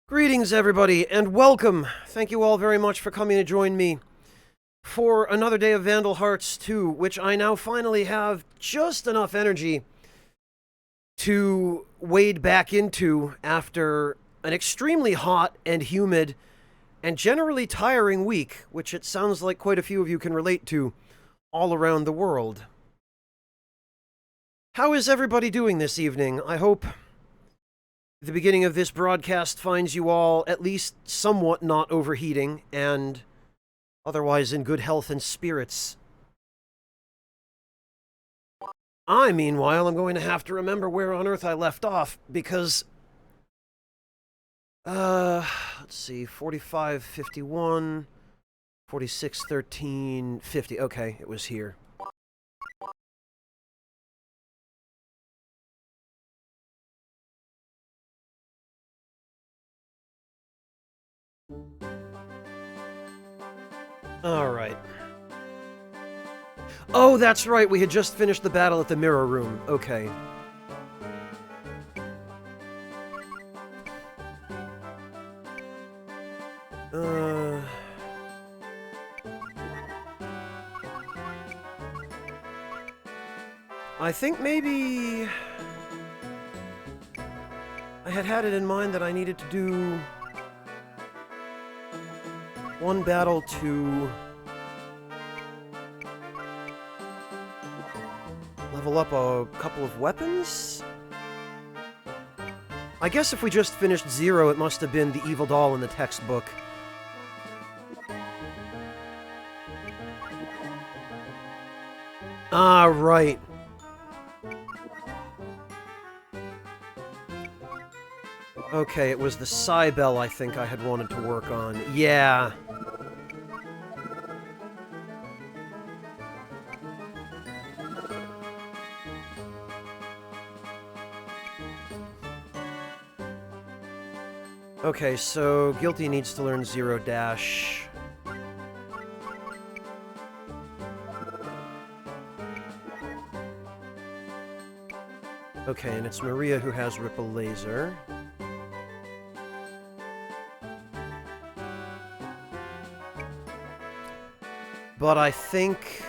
Greetings, everybody, and welcome. Thank you all very much for coming to join me for another day of Vandal Hearts 2, which I now finally have just enough energy to wade back into after an extremely hot and humid and generally tiring week, which it sounds like quite a few of you can relate to all around the world. How is everybody doing this evening? I hope the beginning of this broadcast finds you all at least somewhat not overheating and otherwise in good health and spirits. Meanwhile, I'm going to have to remember where on earth I left off because, let's see, 45, 51, 46, 13, 50. Okay, it was here. Alright. Oh, that's right, we had just finished the battle at the mirror room. Okay. I think maybe I had it in mind that I needed to do one battle to level up a couple of weapons? I guess if we just finished 0, it must have been the evil doll in the textbook. Ah, right. Okay, it was the Cybele I think I had wanted to work on. Yeah. Okay, so Guilty needs to learn Zero Dash. Okay, and it's Maria who has Ripple Laser. But I think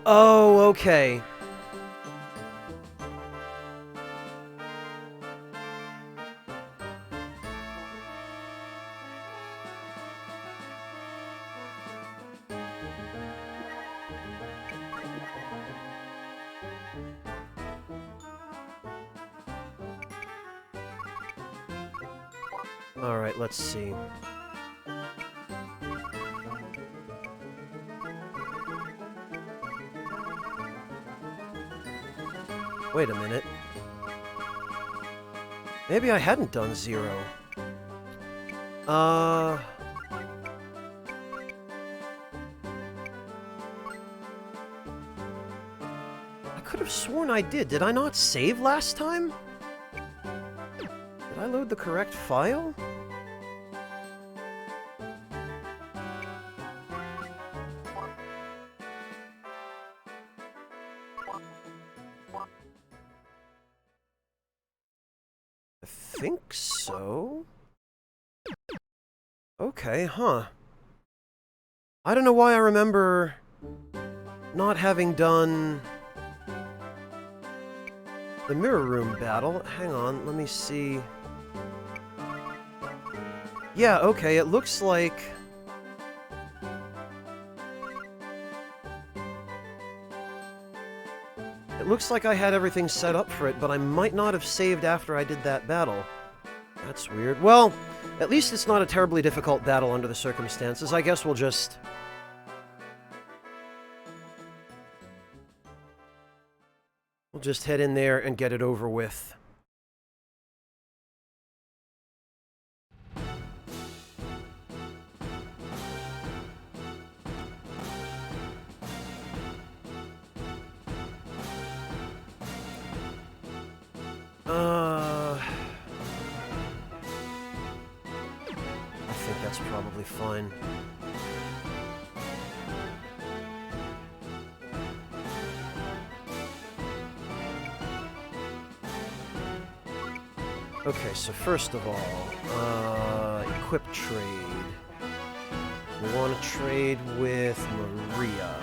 oh, okay. Alright, let's see. Wait a minute. Maybe I hadn't done 0. I could have sworn I did. Did I not save last time? Did I load the correct file? I think so. Okay, huh. I don't know why I remember not having done the mirror room battle. Hang on, let me see. Yeah, okay, it looks like I had everything set up for it, but I might not have saved after I did that battle. That's weird. Well, at least it's not a terribly difficult battle under the circumstances. I guess we'll just head in there and get it over with. I think that's probably fine. Okay, so first of all, equip trade. We want to trade with Maria.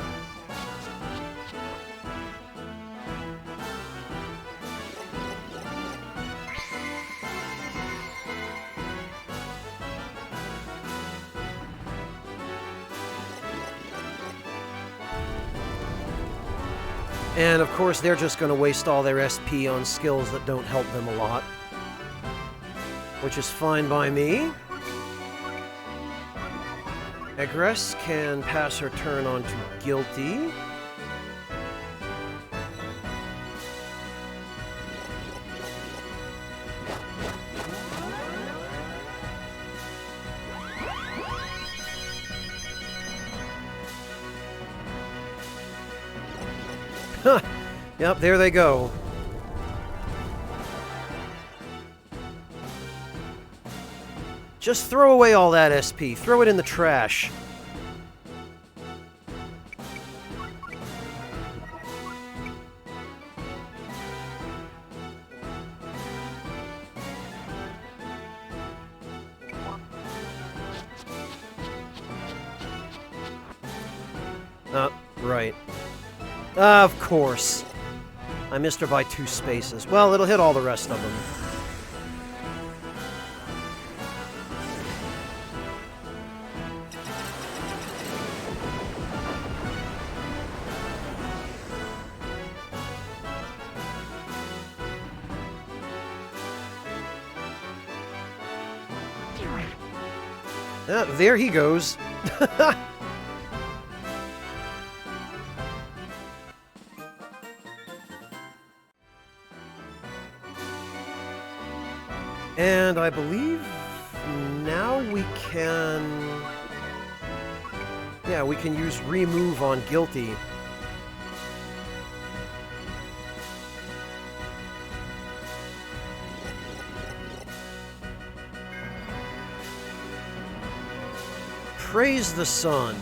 And of course, they're just going to waste all their SP on skills that don't help them a lot. Which is fine by me. Egress can pass her turn on to Guilty. Huh. Yep, there they go. Just throw away all that SP. Throw it in the trash. Right. Of course. I missed her by 2 spaces. Well, it'll hit all the rest of them. There he goes. And I believe now we can... Yeah, we can use remove on Guilty. Praise the sun.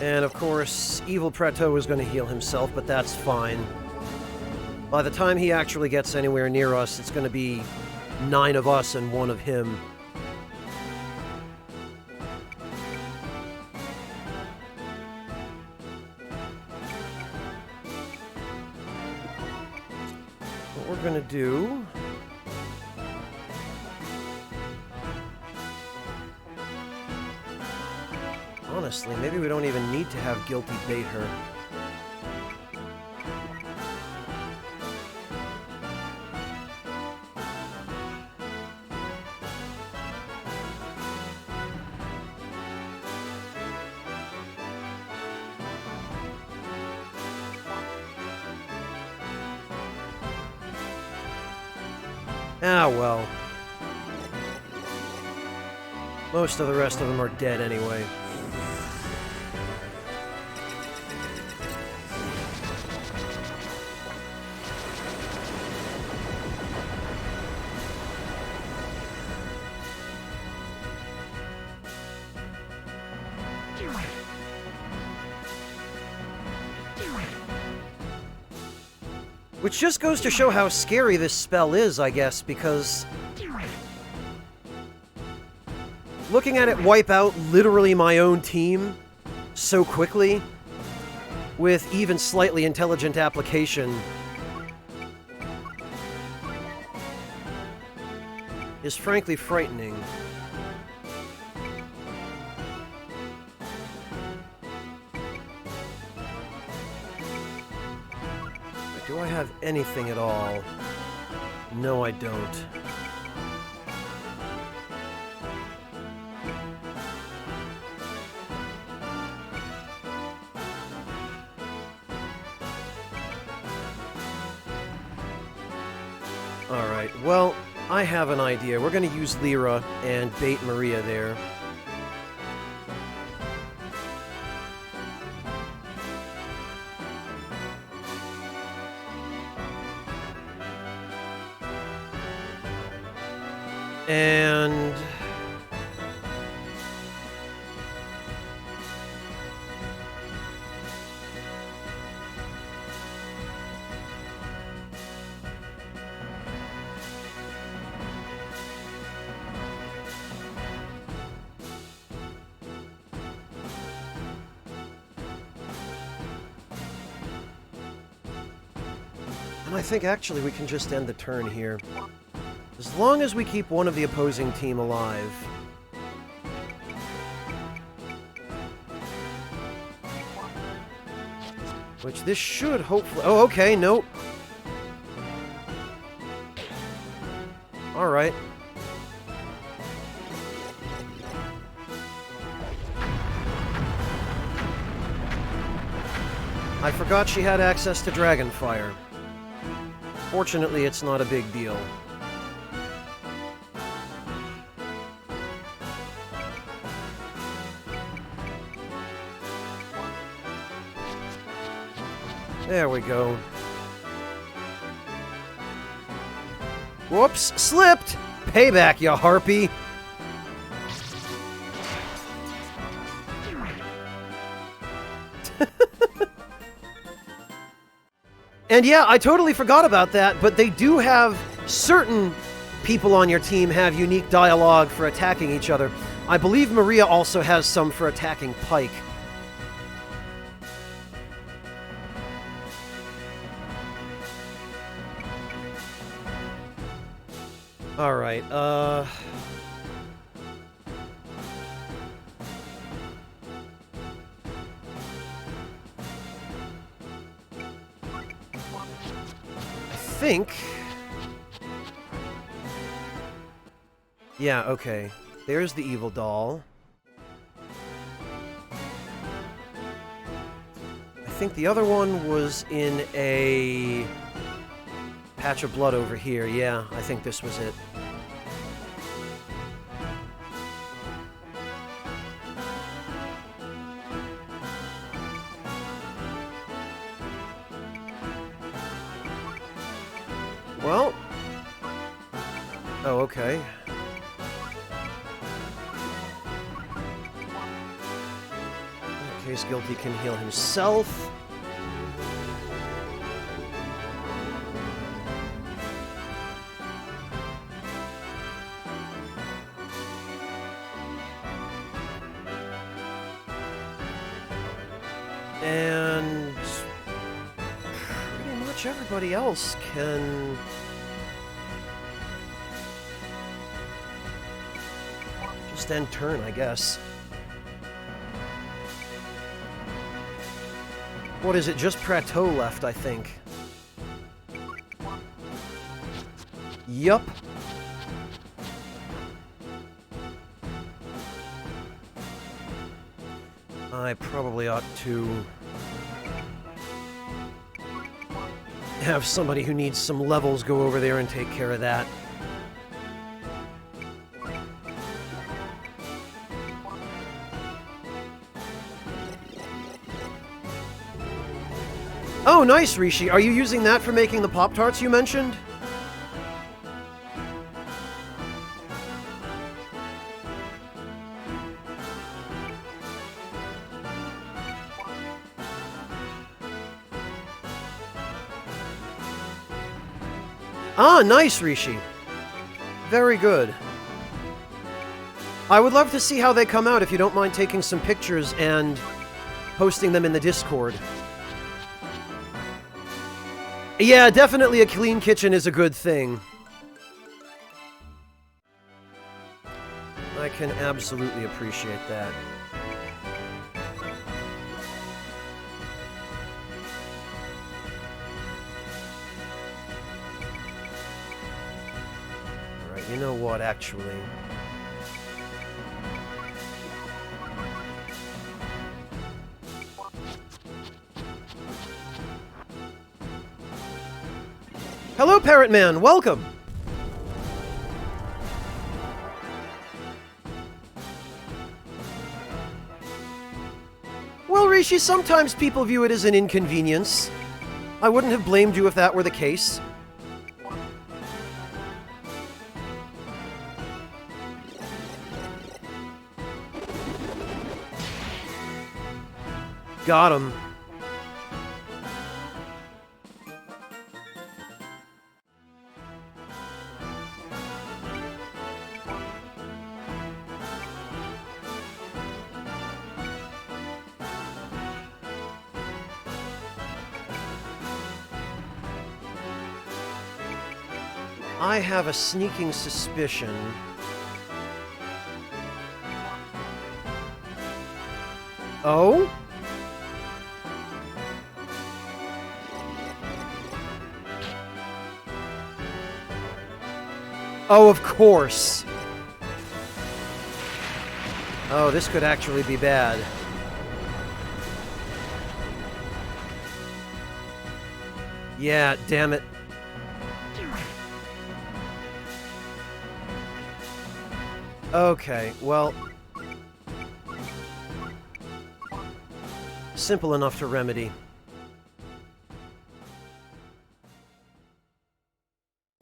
And of course, Evil Praeto is going to heal himself, but that's fine. By the time he actually gets anywhere near us, it's going to be 9 of us and 1 of him. What we're going to do... Honestly, maybe we don't even need to have Guilty bait her. Ah, well. Most of the rest of them are dead anyway. Which just goes to show how scary this spell is, I guess, because... looking at it wipe out literally my own team so quickly, with even slightly intelligent application, is frankly frightening. Do I have anything at all? No, I don't. Alright, well, I have an idea. We're going to use Lyra and bait Maria there. And... And I think actually we can just end the turn here. As long as we keep one of the opposing team alive. Which this should hopefully... Oh, okay, nope. Alright. I forgot she had access to Dragonfire. Fortunately, it's not a big deal. There we go. Whoops! Slipped! Payback, you harpy! And yeah, I totally forgot about that, but they do have certain people on your team have unique dialogue for attacking each other. I believe Maria also has some for attacking Pike. Alright, I think... Yeah, okay. There's the evil doll. I think the other one was in a patch of blood over here. Yeah, I think this was it. Well... Oh, okay. In case Guilty can heal himself. And pretty much everybody else can... just end turn, I guess. What is it? Just Prateau left, I think. Yup. I probably ought to have somebody who needs some levels go over there and take care of that. Oh, nice, Rishi. Are you using that for making the Pop-Tarts you mentioned? Ah, nice, Rishi. Very good. I would love to see how they come out if you don't mind taking some pictures and posting them in the Discord. Yeah, definitely a clean kitchen is a good thing. I can absolutely appreciate that. Alright, you know what, actually... Hello, Parrot Man! Welcome! Well, Rishi, sometimes people view it as an inconvenience. I wouldn't have blamed you if that were the case. Got him. I have a sneaking suspicion. Oh? Oh, of course. Oh, this could actually be bad. Yeah, damn it. Okay, well... simple enough to remedy.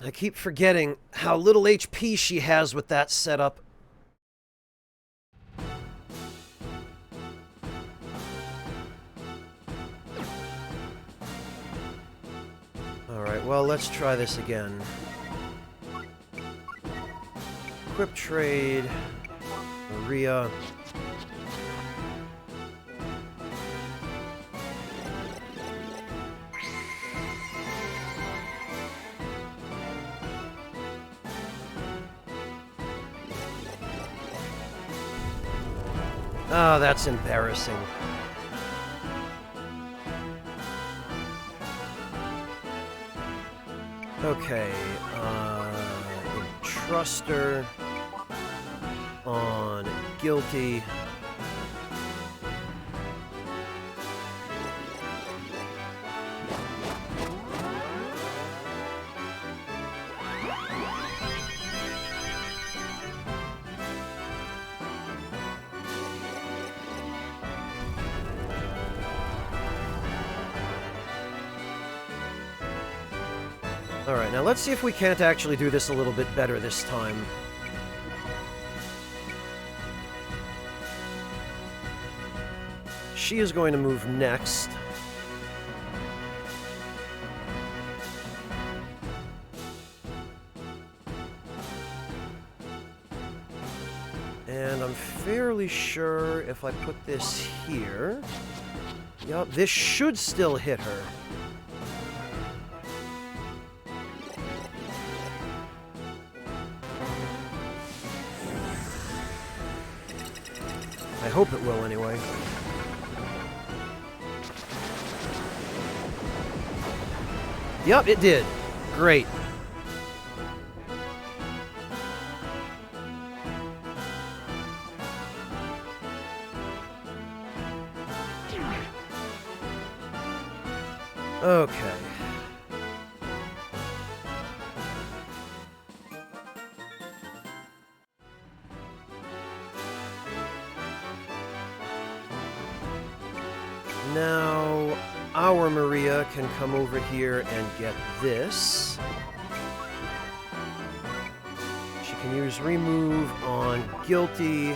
I keep forgetting how little HP she has with that setup. Alright, well, let's try this again. Equip trade, Maria. Oh, that's embarrassing. Okay, trust her on guilty. Alright, now let's see if we can't actually do this a little bit better this time. She is going to move next. And I'm fairly sure if I put this here... Yup, this should still hit her. I hope it will, anyway. Yup, it did. Great. Okay. Now, our Maria can come over here and get this. She can use remove on guilty.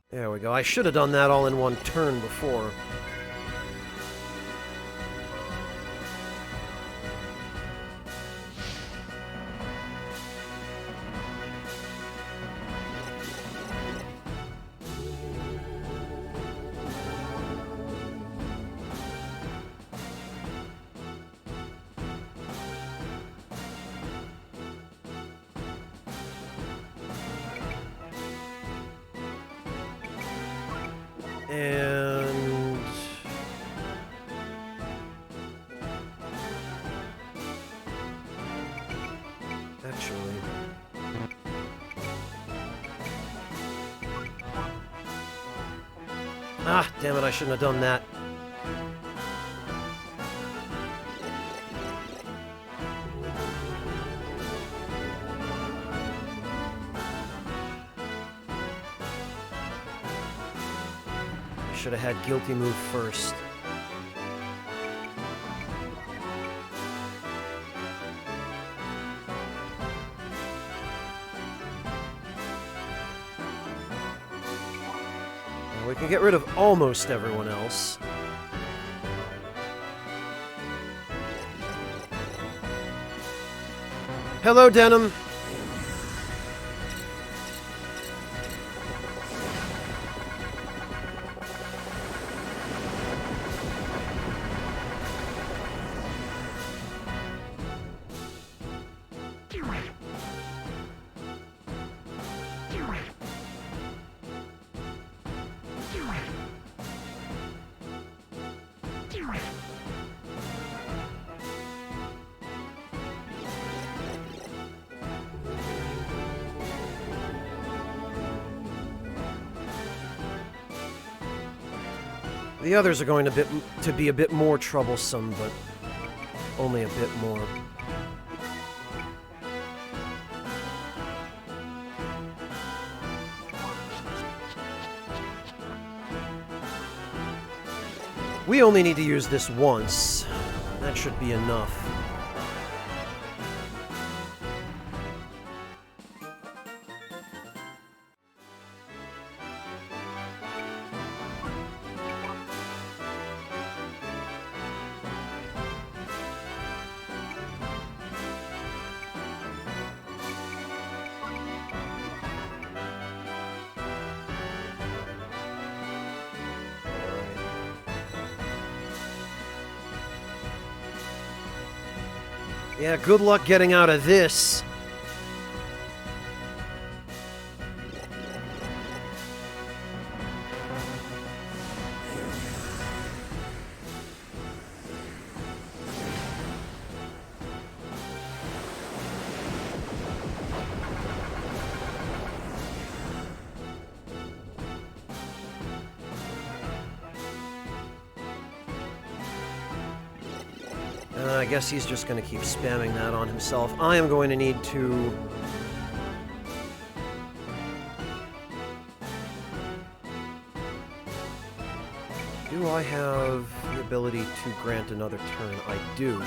There we go. I should have done that all in one turn before. And... actually... ah, damn it, I shouldn't have done that. Should have had guilty move first. And we can get rid of almost everyone else. Hello, Denim. The others are going to be a bit more troublesome, but only a bit more. We only need to use this once. That should be enough. Yeah, good luck getting out of this. I guess he's just going to keep spamming that on himself. I am going to need to... Do I have the ability to grant another turn? I do.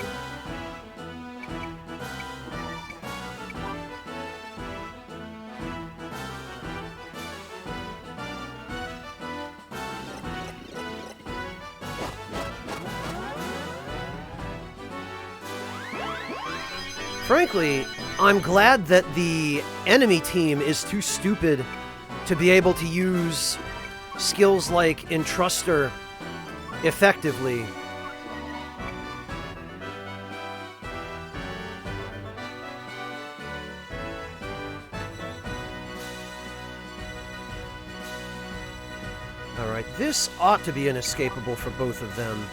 Frankly, I'm glad that the enemy team is too stupid to be able to use skills like Entruster effectively. Alright, this ought to be inescapable for both of them.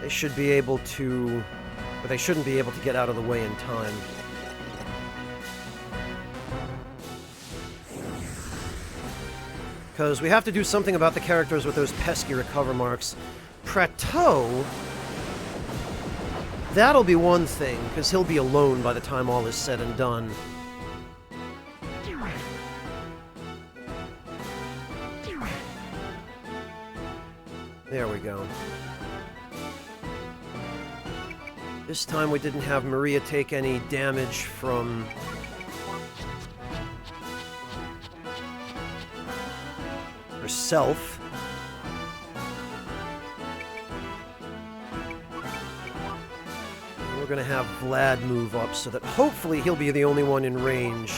They should be able to... But they shouldn't be able to get out of the way in time. Because we have to do something about the characters with those pesky recover marks. Prateau... That'll be one thing, because he'll be alone by the time all is said and done. There we go. This time we didn't have Maria take any damage from... herself. We're gonna have Vlad move up so that hopefully he'll be the only one in range.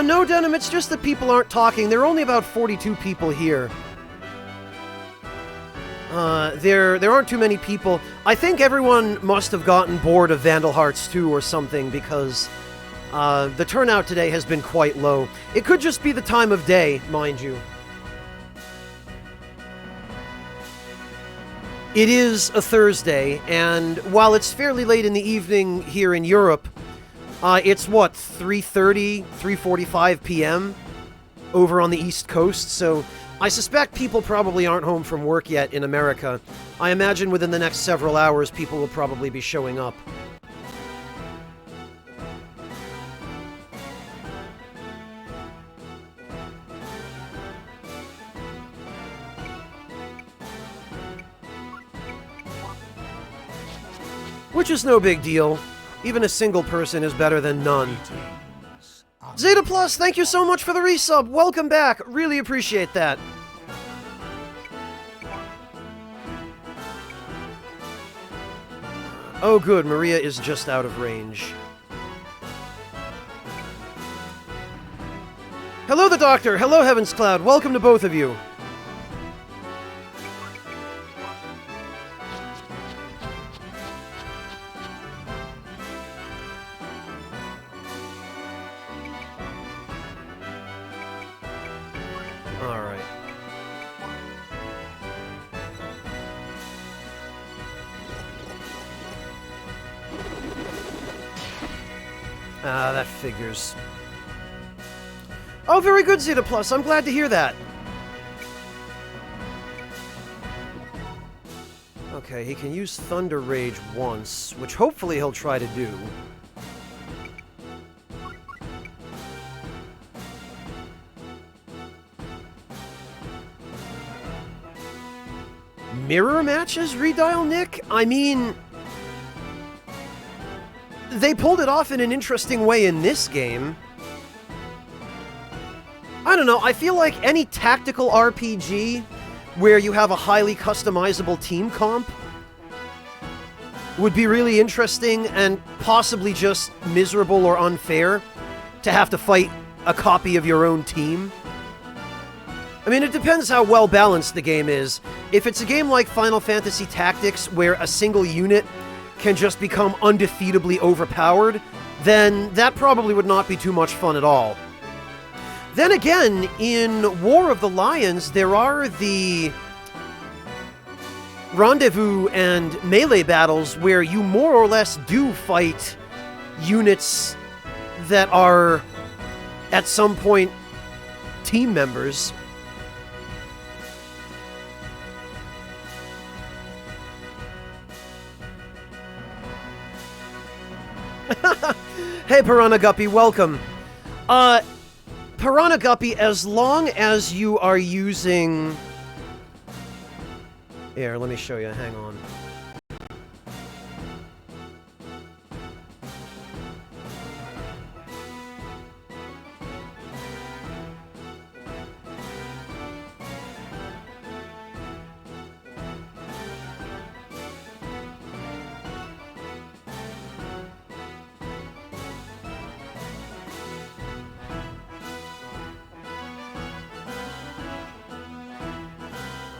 No, Denim, it's just that people aren't talking. There are only about 42 people here. There aren't too many people. I think everyone must have gotten bored of Vandal Hearts 2 or something, because the turnout today has been quite low. It could just be the time of day, mind you. It is a Thursday, and while it's fairly late in the evening here in Europe, it's what, 3:30, 3:45 p.m. over on the East Coast, so I suspect people probably aren't home from work yet in America. I imagine within the next several hours people will probably be showing up. Which is no big deal. Even a single person is better than none. Zeta Plus, thank you so much for the resub. Welcome back. Really appreciate that. Oh good, Maria is just out of range. Hello the Doctor. Hello Heaven's Cloud. Welcome to both of you. Ah, that figures. Oh, very good, Zeta Plus. I'm glad to hear that. Okay, he can use Thunder Rage once, which hopefully he'll try to do. Mirror matches, Redial Nick? I mean, they pulled it off in an interesting way in this game. I don't know, I feel like any tactical RPG where you have a highly customizable team comp would be really interesting and possibly just miserable or unfair to have to fight a copy of your own team. I mean, it depends how well balanced the game is. If it's a game like Final Fantasy Tactics where a single unit can just become undefeatably overpowered, then that probably would not be too much fun at all. Then again, in War of the Lions, there are the rendezvous and melee battles where you more or less do fight units that are, at some point, team members. Hey, Piranha Guppy, welcome. Piranha Guppy, as long as you are using... Here, let me show you. Hang on.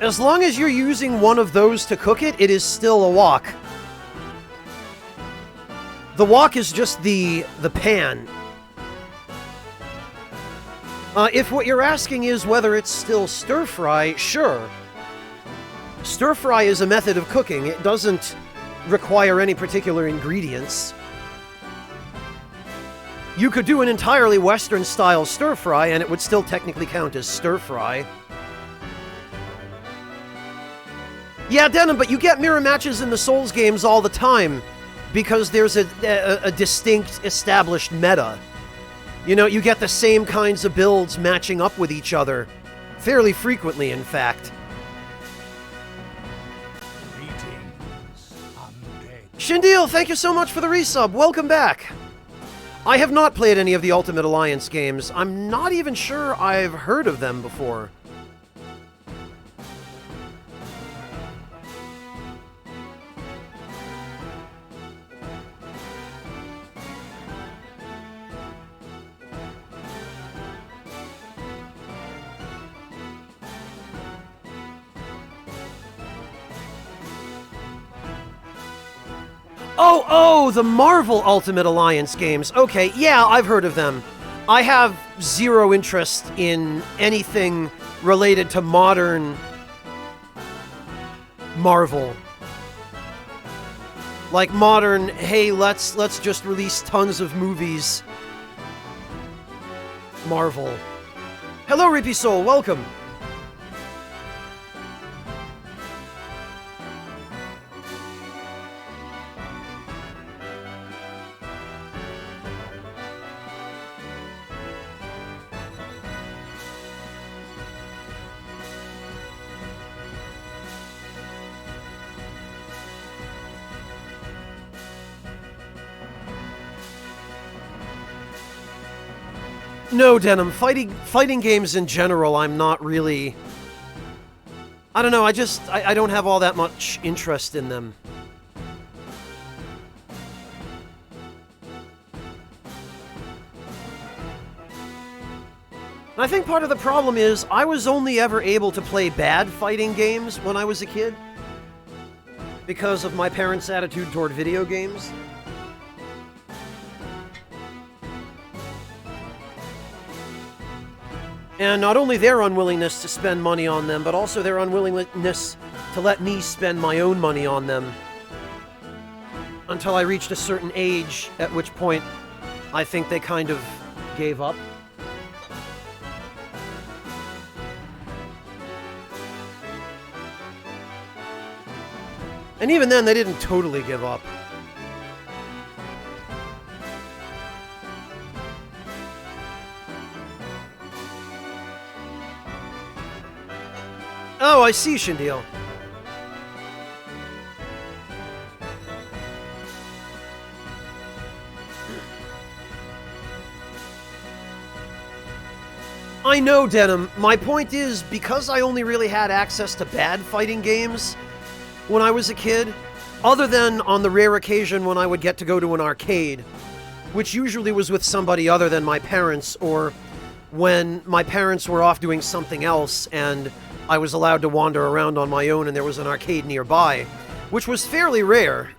As long as you're using one of those to cook it, it is still a wok. The wok is just the pan. If what you're asking is whether it's still stir-fry, sure. Stir-fry is a method of cooking. It doesn't require any particular ingredients. You could do an entirely Western-style stir-fry, and it would still technically count as stir-fry. Yeah, Denim, but you get mirror matches in the Souls games all the time because there's a distinct established meta. You know, you get the same kinds of builds matching up with each other. Fairly frequently, in fact. Shindil, thank you so much for the resub. Welcome back. I have not played any of the Ultimate Alliance games. I'm not even sure I've heard of them before. Oh, the Marvel Ultimate Alliance games. Okay, yeah, I've heard of them. I have zero interest in anything related to modern Marvel. Like modern, hey, let's just release tons of movies. Marvel. Hello, Reapy Soul, welcome. No, Denim. Fighting games in general, I'm not really... I don't know, I don't have all that much interest in them. And I think part of the problem is, I was only ever able to play bad fighting games when I was a kid. Because of my parents' attitude toward video games. And not only their unwillingness to spend money on them, but also their unwillingness to let me spend my own money on them. Until I reached a certain age, at which point I think they kind of gave up. And even then, they didn't totally give up. Oh, I see, Shindiel. I know, Denim. My point is, because I only really had access to bad fighting games when I was a kid, other than on the rare occasion when I would get to go to an arcade, which usually was with somebody other than my parents, or when my parents were off doing something else and I was allowed to wander around on my own and there was an arcade nearby, which was fairly rare.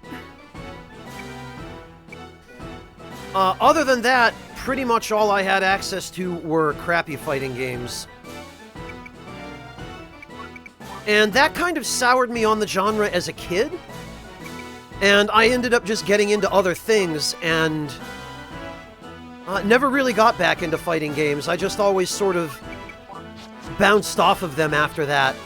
Other than that, pretty much all I had access to were crappy fighting games. And that kind of soured me on the genre as a kid. And I ended up just getting into other things and never really got back into fighting games. I just always sort of bounced off of them after that.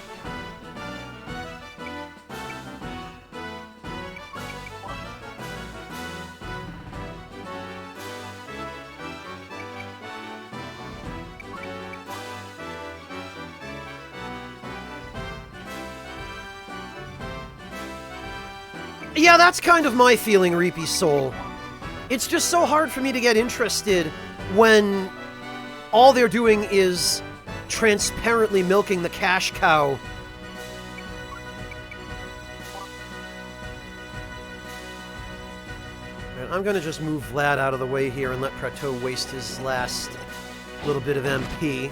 Yeah, that's kind of my feeling, Reapy Soul. It's just so hard for me to get interested when all they're doing is transparently milking the cash cow. And I'm gonna just move Vlad out of the way here and let Prateau waste his last little bit of MP.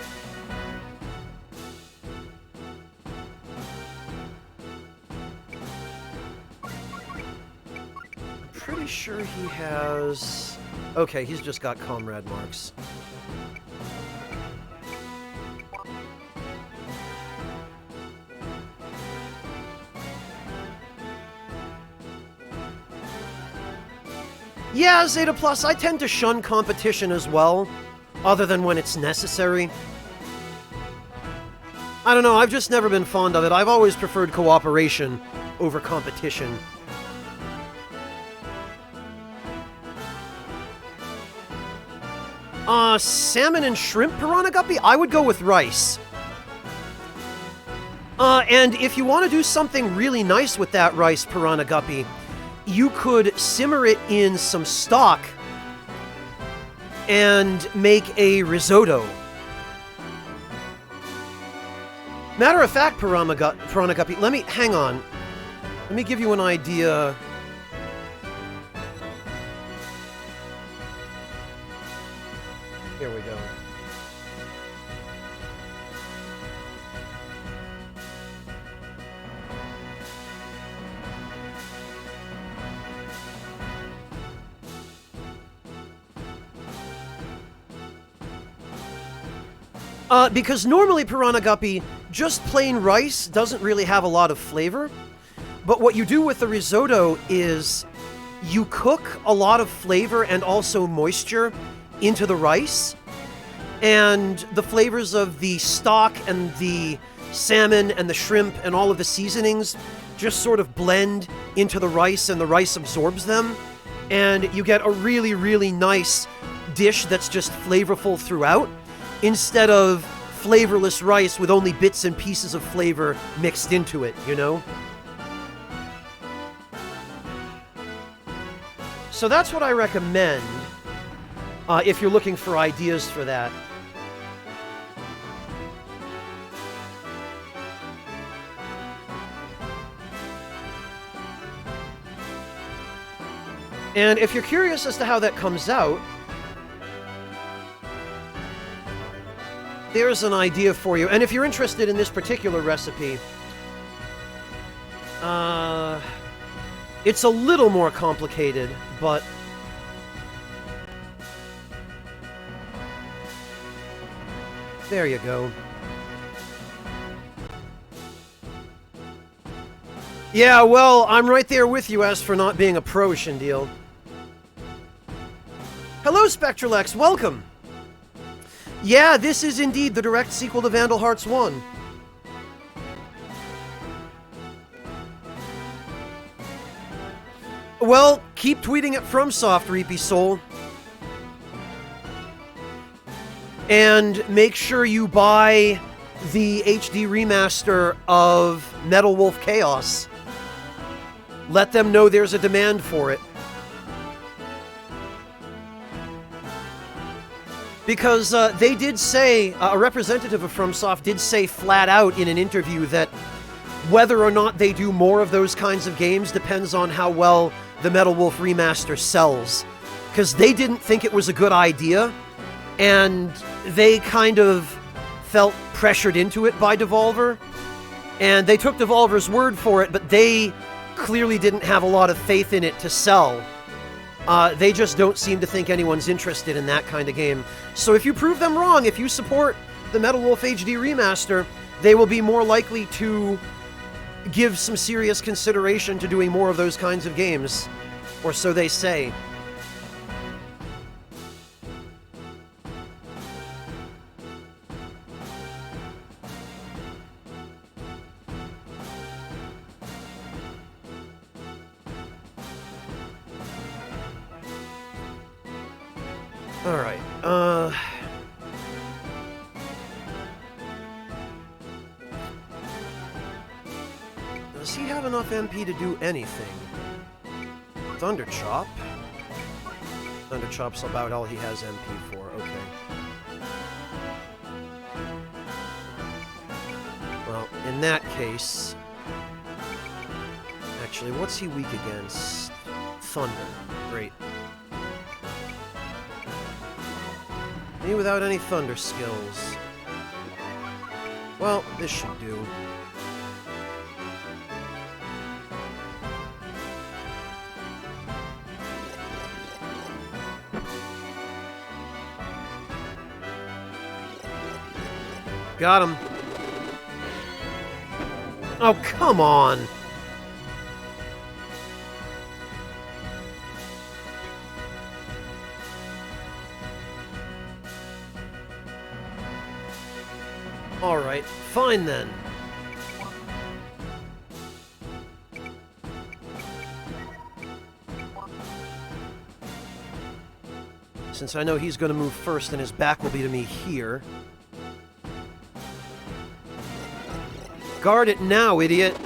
Pretty sure he has... Okay, he's just got comrade marks. Yeah, Zeta Plus, I tend to shun competition as well, other than when it's necessary. I don't know, I've just never been fond of it. I've always preferred cooperation over competition. Salmon and shrimp piranha guppy? I would go with rice. And if you want to do something really nice with that rice piranha guppy, you could simmer it in some stock and make a risotto. Matter of fact, piranha guppy, hang on. Let me give you an idea. Here we go. Because normally piranha guppy, just plain rice doesn't really have a lot of flavor. But what you do with the risotto is you cook a lot of flavor and also moisture into the rice, and the flavors of the stock and the salmon and the shrimp and all of the seasonings just sort of blend into the rice, and the rice absorbs them, and you get a really, really nice dish that's just flavorful throughout, instead of flavorless rice with only bits and pieces of flavor mixed into it, you know? So that's what I recommend. If you're looking for ideas for that. And if you're curious as to how that comes out, there's an idea for you. And if you're interested in this particular recipe, it's a little more complicated, but there you go. Yeah, well, I'm right there with you as for not being a pro, Shindiel. Hello, Spectralex, welcome! Yeah, this is indeed the direct sequel to Vandal Hearts 1. Well, keep tweeting at FromSoft, Reapy Soul. And make sure you buy the HD remaster of Metal Wolf Chaos. Let them know there's a demand for it. Because they did say, a representative of FromSoft did say flat out in an interview that whether or not they do more of those kinds of games depends on how well the Metal Wolf remaster sells. Because they didn't think it was a good idea, and they kind of felt pressured into it by Devolver. And they took Devolver's word for it, but they clearly didn't have a lot of faith in it to sell. They just don't seem to think anyone's interested in that kind of game. So if you prove them wrong, if you support the Metal Wolf HD remaster, they will be more likely to give some serious consideration to doing more of those kinds of games. Or so they say. Alright, does he have enough MP to do anything? Thunderchop? Thunderchop's about all he has MP for, okay. Well, in that case... Actually, what's he weak against? Thunder. Great. Me without any thunder skills. Well, this should do. Got him. Oh, come on! Alright, fine then. Since I know he's going to move first and his back will be to me here. Guard it now, idiot!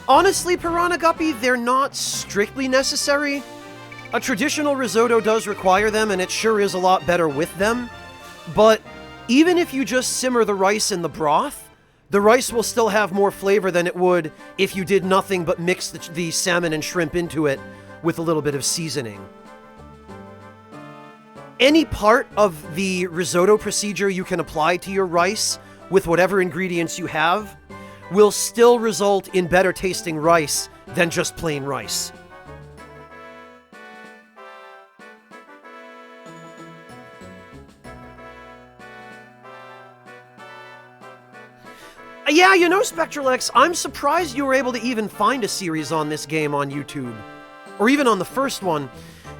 Honestly, Piranha Guppy, they're not strictly necessary. A traditional risotto does require them, and it sure is a lot better with them. But even if you just simmer the rice in the broth, the rice will still have more flavor than it would if you did nothing but mix the salmon and shrimp into it with a little bit of seasoning. Any part of the risotto procedure you can apply to your rice with whatever ingredients you have will still result in better tasting rice than just plain rice. Yeah, you know, Spectralex, I'm surprised you were able to even find a series on this game on YouTube. Or even on the first one.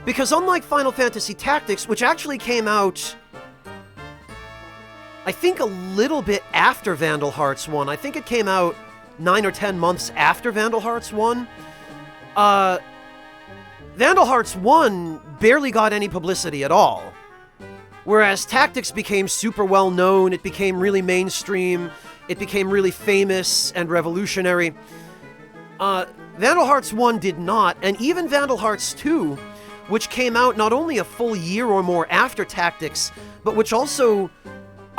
Because unlike Final Fantasy Tactics, which actually came out, I think a little bit after Vandal Hearts 1. I think it came out 9 or 10 months after Vandal Hearts 1. Vandal Hearts 1 barely got any publicity at all. Whereas Tactics became super well known, it became really mainstream, it became really famous and revolutionary. Vandal Hearts 1 did not, and even Vandal Hearts 2, which came out not only a full year or more after Tactics, but which also,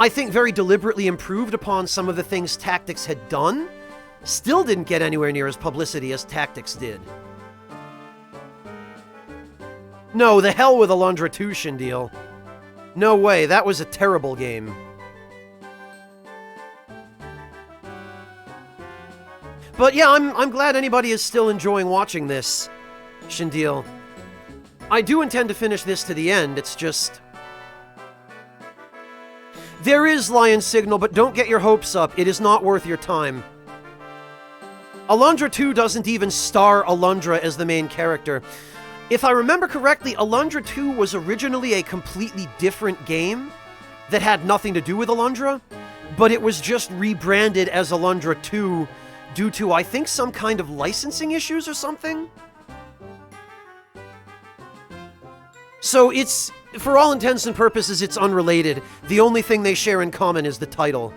I think, very deliberately improved upon some of the things Tactics had done, still didn't get anywhere near as publicity as Tactics did. No, the hell with Alundra 2, Shindeal. No way, that was a terrible game. But yeah, I'm glad anybody is still enjoying watching this, Shindeal. I do intend to finish this to the end, it's just... There is Lion Signal, but don't get your hopes up, it is not worth your time. Alundra 2 doesn't even star Alundra as the main character. If I remember correctly, Alundra 2 was originally a completely different game that had nothing to do with Alundra, but it was just rebranded as Alundra 2 due to, I think, some kind of licensing issues or something? So it's, for all intents and purposes, it's unrelated. The only thing they share in common is the title.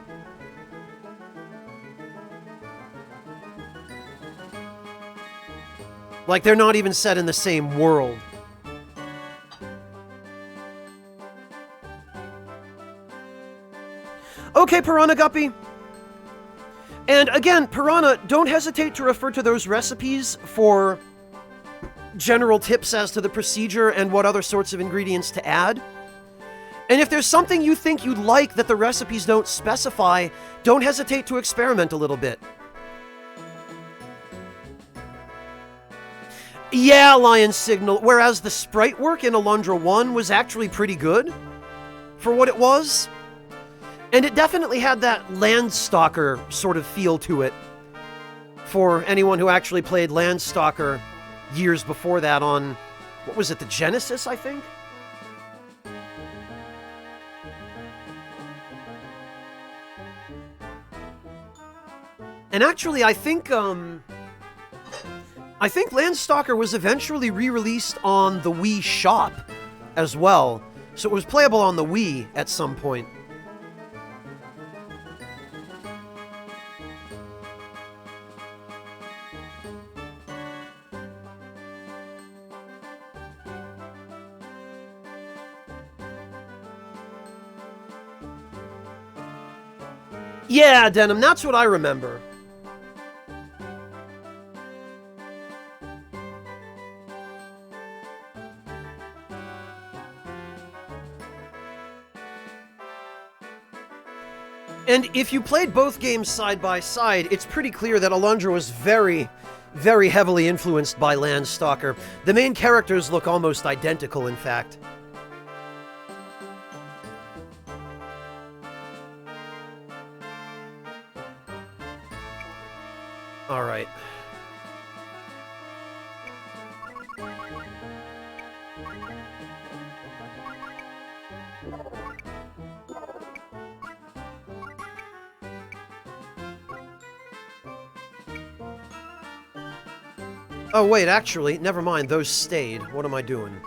Like, they're not even set in the same world. Okay, Piranha Guppy. And again, Piranha, don't hesitate to refer to those recipes for general tips as to the procedure and what other sorts of ingredients to add. And if there's something you think you'd like that the recipes don't specify, don't hesitate to experiment a little bit. Yeah, Lion Signal, whereas the sprite work in Alundra 1 was actually pretty good for what it was. And it definitely had that Landstalker sort of feel to it for anyone who actually played Landstalker years before that on, what was it, the Genesis, I think? And actually, I think Landstalker was eventually re-released on the Wii Shop as well, so it was playable on the Wii at some point. Yeah, Denim, that's what I remember. And if you played both games side by side, it's pretty clear that Alundra was very, very heavily influenced by Landstalker. The main characters look almost identical, in fact. All right. Oh, wait, actually, never mind. Those stayed. What am I doing?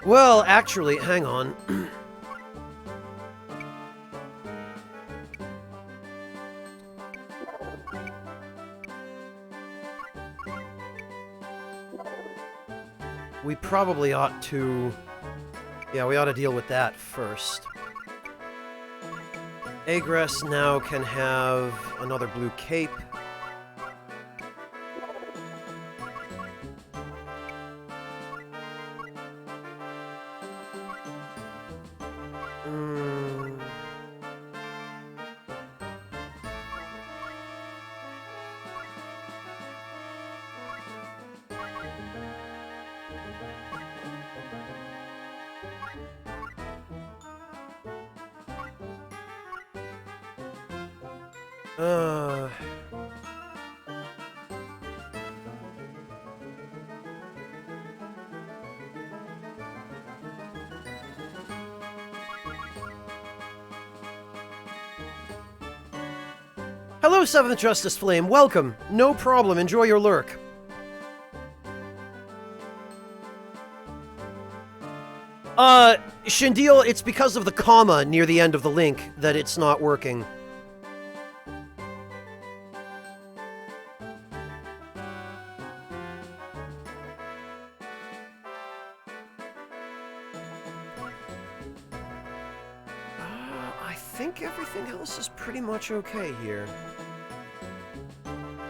Well, actually, hang on. We probably ought to... Yeah, we ought to deal with that first. Agress now can have another blue cape. Hello, Seventh Justice Flame. Welcome. No problem. Enjoy your lurk. Shindeal, it's because of the comma near the end of the link that it's not working. think everything else is pretty much okay here.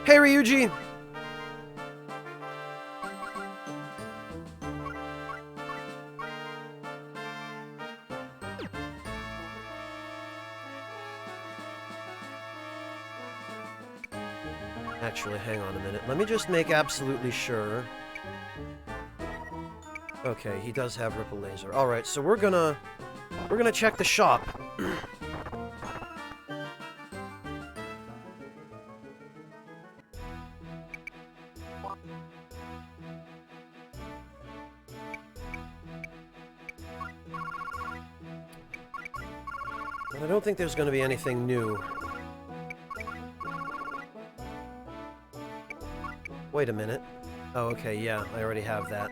Hey, Ryuji! Actually, hang on a minute. Let me just make absolutely sure. Okay, he does have Ripple Laser. Alright, so we're gonna check the shop. But I don't think there's gonna be anything new. Wait a minute. Oh, okay, yeah, I already have that.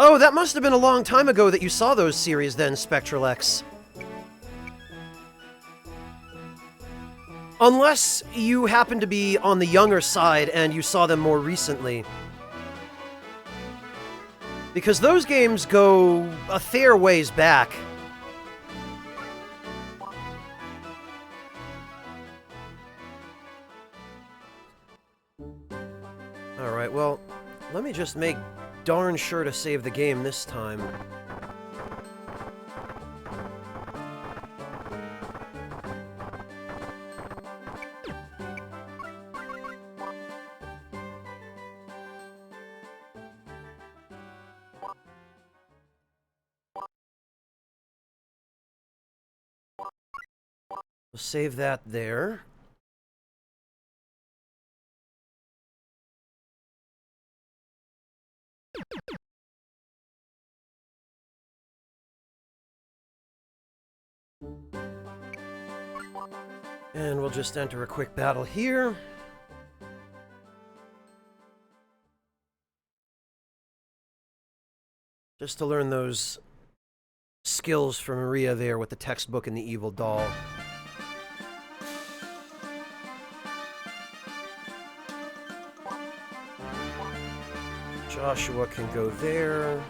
Oh, that must have been a long time ago that you saw those series then, Spectral X. Unless you happen to be on the younger side and you saw them more recently. Because those games go a fair ways back. Alright, well, let me just make darn sure to save the game this time. We'll save that there. And we'll just enter a quick battle here. Just to learn those skills from Maria there with the textbook and the evil doll. Joshua can go there.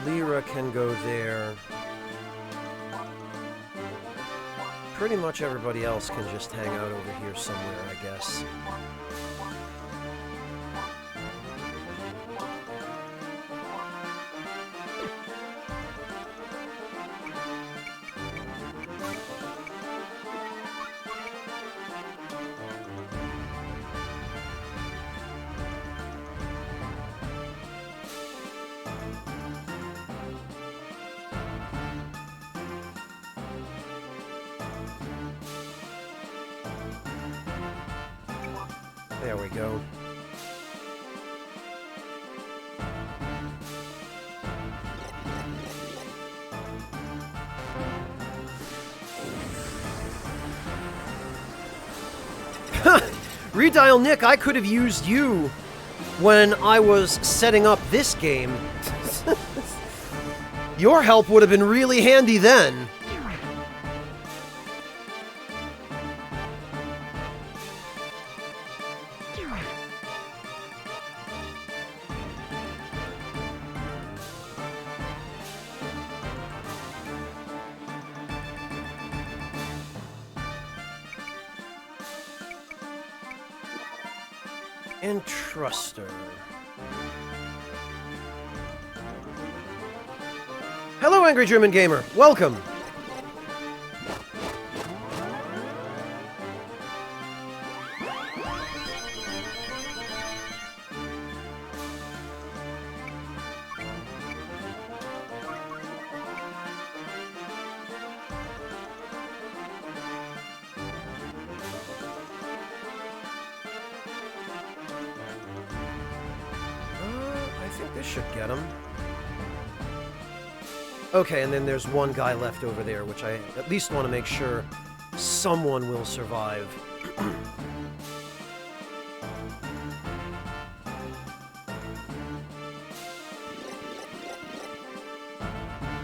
Lyra can go there. Pretty much everybody else can just hang out over here somewhere, I guess. There we go. Redial Nick, I could have used you when I was setting up this game. Your help would have been really handy then. And Truster. Hello, Angry German Gamer. Welcome. I think this should get him. Okay, and then there's one guy left over there, which I at least want to make sure someone will survive.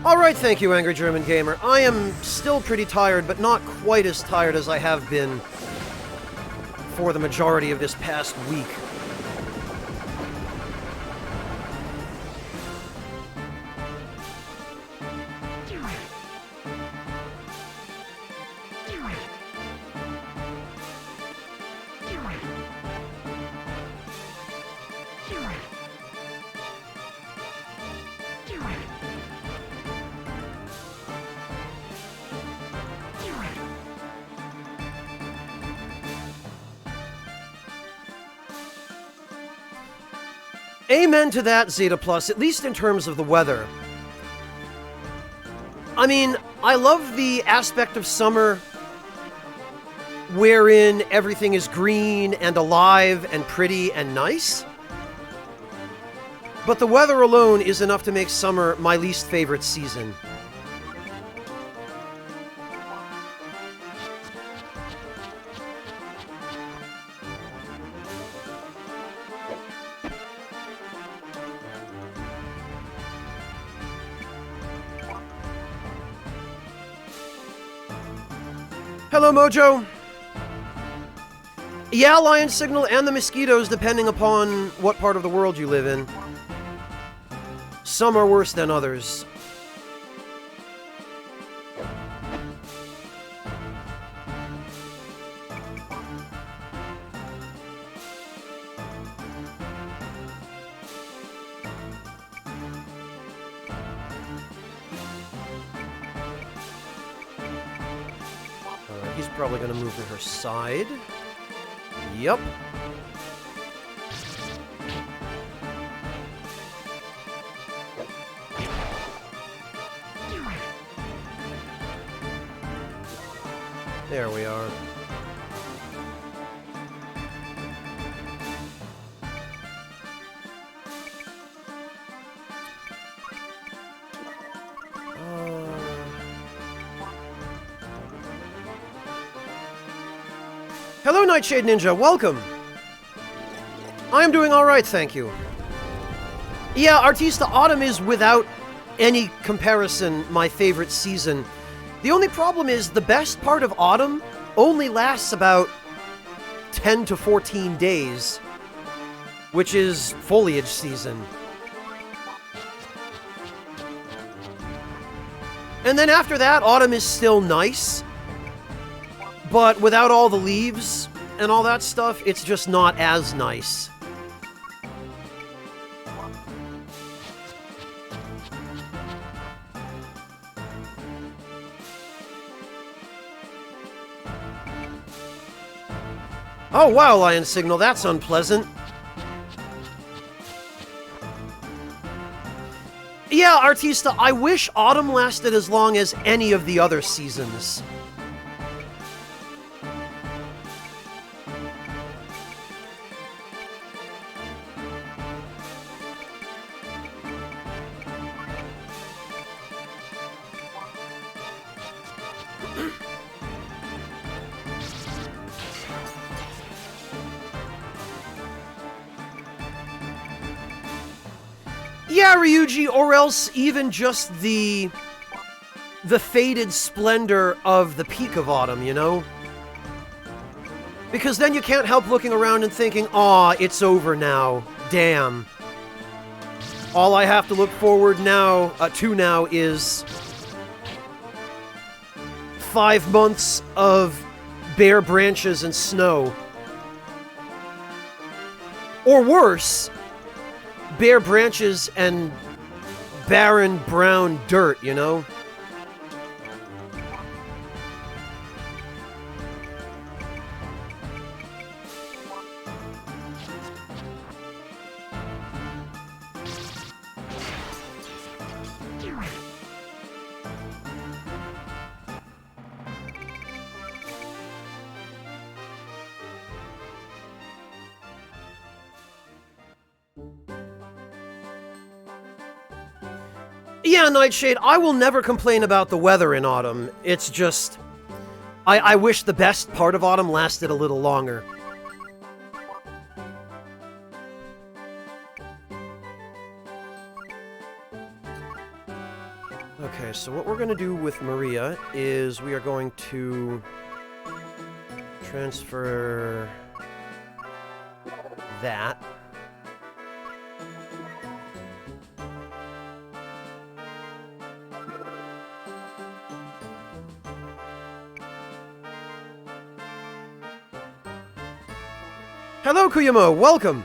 Alright, thank you, Angry German Gamer. I am still pretty tired, but not quite as tired as I have been for the majority of this past week. Amen to that, Zeta Plus, at least in terms of the weather. I mean, I love the aspect of summer wherein everything is green and alive and pretty and nice. But the weather alone is enough to make summer my least favorite season. Hello, Mojo. Yeah, Lion Signal and the mosquitoes, depending upon what part of the world you live in. Some are worse than others. He's probably going to move to her side. Yep. There we are. Hello, Nightshade Ninja. Welcome. I am doing all right, thank you. Yeah, Artista, autumn is without any comparison my favorite season. The only problem is the best part of autumn only lasts about 10 to 14 days, which is foliage season. And then after that, autumn is still nice, but without all the leaves and all that stuff, it's just not as nice. Oh wow, Lion Signal, that's unpleasant. Yeah, Artista, I wish autumn lasted as long as any of the other seasons. Yeah, Ryuji, or else even just the faded splendor of the peak of autumn, you know? Because then you can't help looking around and thinking, aw, it's over now. Damn. All I have to look forward to now is 5 months of bare branches and snow. Or worse, bare branches and barren brown dirt, you know? Yeah, Nightshade, I will never complain about the weather in autumn. It's just... I wish the best part of autumn lasted a little longer. Okay, so what we're going to do with Maria is we are going to transfer that. Hello, Kuyamo! Welcome!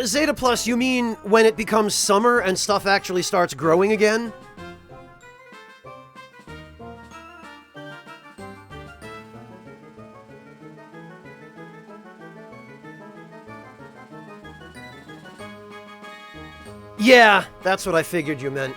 Zeta Plus, you mean when it becomes summer and stuff actually starts growing again? Yeah, that's what I figured you meant.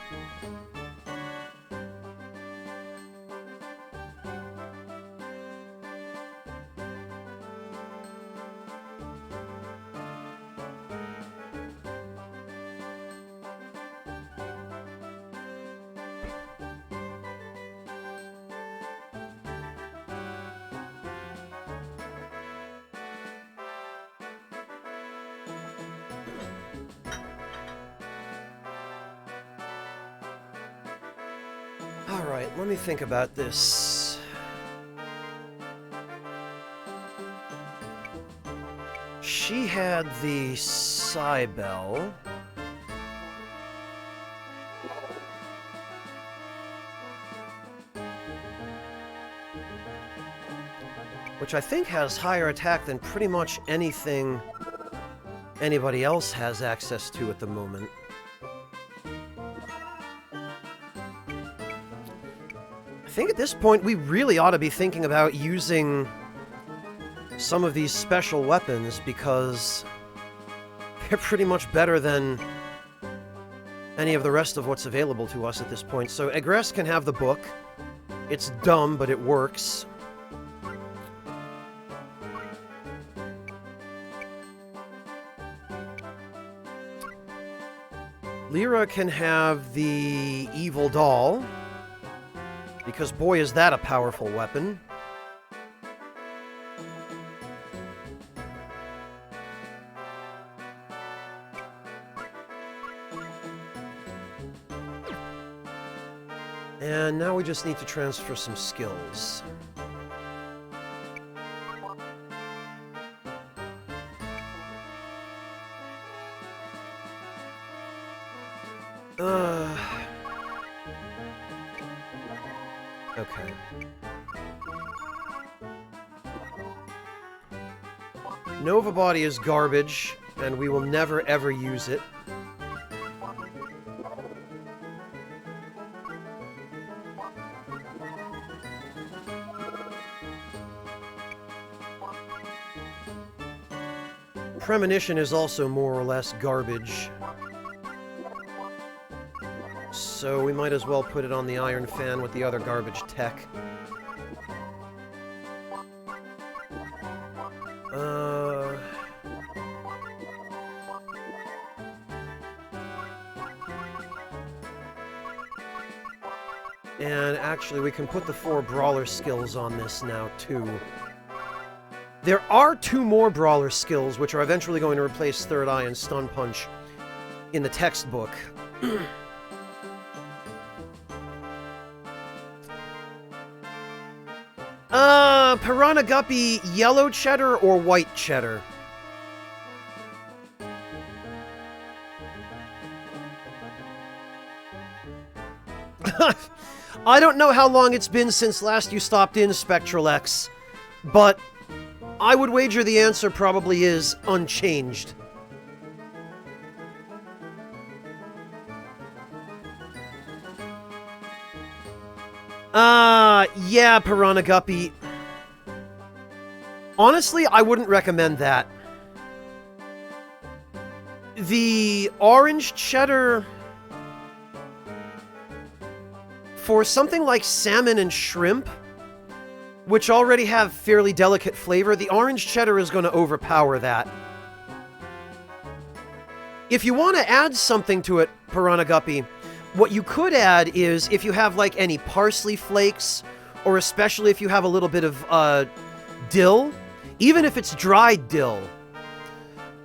Alright, let me think about this. She had the Cybele. Which I think has higher attack than pretty much anything anybody else has access to at the moment. I think at this point we really ought to be thinking about using some of these special weapons because they're pretty much better than any of the rest of what's available to us at this point. So Egress can have the book. It's dumb, but it works. Lyra can have the Evil Doll, because boy is that a powerful weapon. And now we just need to transfer some skills. Okay. Nova Body is garbage, and we will never ever use it. Premonition is also more or less garbage. So we might as well put it on the Iron Fan with the other garbage tech. And actually, we can put the 4 Brawler skills on this now, too. There are 2 more Brawler skills, which are eventually going to replace Third Eye and Stun Punch in the textbook. Piranha Guppy, yellow cheddar or white cheddar? I don't know how long it's been since last you stopped in, Spectral X, but I would wager the answer probably is unchanged. Yeah, Piranha Guppy. Honestly, I wouldn't recommend that. The orange cheddar... for something like salmon and shrimp which already have fairly delicate flavor, the orange cheddar is going to overpower that. If you want to add something to it, Piranha Guppy, what you could add is if you have like any parsley flakes, or especially if you have a little bit of dill, even if it's dried dill,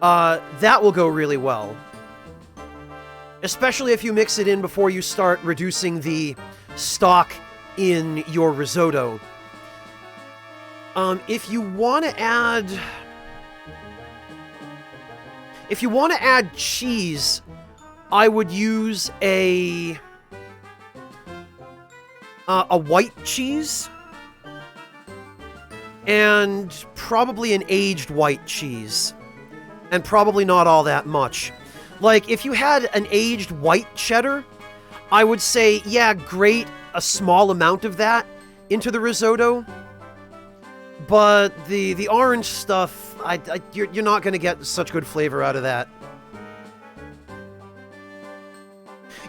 that will go really well. Especially if you mix it in before you start reducing the stock in your risotto. If you want to add cheese, I would use a white cheese and probably an aged white cheese, and probably not all that much. Like, if you had an aged white cheddar, I would say, yeah, grate a small amount of that into the risotto. But the orange stuff, you're not going to get such good flavor out of that.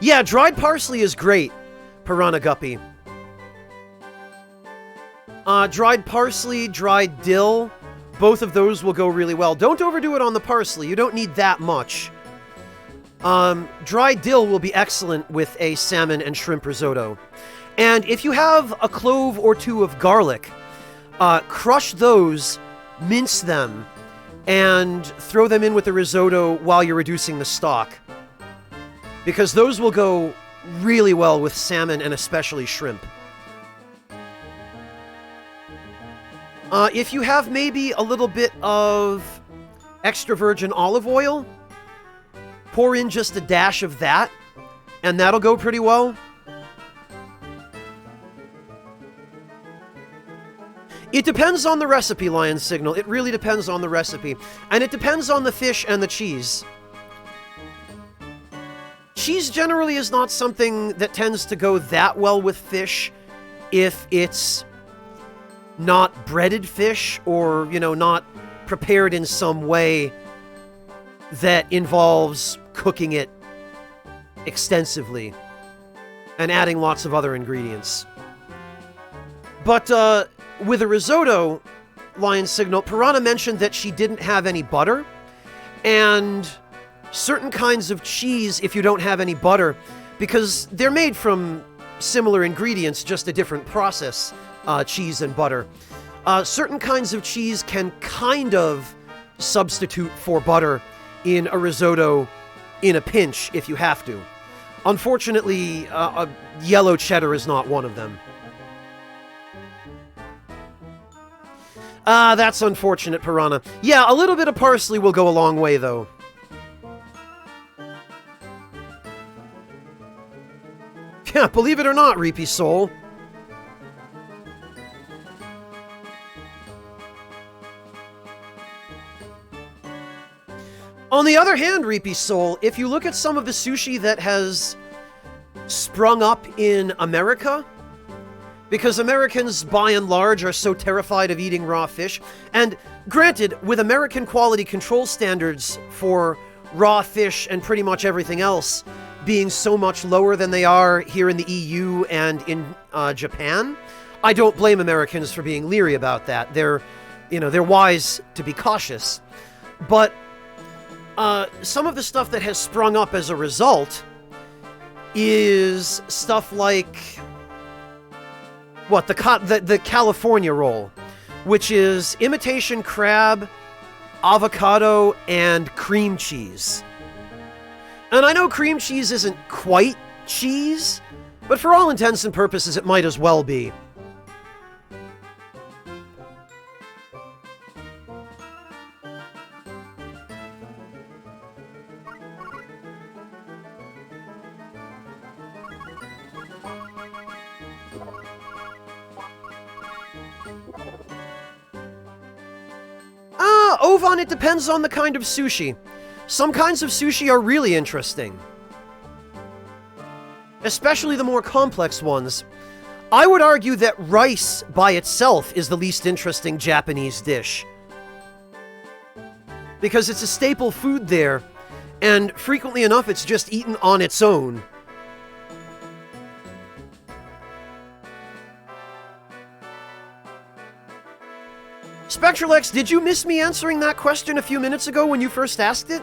Yeah, dried parsley is great, Piranha Guppy. Dried parsley, dried dill, both of those will go really well. Don't overdo it on the parsley. You don't need that much. Dried dill will be excellent with a salmon and shrimp risotto. And if you have a clove or two of garlic, crush those, mince them, and throw them in with the risotto while you're reducing the stock. Because those will go really well with salmon and especially shrimp. If you have maybe a little bit of extra virgin olive oil, pour in just a dash of that, and that'll go pretty well. It depends on the recipe, Lion Signal. It really depends on the recipe. And it depends on the fish and the cheese. Cheese generally is not something that tends to go that well with fish if it's not breaded fish or, you know, not prepared in some way that involves cooking it extensively and adding lots of other ingredients. But, with a risotto, Lion Signal, Piranha mentioned that she didn't have any butter, and certain kinds of cheese, if you don't have any butter, because they're made from similar ingredients, just a different process, cheese and butter. Certain kinds of cheese can kind of substitute for butter in a risotto in a pinch if you have to. Unfortunately, yellow cheddar is not one of them. That's unfortunate, Piranha. Yeah, a little bit of parsley will go a long way, though. Yeah, believe it or not, Reapy Soul. On the other hand, Reapy Soul, if you look at some of the sushi that has sprung up in America, because Americans, by and large, are so terrified of eating raw fish. And granted, with American quality control standards for raw fish and pretty much everything else being so much lower than they are here in the EU and in Japan, I don't blame Americans for being leery about that. They're wise to be cautious. But some of the stuff that has sprung up as a result is stuff like the California roll, which is imitation crab, avocado, and cream cheese. And I know cream cheese isn't quite cheese, but for all intents and purposes, it might as well be. Ovan, it depends on the kind of sushi. Some kinds of sushi are really interesting. Especially the more complex ones. I would argue that rice by itself is the least interesting Japanese dish. Because it's a staple food there, and frequently enough it's just eaten on its own. Dr. Lex, did you miss me answering that question a few minutes ago when you first asked it?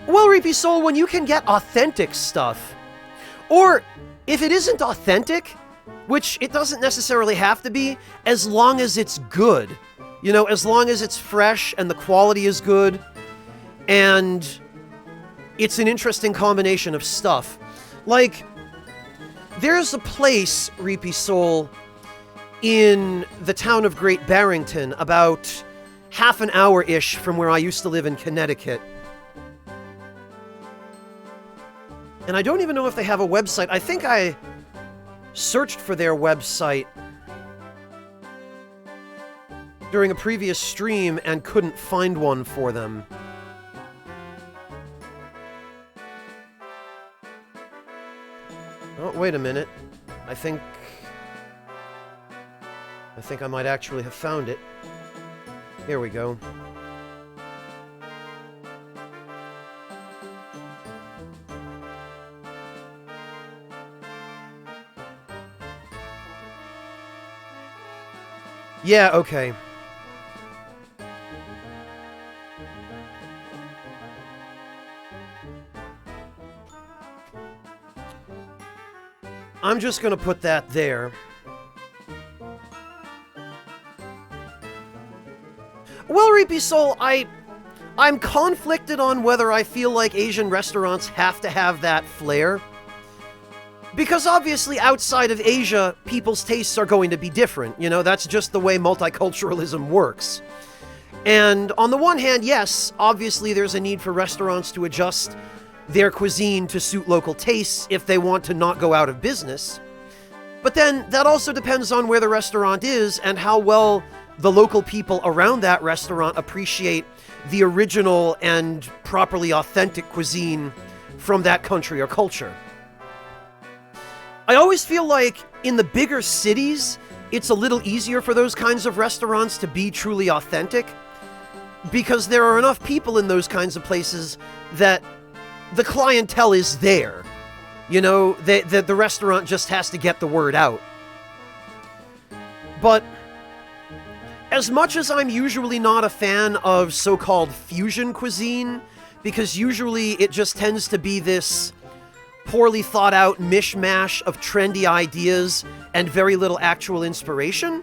Well, Reapy Soul, when you can get authentic stuff, or if it isn't authentic, which it doesn't necessarily have to be, as long as it's good, you know, as long as it's fresh and the quality is good, and it's an interesting combination of stuff. Like, there's a place, Reapy Soul, in the town of Great Barrington, about half an hour-ish from where I used to live in Connecticut. And I don't even know if they have a website. I think I searched for their website during a previous stream and couldn't find one for them. Oh, wait a minute. I think I might actually have found it. Here we go. Yeah, okay. I'm just gonna put that there. Well, Reapy Soul, I'm conflicted on whether I feel like Asian restaurants have to have that flair. Because obviously outside of Asia, people's tastes are going to be different. You know, that's just the way multiculturalism works. And on the one hand, yes, obviously there's a need for restaurants to adjust their cuisine to suit local tastes if they want to not go out of business. But then that also depends on where the restaurant is and how well the local people around that restaurant appreciate the original and properly authentic cuisine from that country or culture. I always feel like in the bigger cities, it's a little easier for those kinds of restaurants to be truly authentic because there are enough people in those kinds of places that the clientele is there. You know, the restaurant just has to get the word out. But as much as I'm usually not a fan of so-called fusion cuisine, because usually it just tends to be this poorly thought out mishmash of trendy ideas and very little actual inspiration,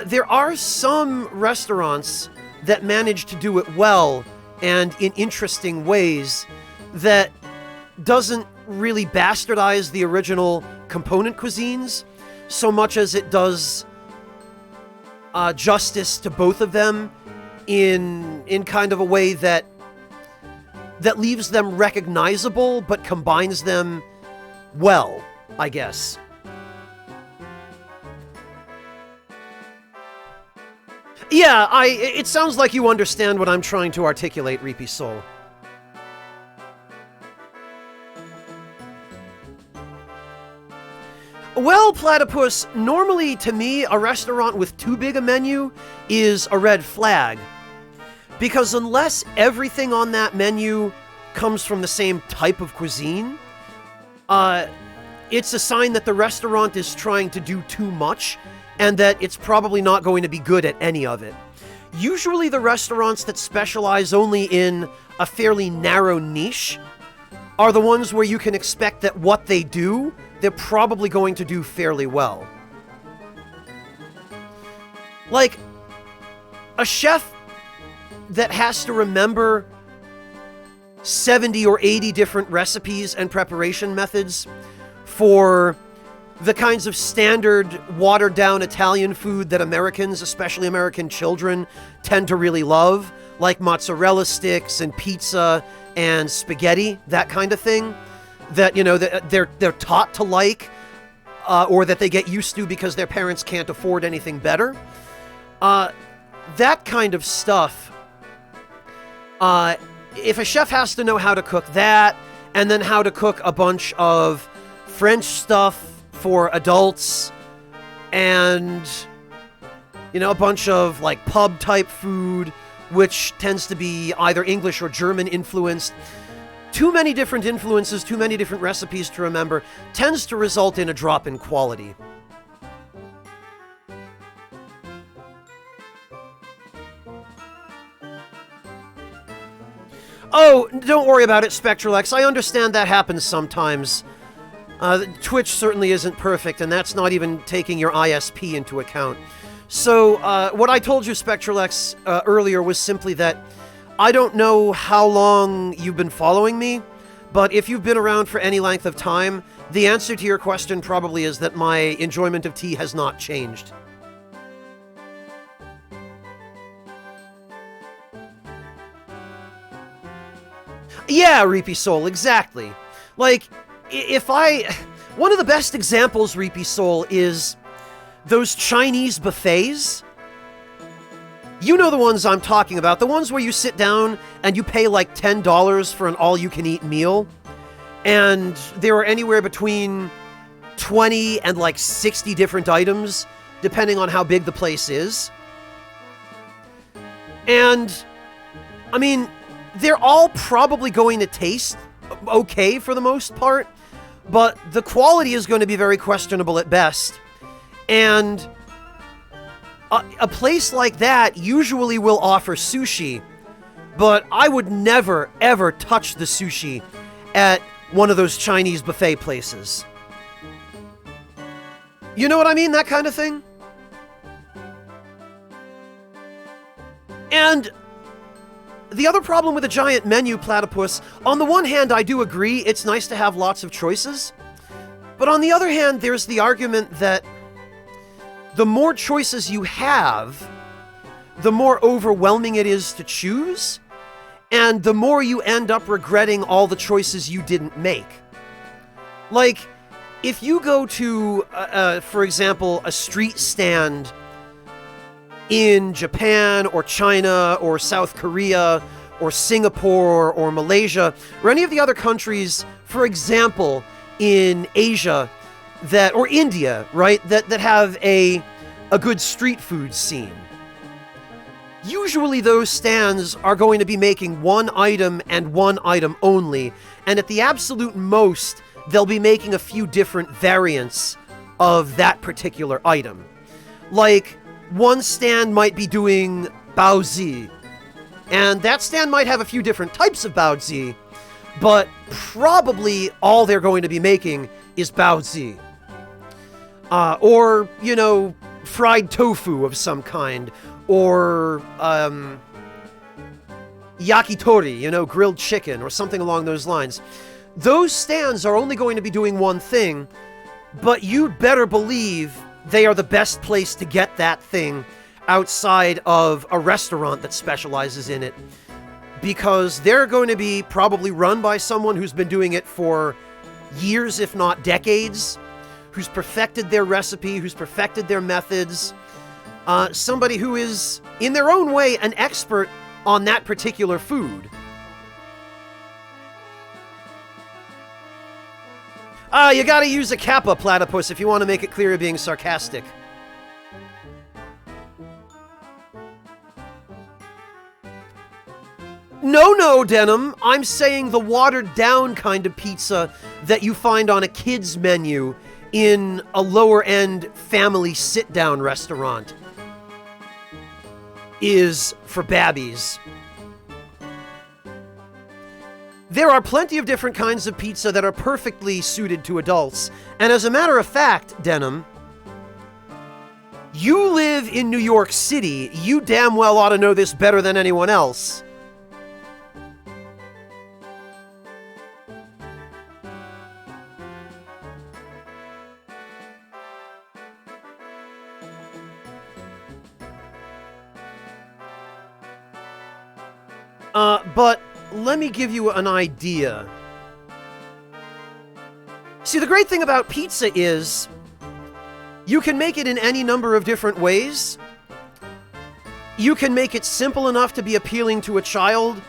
there are some restaurants that manage to do it well and in interesting ways that doesn't really bastardize the original component cuisines so much as it does justice to both of them in kind of a way that leaves them recognizable, but combines them well, I guess. Yeah, it sounds like you understand what I'm trying to articulate, Reapy Soul. Well, Platypus, normally to me, a restaurant with too big a menu is a red flag. Because unless everything on that menu comes from the same type of cuisine, it's a sign that the restaurant is trying to do too much and that it's probably not going to be good at any of it. Usually the restaurants that specialize only in a fairly narrow niche are the ones where you can expect that what they do, they're probably going to do fairly well. Like, a chef that has to remember 70 or 80 different recipes and preparation methods for the kinds of standard, watered-down Italian food that Americans, especially American children, tend to really love, like mozzarella sticks and pizza and spaghetti, that kind of thing, that, you know, that they're taught to like, or that they get used to because their parents can't afford anything better. That kind of stuff, if a chef has to know how to cook that, and then how to cook a bunch of French stuff for adults, and, you know, a bunch of, like, pub-type food which tends to be either English or German influenced. Too many different influences, too many different recipes to remember, tends to result in a drop in quality. Oh, don't worry about it, Spectralex. I understand that happens sometimes. Twitch certainly isn't perfect, and that's not even taking your ISP into account. So, what I told you, Spectralex, earlier was simply that I don't know how long you've been following me, but if you've been around for any length of time, the answer to your question probably is that my enjoyment of tea has not changed. Yeah, Reapy Soul, exactly. Like, one of the best examples, Reapy Soul, is those Chinese buffets. You know the ones I'm talking about, the ones where you sit down and you pay like $10 for an all-you-can-eat meal, and there are anywhere between 20 and like 60 different items, depending on how big the place is. And, I mean, they're all probably going to taste okay for the most part, but the quality is going to be very questionable at best. And a place like that usually will offer sushi, but I would never, ever touch the sushi at one of those Chinese buffet places. You know what I mean? That kind of thing? And the other problem with a giant menu, Platypus, on the one hand, I do agree it's nice to have lots of choices, but on the other hand, there's the argument that the more choices you have, the more overwhelming it is to choose, and the more you end up regretting all the choices you didn't make. Like, if you go to, for example, a street stand in Japan or China or South Korea or Singapore or Malaysia or any of the other countries, for example, in Asia or India, right, that have a good street food scene. Usually those stands are going to be making one item and one item only, and at the absolute most, they'll be making a few different variants of that particular item. Like, one stand might be doing baozi, and that stand might have a few different types of baozi, but probably all they're going to be making is baozi. Or, you know, fried tofu of some kind, or yakitori, you know, grilled chicken, or something along those lines. Those stands are only going to be doing one thing, but you'd better believe they are the best place to get that thing outside of a restaurant that specializes in it, because they're going to be probably run by someone who's been doing it for years, if not decades, who's perfected their recipe, who's perfected their methods, somebody who is, in their own way, an expert on that particular food. You gotta use a kappa, Platypus, if you want to make it clear you're being sarcastic. No, Denim. I'm saying the watered-down kind of pizza that you find on a kid's menu in a lower-end family sit-down restaurant is for babbies. There are plenty of different kinds of pizza that are perfectly suited to adults. And as a matter of fact, Denim, you live in New York City. You damn well ought to know this better than anyone else. But let me give you an idea. See, the great thing about pizza is you can make it in any number of different ways. You can make it simple enough to be appealing to a child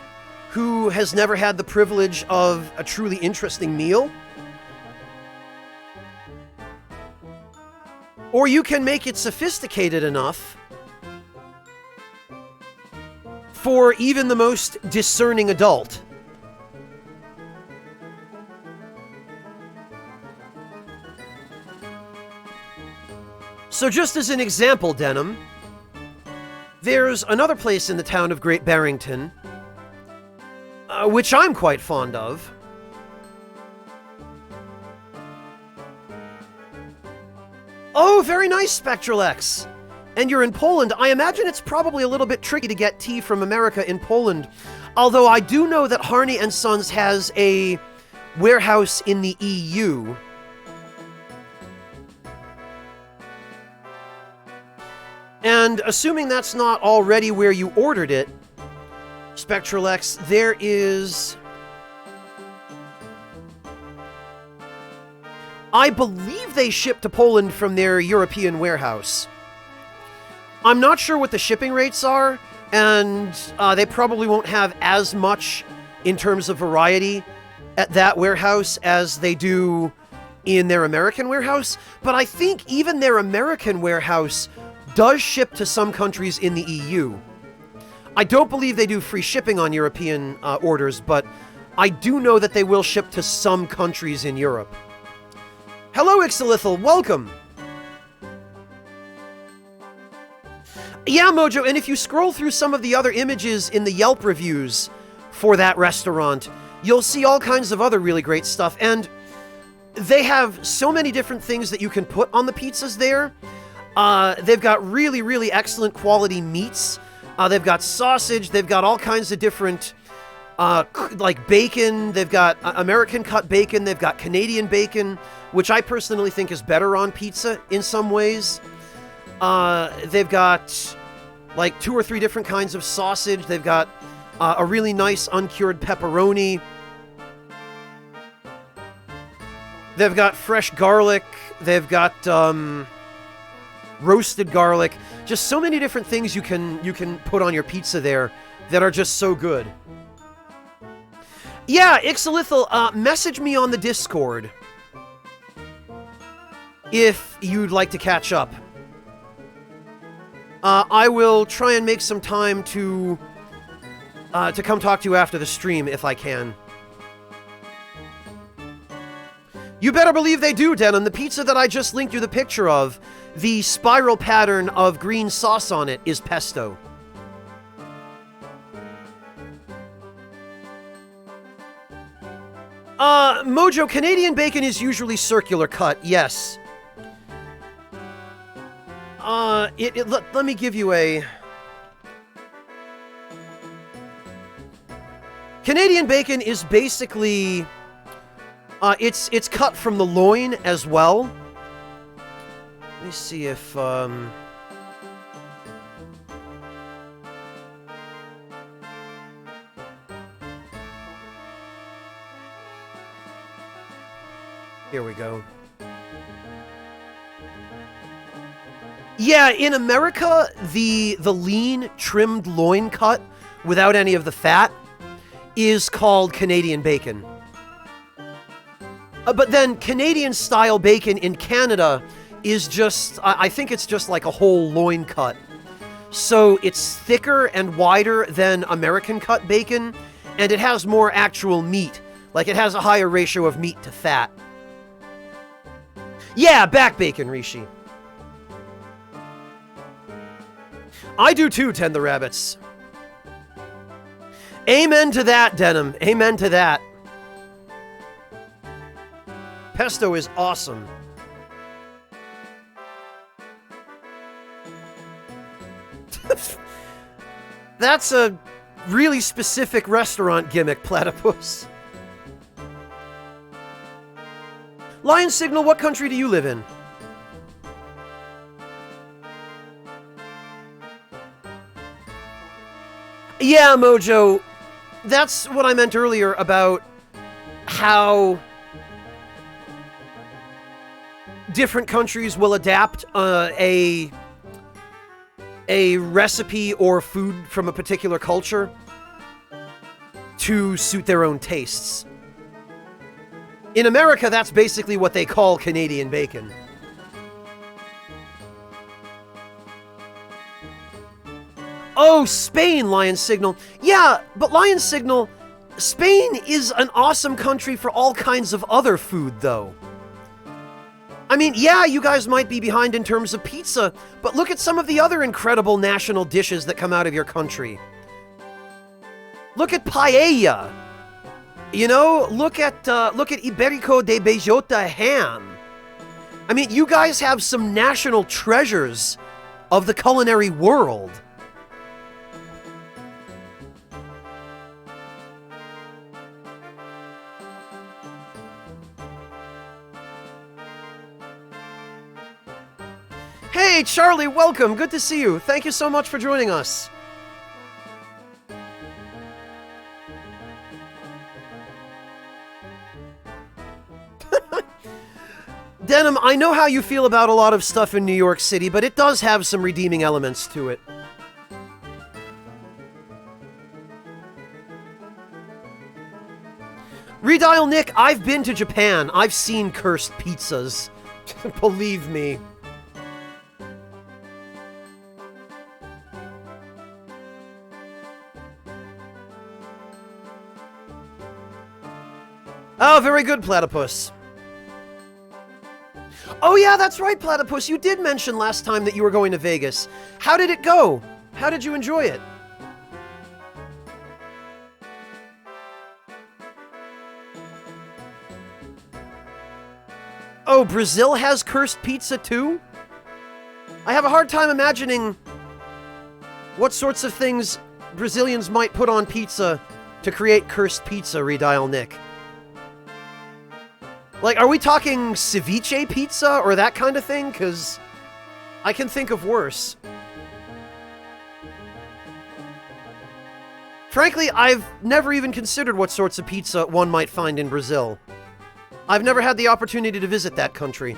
who has never had the privilege of a truly interesting meal. Or you can make it sophisticated enough for even the most discerning adult. So just as an example, Denham, there's another place in the town of Great Barrington, which I'm quite fond of. Oh, very nice, Spectral X. And you're in Poland. I imagine it's probably a little bit tricky to get tea from America in Poland. Although I do know that Harney & Sons has a warehouse in the EU. And assuming that's not already where you ordered it, Spectral X, there is... I believe they ship to Poland from their European warehouse. I'm not sure what the shipping rates are, and they probably won't have as much in terms of variety at that warehouse as they do in their American warehouse, but I think even their American warehouse does ship to some countries in the EU. I don't believe they do free shipping on European orders, but I do know that they will ship to some countries in Europe. Hello, Ixolithal, welcome! Yeah, Mojo, and if you scroll through some of the other images in the Yelp reviews for that restaurant, you'll see all kinds of other really great stuff, and they have so many different things that you can put on the pizzas there. They've got really, really excellent quality meats. They've got sausage, they've got all kinds of different, like bacon, they've got American cut bacon, they've got Canadian bacon, which I personally think is better on pizza in some ways. They've got like 2 or 3 different kinds of sausage. They've got a really nice uncured pepperoni. They've got fresh garlic. They've got roasted garlic. Just so many different things you can put on your pizza there that are just so good. Yeah, Ixolithal, message me on the Discord if you'd like to catch up. I will try and make some time to come talk to you after the stream if I can. You better believe they do, Denim. The pizza that I just linked you the picture of, the spiral pattern of green sauce on it is pesto. Mojo, Canadian bacon is usually circular cut, yes. Let me give you a... Canadian bacon is basically... it's cut from the loin as well. Let me see if, Here we go. Yeah, in America, the lean, trimmed loin cut without any of the fat is called Canadian bacon. But then Canadian-style bacon in Canada is just, I think it's just like a whole loin cut. So it's thicker and wider than American-cut bacon, and it has more actual meat. Like, it has a higher ratio of meat to fat. Yeah, back bacon, Rishi. I do too, Tend the Rabbits. Amen to that, Denim. Amen to that. Pesto is awesome. That's a really specific restaurant gimmick, Platypus. Lion Signal, what country do you live in? Yeah, Mojo. That's what I meant earlier about how different countries will adapt a recipe or food from a particular culture to suit their own tastes. In America, that's basically what they call Canadian bacon. Oh, Spain, Lion Signal. Yeah, but Lion Signal, Spain is an awesome country for all kinds of other food, though. I mean, yeah, you guys might be behind in terms of pizza, but look at some of the other incredible national dishes that come out of your country. Look at paella. You know, look at Iberico de Bellota ham. I mean, you guys have some national treasures of the culinary world. Hey, Charlie, welcome. Good to see you. Thank you so much for joining us. Denim, I know how you feel about a lot of stuff in New York City, but it does have some redeeming elements to it. Redial Nick, I've been to Japan. I've seen cursed pizzas. Believe me. Oh, very good, Platypus. Oh yeah, that's right, Platypus. You did mention last time that you were going to Vegas. How did it go? How did you enjoy it? Oh, Brazil has cursed pizza too? I have a hard time imagining what sorts of things Brazilians might put on pizza to create cursed pizza, Redial Nick. Like, are we talking ceviche pizza or that kind of thing? Because I can think of worse. Frankly, I've never even considered what sorts of pizza one might find in Brazil. I've never had the opportunity to visit that country.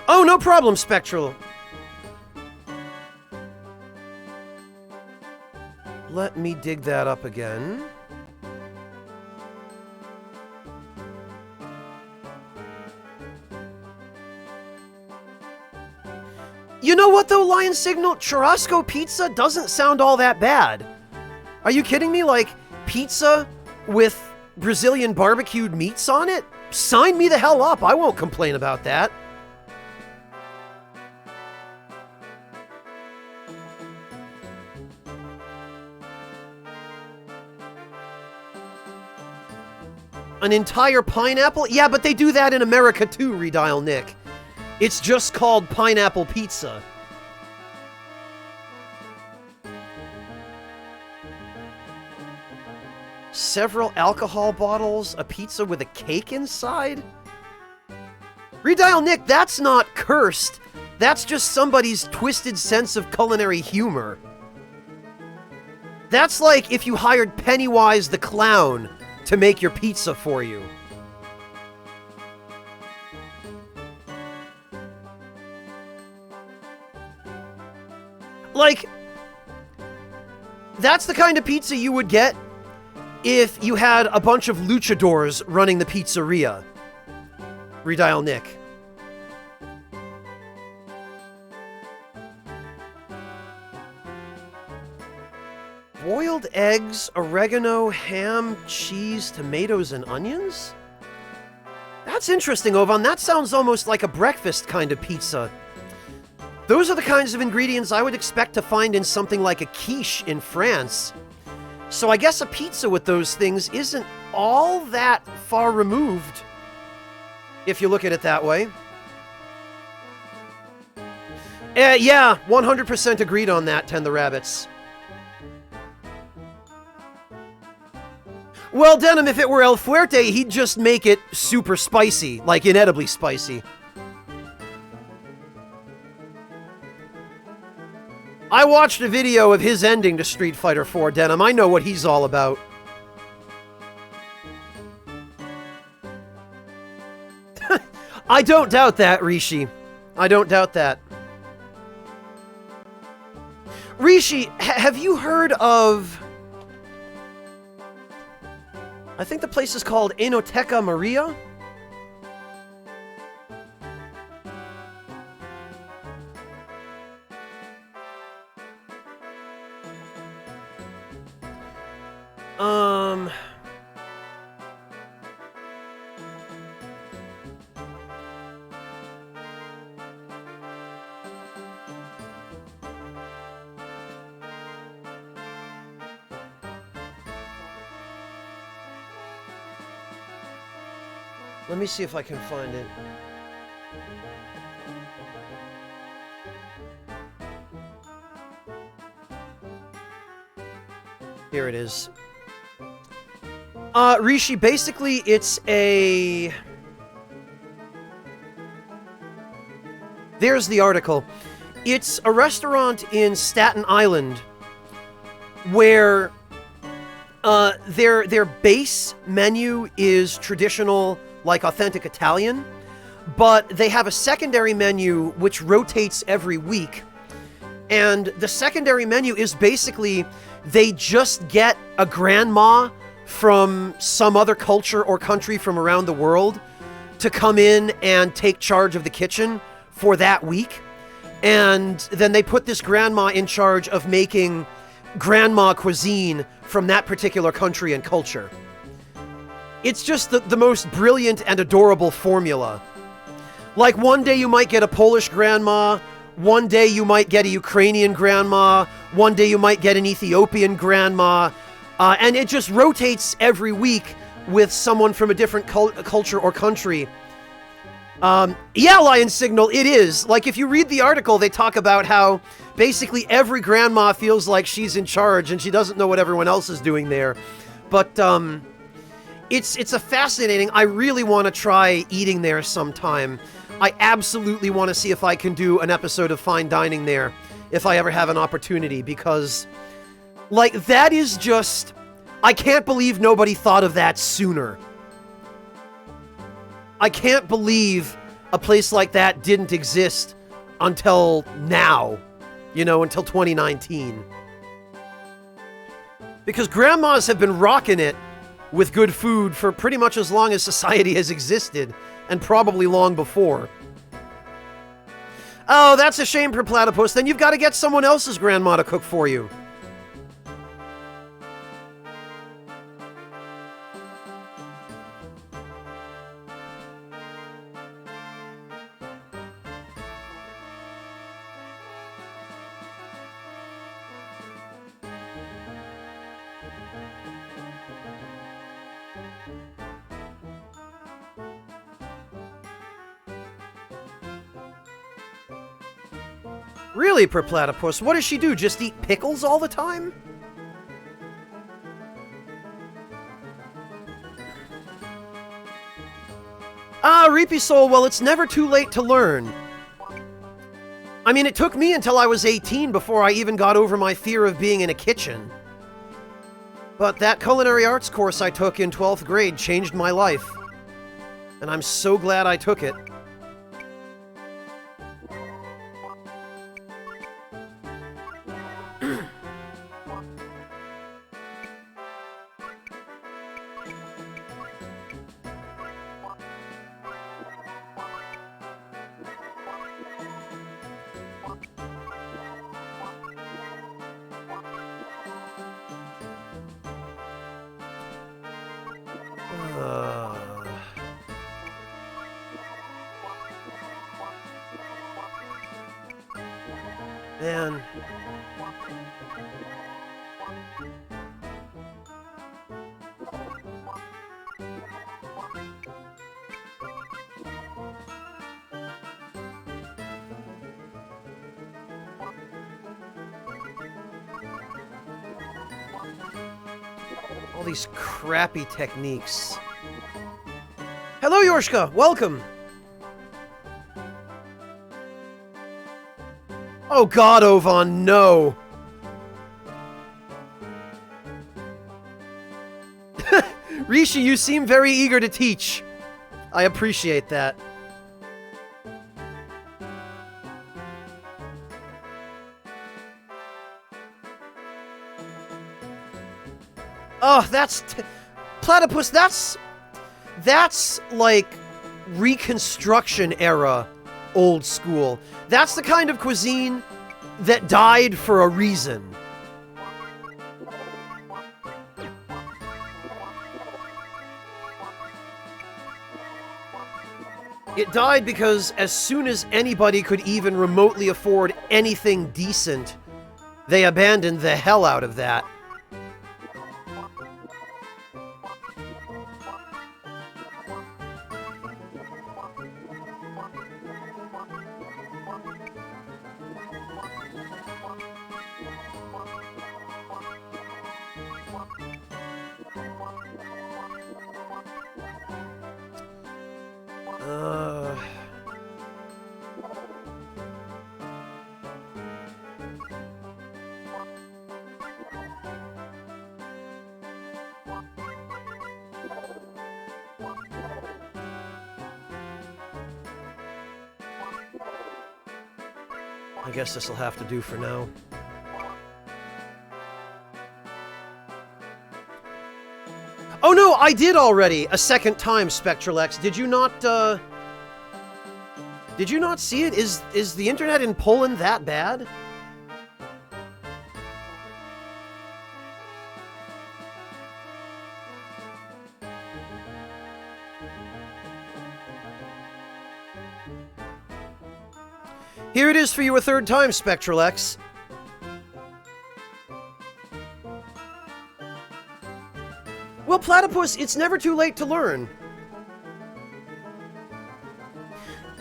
Oh, no problem, Spectral. Let me dig that up again. You know what though, Lion Signal? Churrasco pizza doesn't sound all that bad. Are you kidding me? Like, pizza with Brazilian barbecued meats on it? Sign me the hell up. I won't complain about that. An entire pineapple? Yeah, but they do that in America too, Redial Nick. It's just called pineapple pizza. Several alcohol bottles, a pizza with a cake inside? Redial Nick, that's not cursed. That's just somebody's twisted sense of culinary humor. That's like if you hired Pennywise the Clown to make your pizza for you. Like, that's the kind of pizza you would get if you had a bunch of luchadors running the pizzeria. Redial Nick. Boiled eggs, oregano, ham, cheese, tomatoes, and onions? That's interesting, Ovan. That sounds almost like a breakfast kind of pizza. Those are the kinds of ingredients I would expect to find in something like a quiche in France. So I guess a pizza with those things isn't all that far removed, if you look at it that way. Yeah, 100% agreed on that, Ten the Rabbits. Well, Denim, if it were El Fuerte, he'd just make it super spicy, like inedibly spicy. I watched a video of his ending to Street Fighter 4, Denim. I know what he's all about. I don't doubt that, Rishi. I don't doubt that. Rishi, have you heard of I think the place is called Enoteca Maria. Let me see if I can find it. Here it is. Rishi, basically it's a... There's the article. It's a restaurant in Staten Island where their base menu is traditional, like authentic Italian, but they have a secondary menu which rotates every week. And the secondary menu is basically they just get a grandma from some other culture or country from around the world to come in and take charge of the kitchen for that week. And then they put this grandma in charge of making grandma cuisine from that particular country and culture. It's just the most brilliant and adorable formula. Like, one day you might get a Polish grandma, one day you might get a Ukrainian grandma, one day you might get an Ethiopian grandma, and it just rotates every week with someone from a different culture or country. Yeah, Lion Signal, it is. Like, if you read the article, they talk about how basically every grandma feels like she's in charge and she doesn't know what everyone else is doing there. But, it's a fascinating... I really want to try eating there sometime. I absolutely want to see if I can do an episode of Fine Dining there, if I ever have an opportunity, because, like, that is just... I can't believe nobody thought of that sooner. I can't believe a place like that didn't exist until now, you know, until 2019. Because grandmas have been rocking it with good food for pretty much as long as society has existed, and probably long before. Oh, that's a shame for Platypus. Then you've got to get someone else's grandma to cook for you. Really, Platypus? What does she do? Just eat pickles all the time? Ah, Reapy Soul, well, it's never too late to learn. I mean, it took me until I was 18 before I even got over my fear of being in a kitchen. But that culinary arts course I took in 12th grade changed my life. And I'm so glad I took it. Man. All these crappy techniques. Hello, Yorshka! Welcome! Oh god, Ovan, no! Rishi, you seem very eager to teach. I appreciate that. Oh, that's... Platypus, that's like Reconstruction era old school. That's the kind of cuisine that died for a reason. It died because as soon as anybody could even remotely afford anything decent, they abandoned the hell out of that. I guess this'll have to do for now. Oh no, I did already! A second time, Spectral X. Did you not see it? Is the internet in Poland that bad? Here it is for you a third time, Spectral X. Well, Platypus, it's never too late to learn.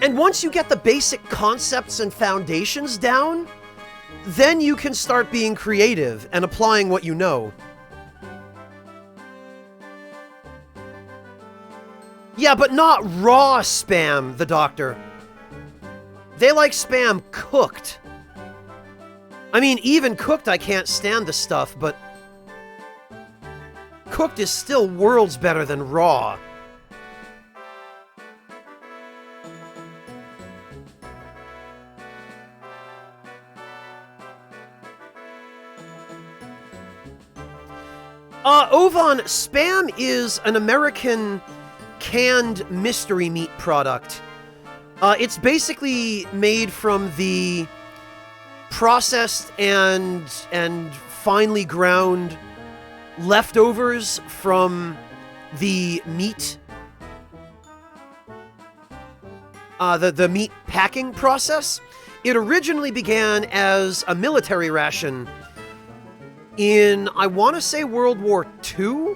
And once you get the basic concepts and foundations down, then you can start being creative and applying what you know. Yeah, but not raw spam, the doctor. They like spam cooked. I mean, even cooked I can't stand the stuff, but cooked is still worlds better than raw. Ovan, spam is an American canned mystery meat product. It's basically made from the processed and finely ground leftovers from the meat, the meat packing process. It originally began as a military ration in, I want to say, World War II?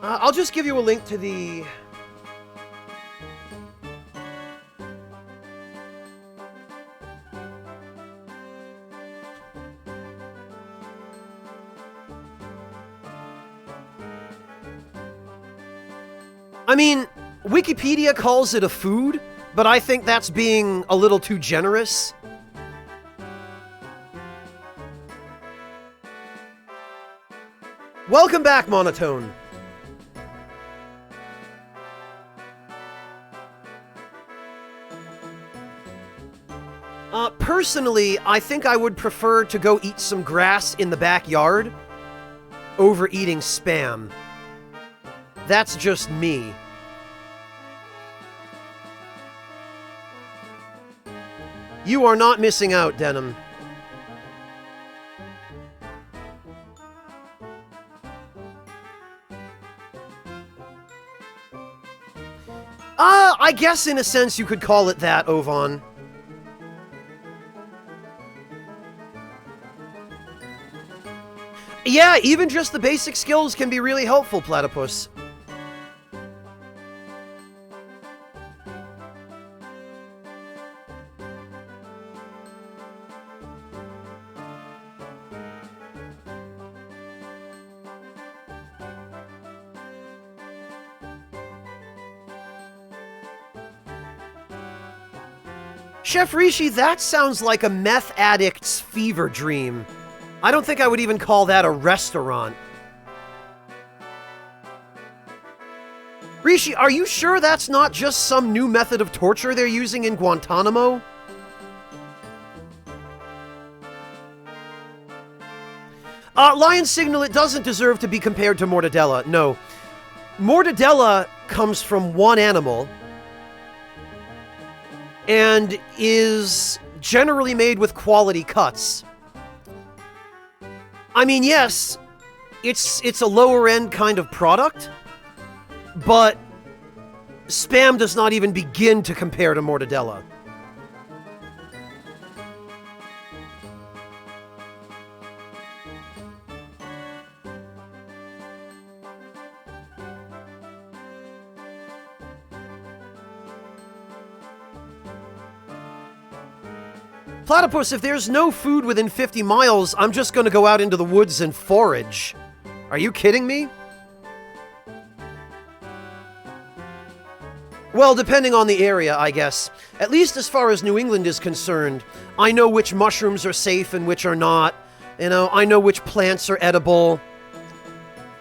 I'll just give you a link to the... I mean, Wikipedia calls it a food, but I think that's being a little too generous. Welcome back, Monotone. Personally, I think I would prefer to go eat some grass in the backyard over eating spam. That's just me. You are not missing out, Denim. I guess in a sense you could call it that, Ovan. Yeah, even just the basic skills can be really helpful, Platypus. Chef Rishi, that sounds like a meth addict's fever dream. I don't think I would even call that a restaurant. Rishi, are you sure that's not just some new method of torture they're using in Guantanamo? Lion Signal, it doesn't deserve to be compared to Mortadella, no. Mortadella comes from one animal and is generally made with quality cuts. I mean, yes, it's a lower-end kind of product, but Spam does not even begin to compare to Mortadella. Platypus, if there's no food within 50 miles, I'm just gonna go out into the woods and forage. Are you kidding me? Well, depending on the area, I guess. At least as far as New England is concerned, I know which mushrooms are safe and which are not. You know, I know which plants are edible.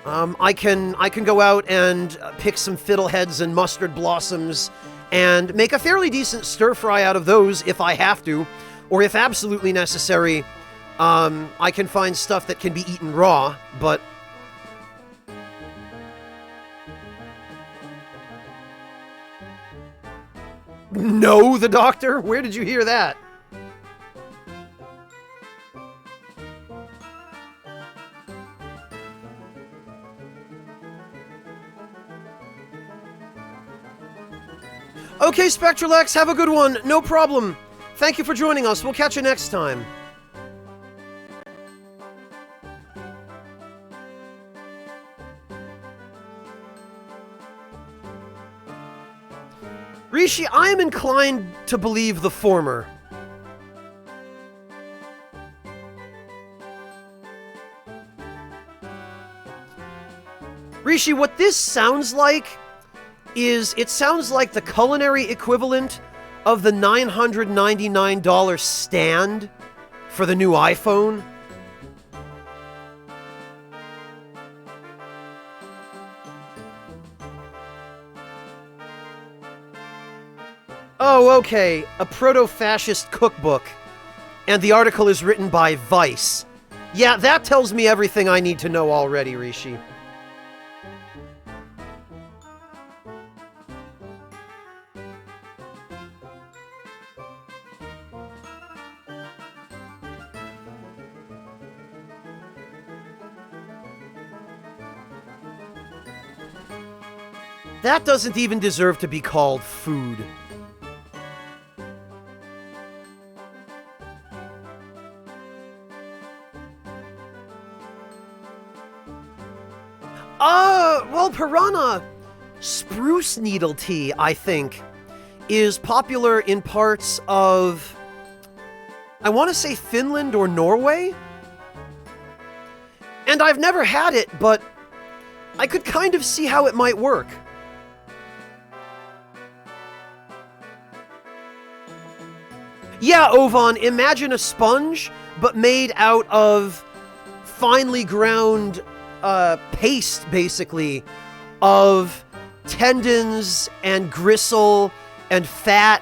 I can go out and pick some fiddleheads and mustard blossoms and make a fairly decent stir-fry out of those if I have to. Or if absolutely necessary, I can find stuff that can be eaten raw, but... No, the doctor? Where did you hear that? Okay, Spectralex, have a good one. No problem. Thank you for joining us. We'll catch you next time. Rishi, I am inclined to believe the former. Rishi, what this sounds like is, it sounds like the culinary equivalent of the $999 stand for the new iPhone. Oh, okay, a proto-fascist cookbook. And the article is written by Vice. Yeah, that tells me everything I need to know already, Rishi. That doesn't even deserve to be called food. Well, Piranha, spruce needle tea, I think, is popular in parts of, I want to say Finland or Norway? And I've never had it, but I could kind of see how it might work. Yeah, Ovan, imagine a sponge, but made out of finely ground paste, basically, of tendons and gristle and fat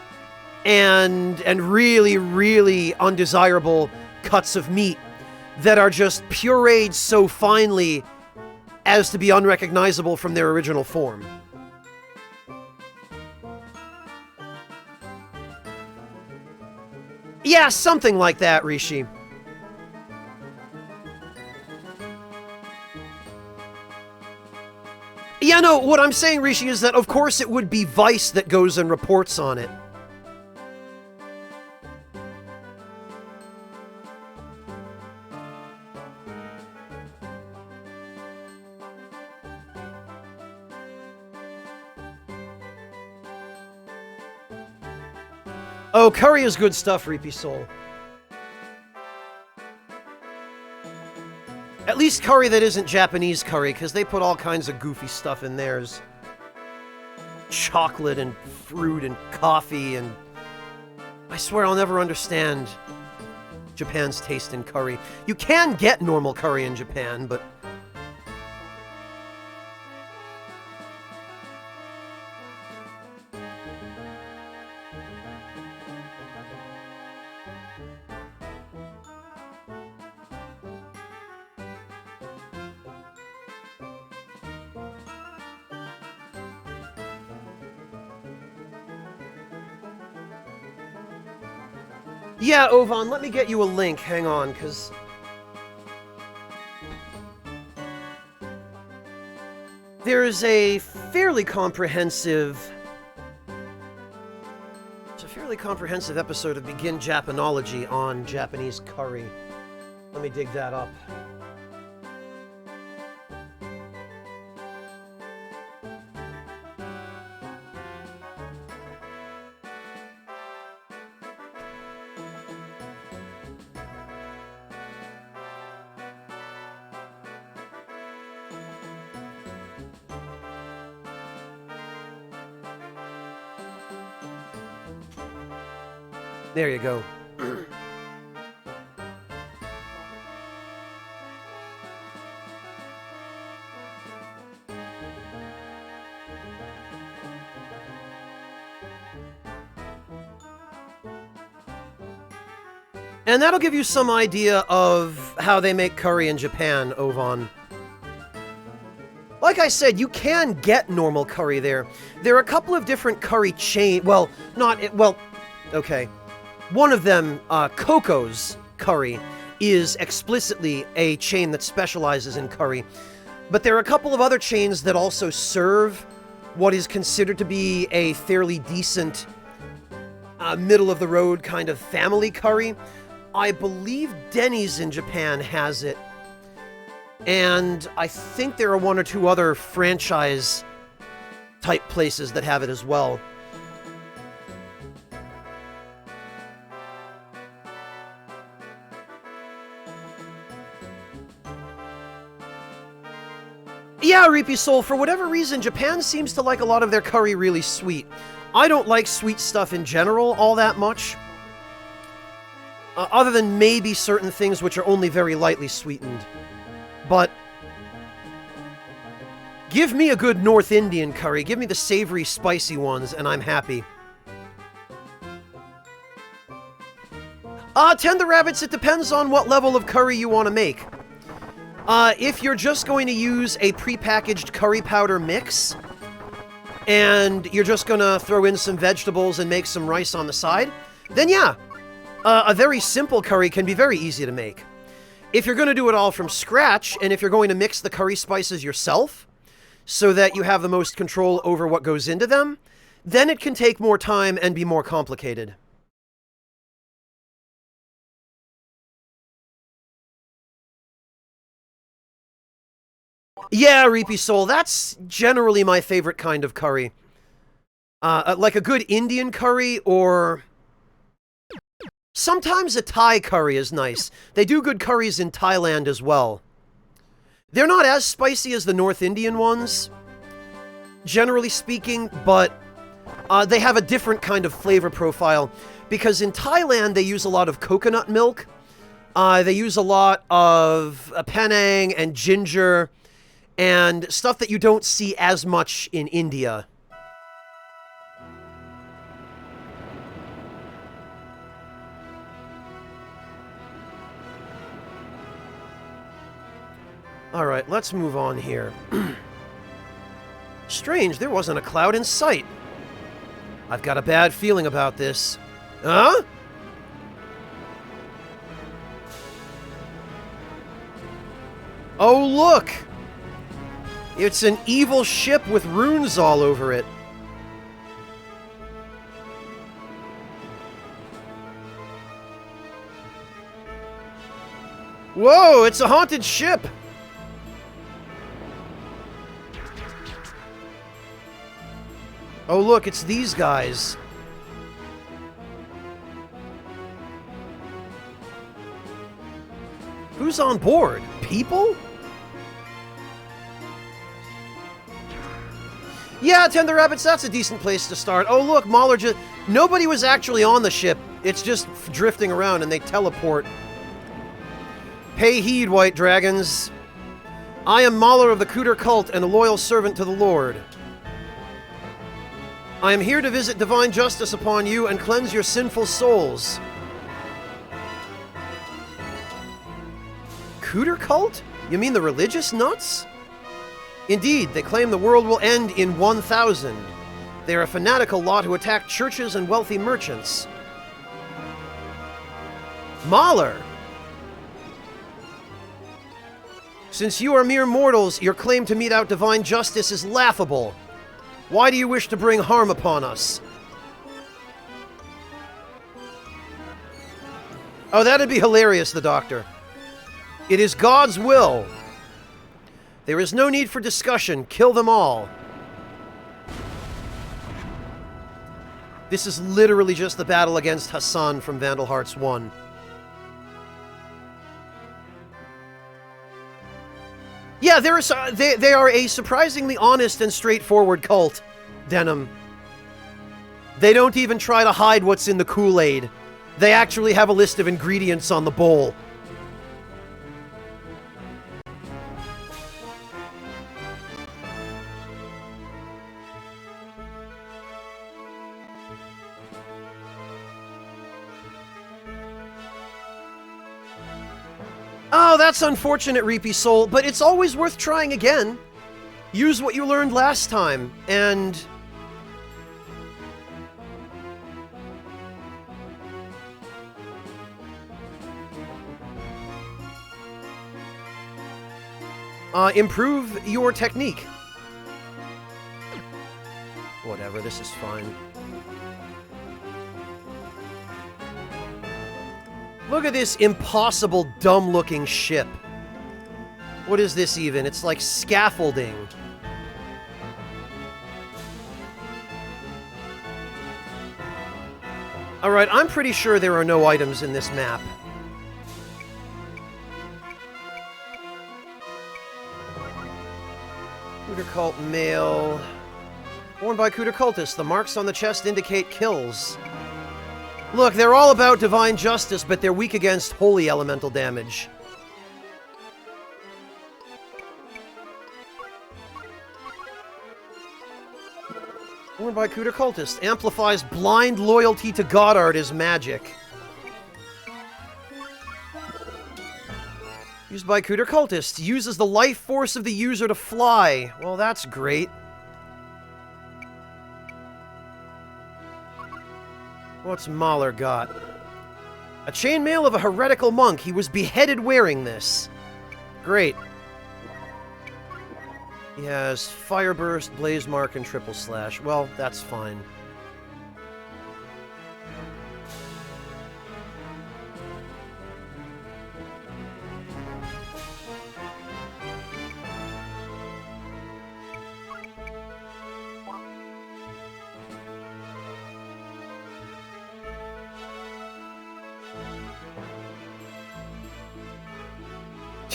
and really, really undesirable cuts of meat that are just pureed so finely as to be unrecognizable from their original form. Yeah, something like that, Rishi. Yeah, no, what I'm saying, Rishi, is that of course it would be Vice that goes and reports on it. Oh, curry is good stuff, Reapy Soul. At least curry that isn't Japanese curry, because they put all kinds of goofy stuff in theirs. Chocolate and fruit and coffee and... I swear I'll never understand Japan's taste in curry. You can get normal curry in Japan, but... Yeah, Ovan, let me get you a link. Hang on, because... there is a fairly comprehensive... it's a fairly comprehensive episode of Begin Japanology on Japanese curry. Let me dig that up. There you go. And that'll give you some idea of how they make curry in Japan, Ovan. Like I said, you can get normal curry there. There are a couple of different curry well, okay. One of them, Coco's Curry, is explicitly a chain that specializes in curry. But there are a couple of other chains that also serve what is considered to be a fairly decent, middle-of-the-road kind of family curry. I believe Denny's in Japan has it. And I think there are one or two other franchise-type places that have it as well. Yeah, Reapy Soul, for whatever reason, Japan seems to like a lot of their curry really sweet. I don't like sweet stuff in general all that much. Other than maybe certain things which are only very lightly sweetened. But give me a good North Indian curry. Give me the savory, spicy ones, and I'm happy. Tender Rabbits, it depends on what level of curry you want to make. If you're just going to use a prepackaged curry powder mix, and you're just gonna throw in some vegetables and make some rice on the side, then yeah, a very simple curry can be very easy to make. If you're gonna do it all from scratch, and if you're going to mix the curry spices yourself, so that you have the most control over what goes into them, then it can take more time and be more complicated. Yeah, Reapy Soul, that's generally my favorite kind of curry. Like a good Indian curry, or sometimes a Thai curry is nice. They do good curries in Thailand as well. They're not as spicy as the North Indian ones, generally speaking, but they have a different kind of flavor profile. Because in Thailand, they use a lot of coconut milk. They use a lot of penang and ginger, and stuff that you don't see as much in India. Alright, let's move on here. Strange, there wasn't a cloud in sight. I've got a bad feeling about this. Huh? Oh, look! It's an evil ship with runes all over it. Whoa, it's a haunted ship! Oh look, it's these guys. Who's on board? People? Yeah, Tender Rabbits, that's a decent place to start. Oh look, Mahler just... nobody was actually on the ship. It's just drifting around and they teleport. Pay heed, White Dragons. I am Mahler of the Cooter Cult and a loyal servant to the Lord. I am here to visit divine justice upon you and cleanse your sinful souls. Cooter Cult? You mean the religious nuts? Indeed, they claim the world will end in 1000. They are a fanatical lot who attack churches and wealthy merchants. Mahler! Since you are mere mortals, your claim to mete out divine justice is laughable. Why do you wish to bring harm upon us? Oh, that'd be hilarious, the Doctor. It is God's will. There is no need for discussion. Kill them all. This is literally just the battle against Hassan from Vandal Hearts 1. Yeah, they are a surprisingly honest and straightforward cult, Denim. They don't even try to hide what's in the Kool-Aid. They actually have a list of ingredients on the bowl. Oh, that's unfortunate, Reapy Soul, but it's always worth trying again. Use what you learned last time, and... improve your technique. Whatever, this is fine. Look at this impossible, dumb-looking ship. What is this even? It's like scaffolding. Alright, I'm pretty sure there are no items in this map. Cooter Cult Mail. Worn by Cooter Cultists. The marks on the chest indicate kills. Look, they're all about divine justice, but they're weak against holy elemental damage. Worn by Cooter Cultist. Amplifies blind loyalty to Goddard as magic. Used by Cooter Cultist. Uses the life force of the user to fly. Well, that's great. What's Mahler got? A chainmail of a heretical monk. He was beheaded wearing this. Great. He has Fire Burst, Blaze Mark, and Triple Slash. Well, that's fine.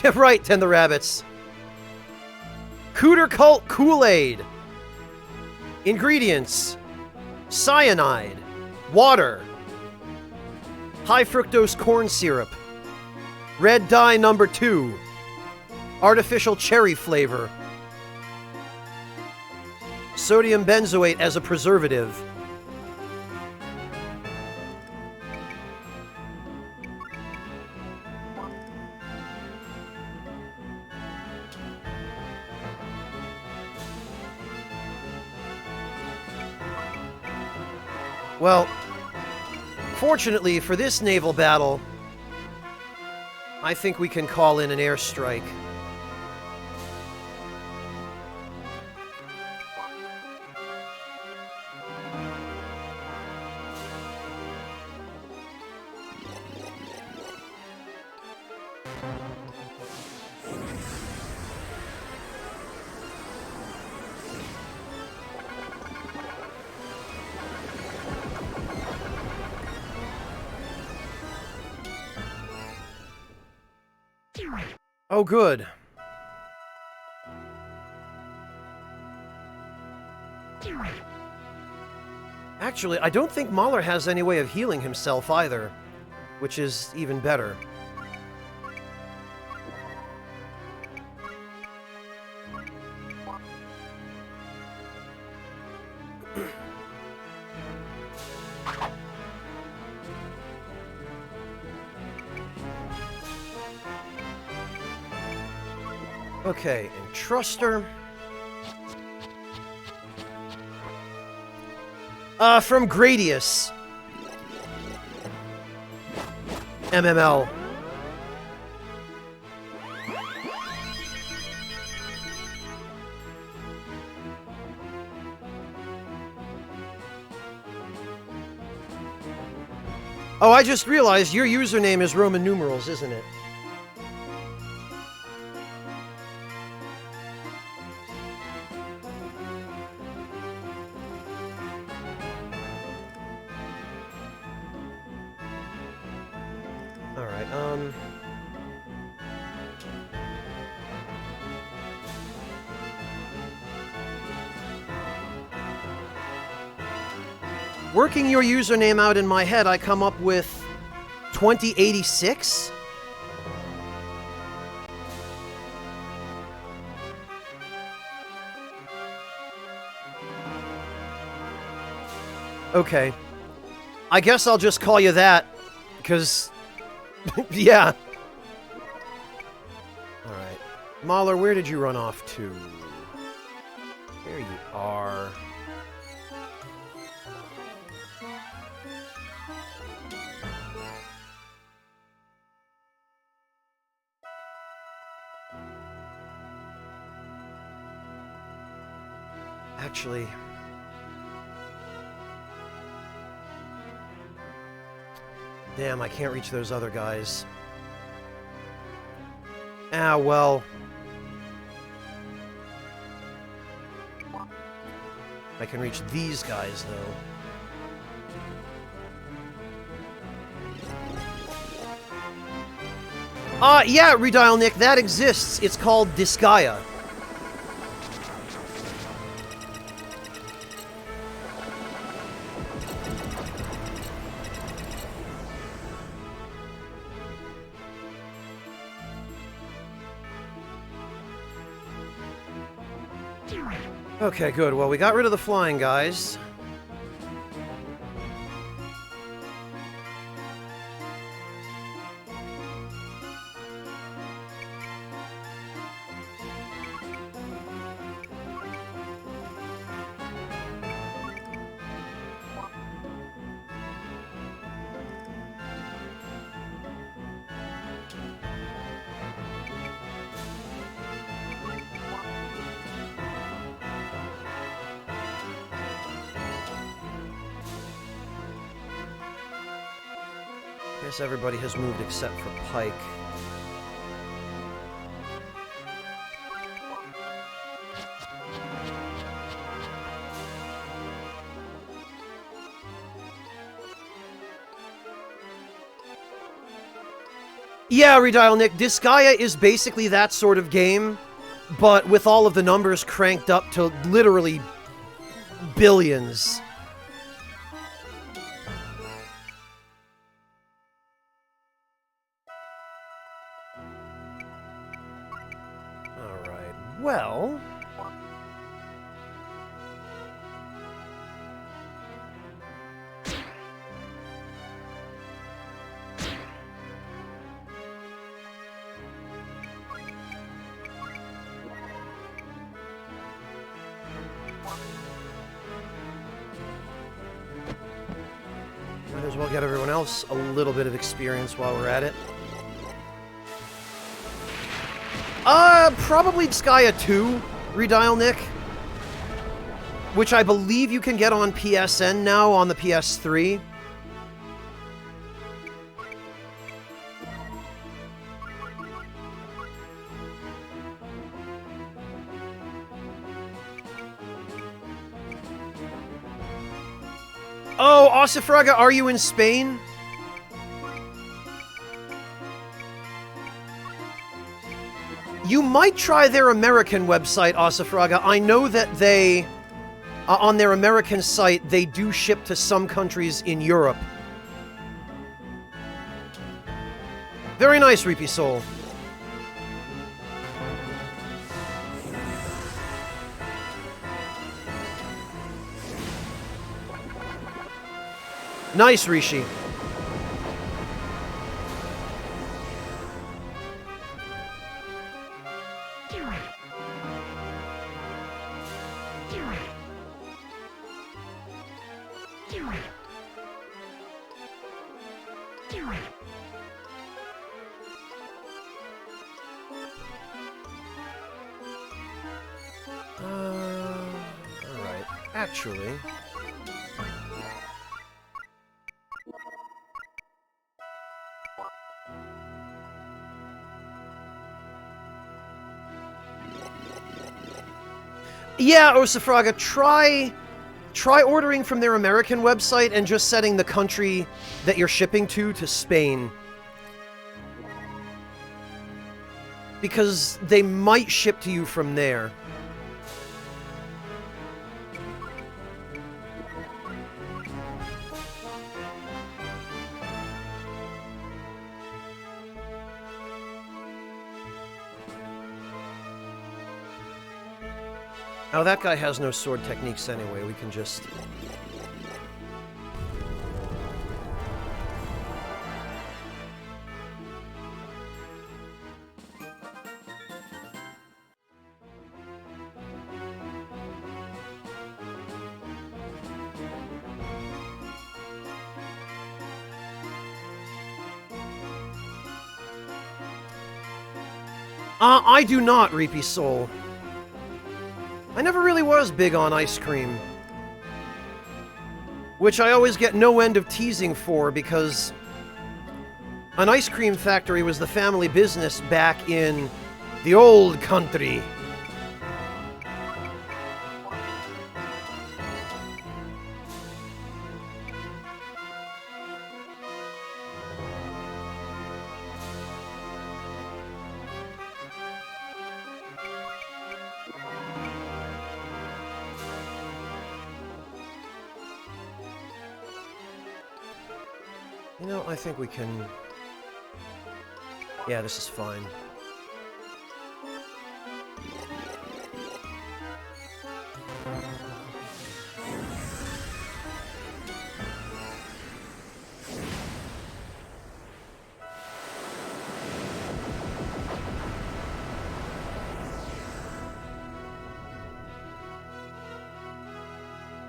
Yeah, right, Ten the Rabbits. Cooter Cult Kool-Aid. Ingredients. Cyanide. Water. High fructose corn syrup. Red dye number 2. Artificial cherry flavor. Sodium benzoate as a preservative. Well, fortunately for this naval battle, I think we can call in an airstrike. Oh, good. Actually, I don't think Mahler has any way of healing himself either, which is even better. Okay, and Truster. From Gradius. MML. Oh, I just realized your username is Roman numerals, isn't it? Alright, working your username out in my head, I come up with 2086? Okay. I guess I'll just call you that, because... yeah. Alright. Mahler, where did you run off to? There you are. Actually... damn, I can't reach those other guys. Ah, well... I can reach these guys, though. Yeah, Redial Nick, that exists. It's called Disgaea. Okay, good. Well, we got rid of the flying guys. Guess everybody has moved except for Pike. Yeah, Redial Nick, Disgaea is basically that sort of game, but with all of the numbers cranked up to literally billions. Alright, well... might as well get everyone else a little bit of experience while we're at it. Probably Disgaea 2, Redial Nick. Which I believe you can get on PSN now on the PS3. Oh, Osifraga, are you in Spain? You might try their American website, Osifraga. I know that they, on their American site, they do ship to some countries in Europe. Very nice, Reapy Soul. Nice, Rishi. Actually... Yeah, Osafraga, try ordering from their American website and just setting the country that you're shipping to Spain. Because they might ship to you from there. Oh, that guy has no sword techniques anyway, we can just... I do not, Reapy Soul. I never really was big on ice cream. Which I always get no end of teasing for, because an ice cream factory was the family business back in the old country. You know, I think we can... Yeah, this is fine.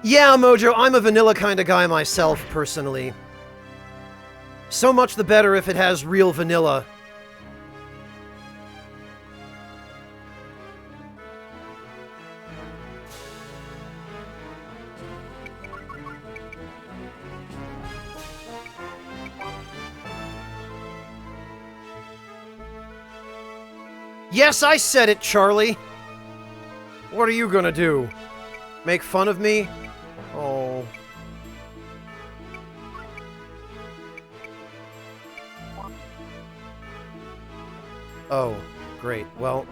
Yeah, Mojo, I'm a vanilla kind of guy myself, personally. So much the better if it has real vanilla. Yes, I said it, Charlie. What are you gonna do? Make fun of me? Oh... Oh, great. Well...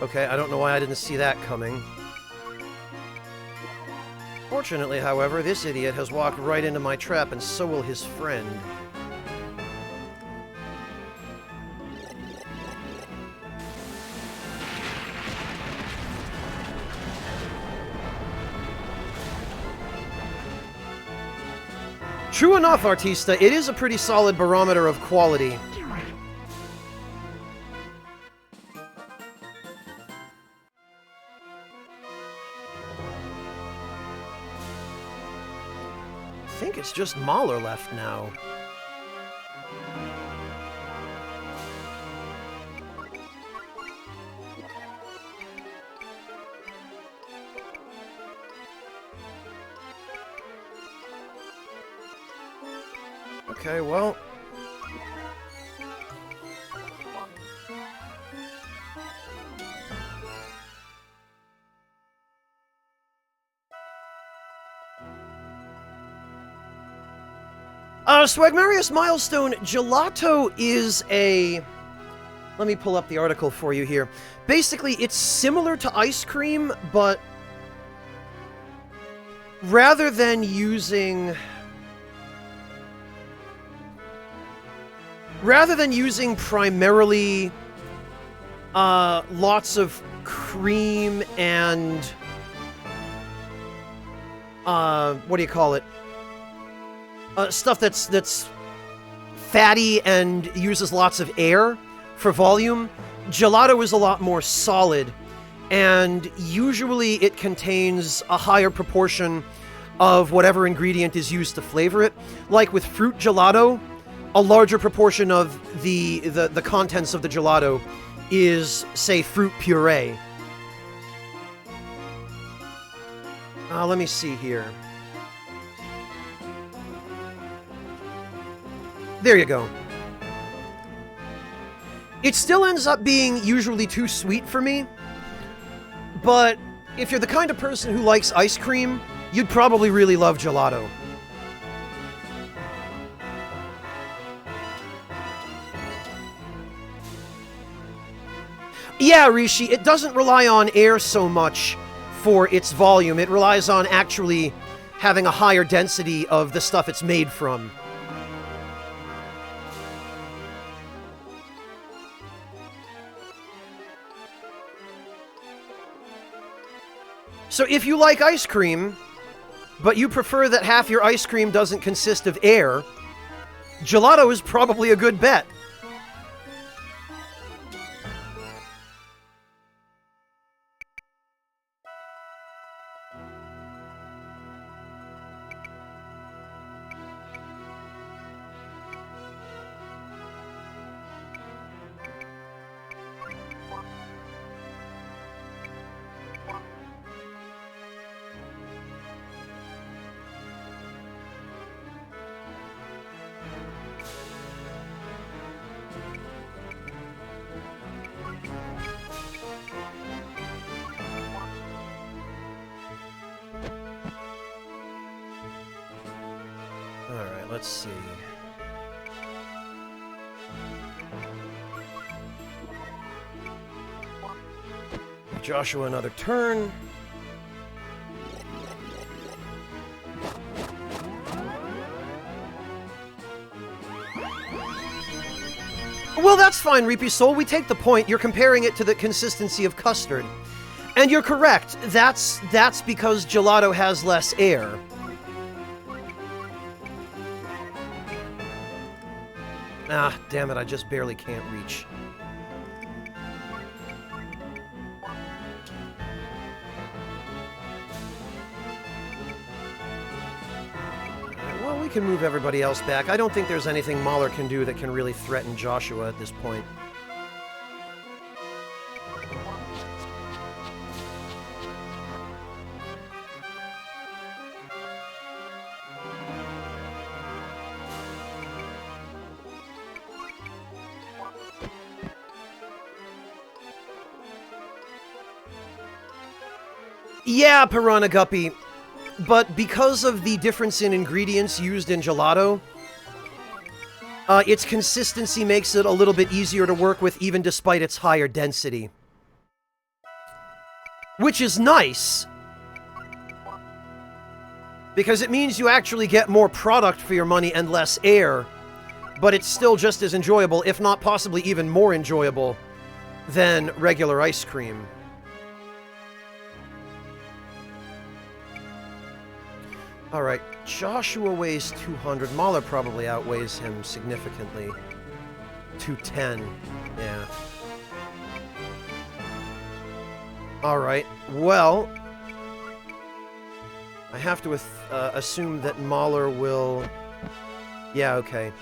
Okay, I don't know why I didn't see that coming. Fortunately, however, this idiot has walked right into my trap, and so will his friend. True enough, Artista, it is a pretty solid barometer of quality. I think it's just Mahler left now. Okay, well... Swagmarius Milestone, gelato is a... Let me pull up the article for you here. Basically, it's similar to ice cream, but... rather than using primarily lots of cream and what do you call it? Stuff that's fatty and uses lots of air for volume, gelato is a lot more solid, and usually it contains a higher proportion of whatever ingredient is used to flavor it. Like with fruit gelato, a larger proportion of the contents of the gelato is, say, fruit puree. Let me see here. There you go. It still ends up being usually too sweet for me, but if you're the kind of person who likes ice cream, you'd probably really love gelato. Yeah, Rishi, it doesn't rely on air so much for its volume. It relies on actually having a higher density of the stuff it's made from. So if you like ice cream, but you prefer that half your ice cream doesn't consist of air, gelato is probably a good bet. Alright, let's see. Joshua another turn. Well, that's fine, Reapy Soul. We take the point. You're comparing it to the consistency of custard. And you're correct. That's because gelato has less air. Ah, damn it, I just barely can't reach. Well, we can move everybody else back. I don't think there's anything Mahler can do that can really threaten Joshua at this point. Yeah, Piranha Guppy, but because of the difference in ingredients used in gelato, its consistency makes it a little bit easier to work with even despite its higher density. Which is nice, because it means you actually get more product for your money and less air, but it's still just as enjoyable, if not possibly even more enjoyable, than regular ice cream. Alright, Joshua weighs 200. Mahler probably outweighs him significantly. 210. Yeah. Alright, well, I have to assume that Mahler will... Yeah, okay.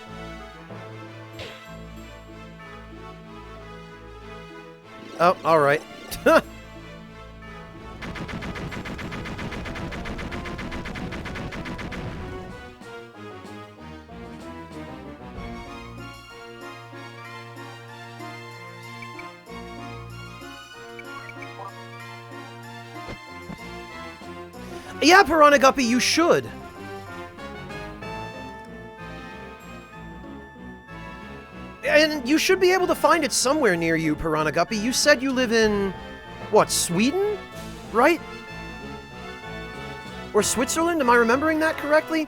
Oh, alright. Yeah, Piranha Guppy, you should. And you should be able to find it somewhere near you, Piranha Guppy. You said you live in, what, Sweden? Right? Or Switzerland? Am I remembering that correctly?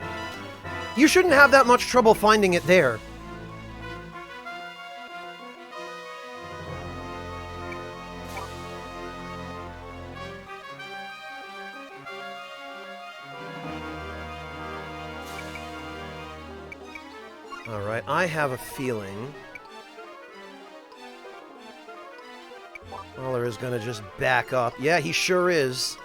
You shouldn't have that much trouble finding it there. Alright, I have a feeling Mahler is gonna just back up. Yeah, he sure is.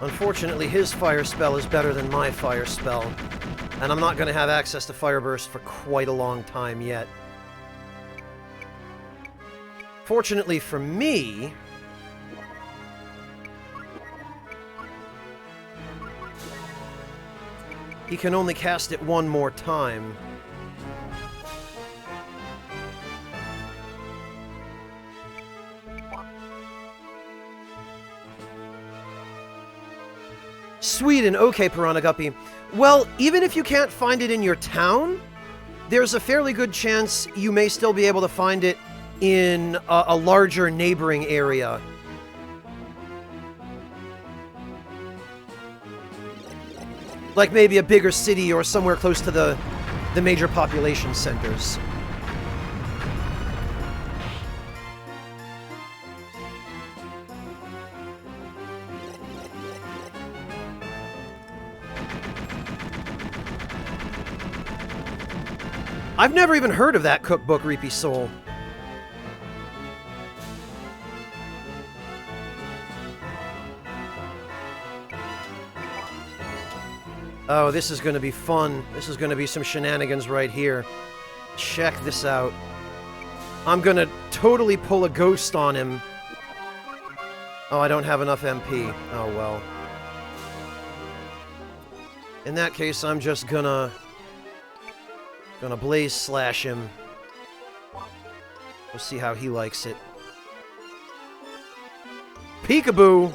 Unfortunately, his fire spell is better than my fire spell, and I'm not going to have access to Fire Burst for quite a long time yet. Fortunately for me, he can only cast it one more time. Sweden, okay, Piranha Guppy. Well, even if you can't find it in your town, there's a fairly good chance you may still be able to find it in a larger neighboring area. Like maybe a bigger city or somewhere close to the major population centers. I've never even heard of that cookbook, Reapy Soul. Oh, this is going to be fun. This is going to be some shenanigans right here. Check this out. I'm going to totally pull a ghost on him. Oh, I don't have enough MP. Oh, well. In that case, I'm just gonna Blaze Slash him. We'll see how he likes it. Peekaboo!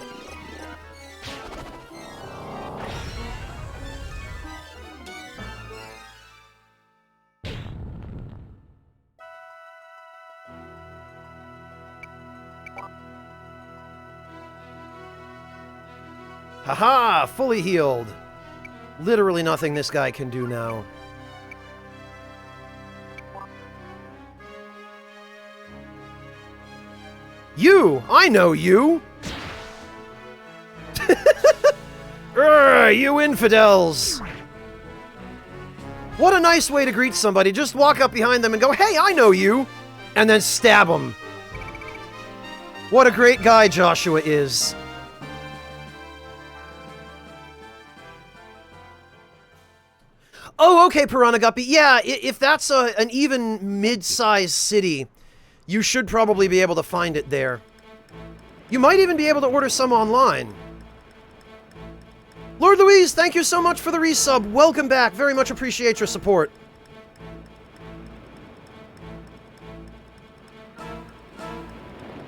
Haha! Fully healed! Literally nothing this guy can do now. You! I know you! Urgh, you infidels! What a nice way to greet somebody. Just walk up behind them and go, "Hey, I know you!" And then stab them. What a great guy Joshua is. Oh, okay, Piranha Guppy. Yeah, if that's an even mid-sized city, you should probably be able to find it there. You might even be able to order some online. Lord Louise, thank you so much for the resub. Welcome back. Very much appreciate your support.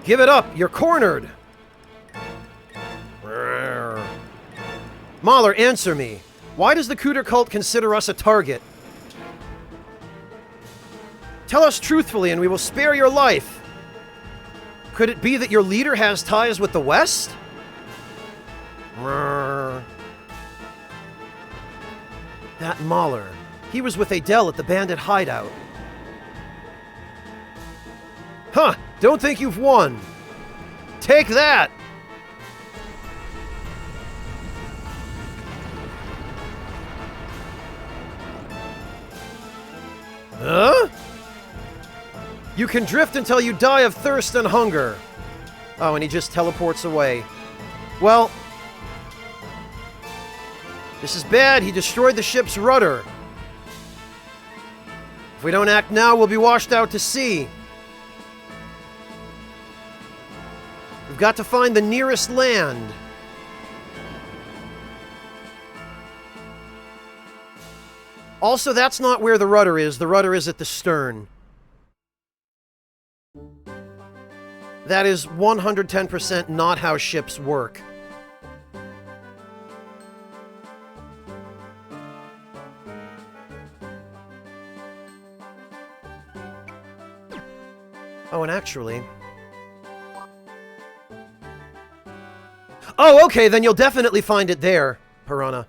Give it up. You're cornered. Mahler, answer me. Why does the Cooter cult consider us a target? Tell us truthfully and we will spare your life. Could it be that your leader has ties with the West? That Mahler. He was with Adele at the bandit hideout. Huh, don't think you've won. Take that! Huh? You can drift until you die of thirst and hunger. Oh, and he just teleports away. Well, this is bad. He destroyed the ship's rudder. If we don't act now, we'll be washed out to sea. We've got to find the nearest land. Also, that's not where the rudder is. The rudder is at the stern. That is 110% not how ships work. Oh, and actually... Oh, okay, then you'll definitely find it there, Piranha.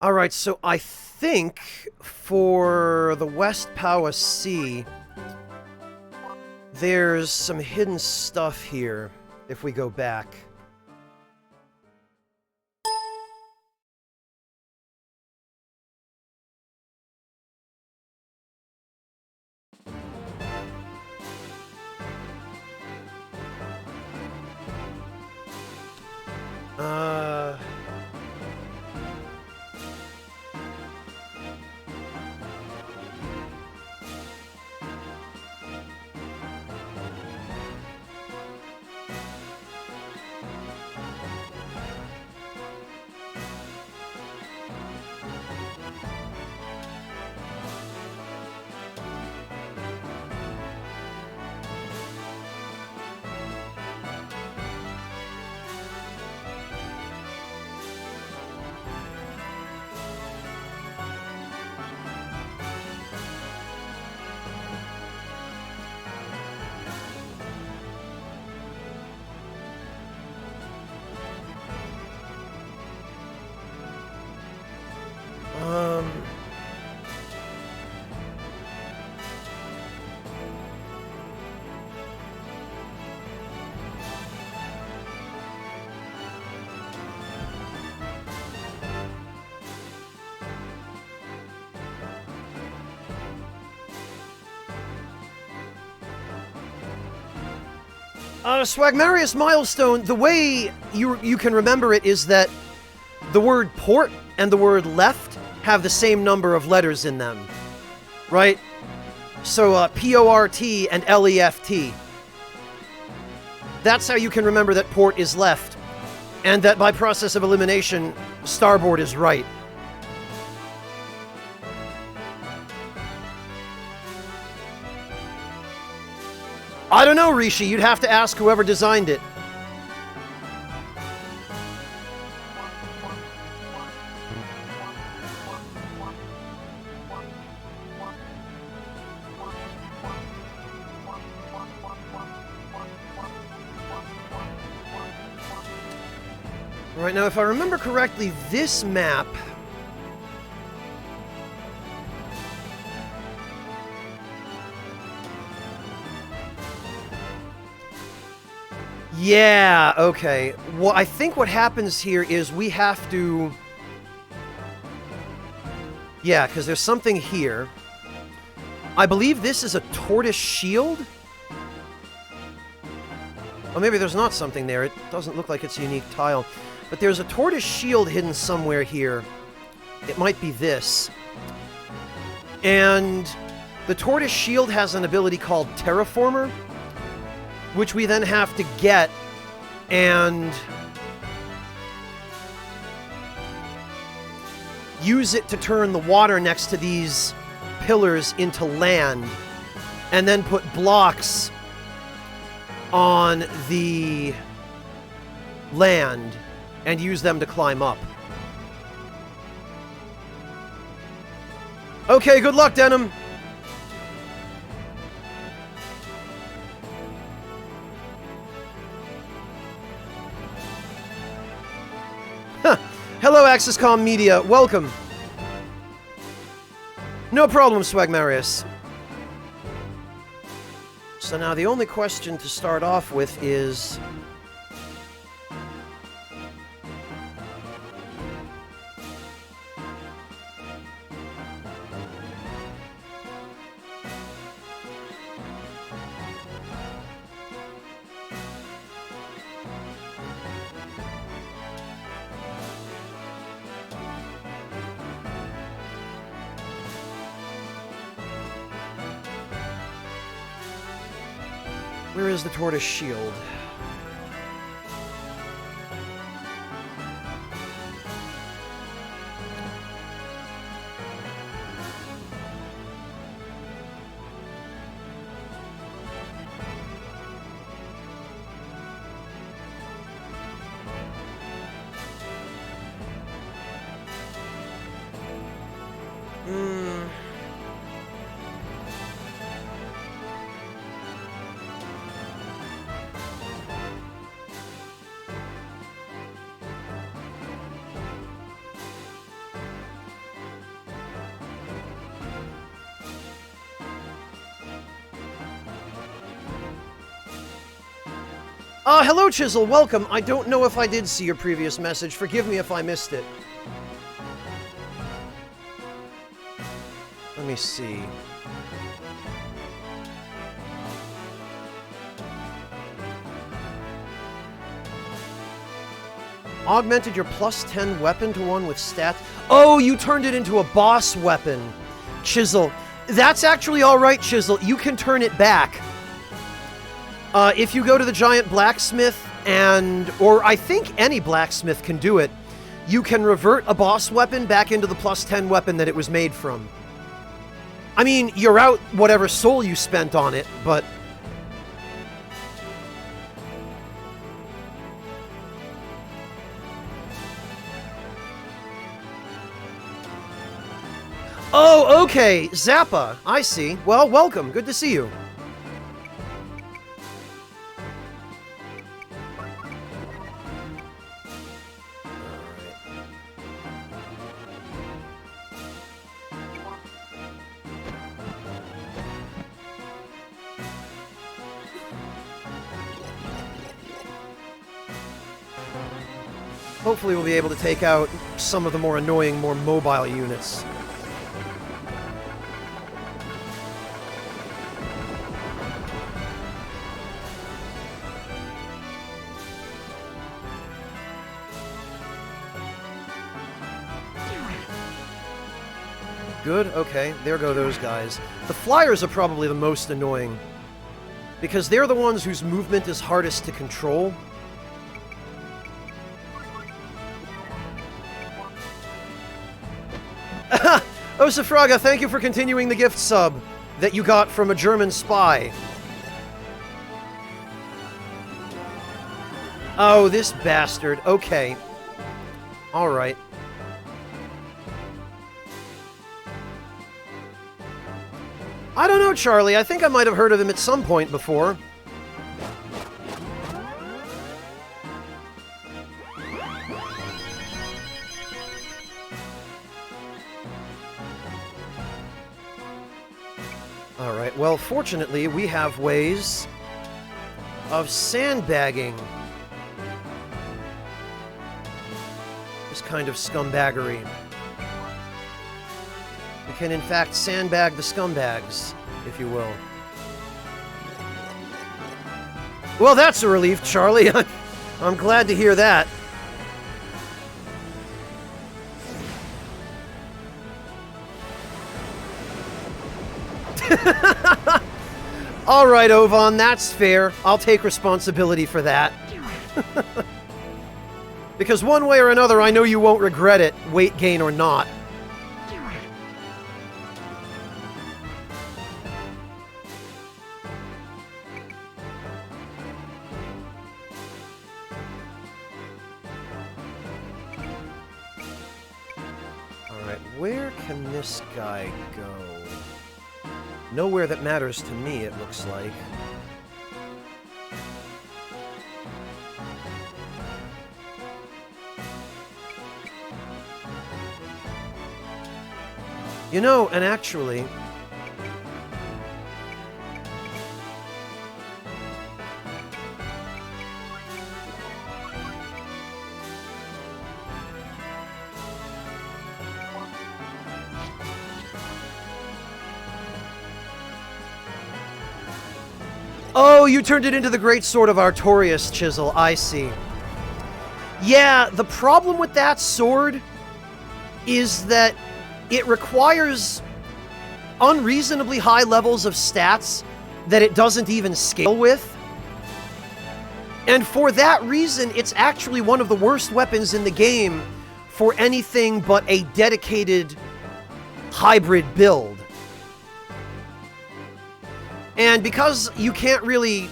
Alright, so I think for the West Powa Sea, there's some hidden stuff here, if we go back. Uh... Swagmarius Milestone, the way you can remember it is that the word port and the word left have the same number of letters in them, right? So, P-O-R-T and L-E-F-T. That's how you can remember that port is left, and that by process of elimination, starboard is right. I don't know, Rishi. You'd have to ask whoever designed it. Right, now, if I remember correctly, this map... Yeah, okay. Well, I think what happens here is we have to... Yeah, because there's something here. I believe this is a tortoise shield? Oh, maybe there's not something there. It doesn't look like it's a unique tile. But there's a tortoise shield hidden somewhere here. It might be this. And the tortoise shield has an ability called Terraformer, which we then have to get and use it to turn the water next to these pillars into land, and then put blocks on the land and use them to climb up. Okay, good luck, Denim. Hello, AccessCom Media. Welcome. No problem, Swagmarius. So now the only question to start off with is... where is the tortoise shield? Hello, Chisel, welcome. I don't know if I did see your previous message. Forgive me if I missed it. Let me see. Augmented your +10 weapon to one with stats. Oh, you turned it into a boss weapon. Chisel. That's actually alright, Chisel. You can turn it back. If you go to the giant blacksmith or I think any blacksmith can do it, you can revert a boss weapon back into the +10 weapon that it was made from. I mean, you're out whatever soul you spent on it, but... Oh, okay, Zappa. I see. Well, welcome. Good to see you. Hopefully we'll be able to take out some of the more annoying, more mobile units. Good, okay, there go those guys. The flyers are probably the most annoying, because they're the ones whose movement is hardest to control. Oh, Safraga, thank you for continuing the gift sub that you got from a German spy. Oh, this bastard. Okay. Alright. I don't know, Charlie. I think I might have heard of him at some point before. Alright, well, fortunately, we have ways of sandbagging this kind of scumbaggery. We can, in fact, sandbag the scumbags, if you will. Well, that's a relief, Charlie. I'm glad to hear that. All right, Ovan, that's fair. I'll take responsibility for that. Because one way or another, I know you won't regret it, weight gain or not. Alright, where can this guy go? Nowhere that matters to me, it looks like. You know, and actually... Oh, you turned it into the Great Sword of Artorias, Chisel. I see. Yeah, the problem with that sword is that it requires unreasonably high levels of stats that it doesn't even scale with. And for that reason, it's actually one of the worst weapons in the game for anything but a dedicated hybrid build. And because you can't really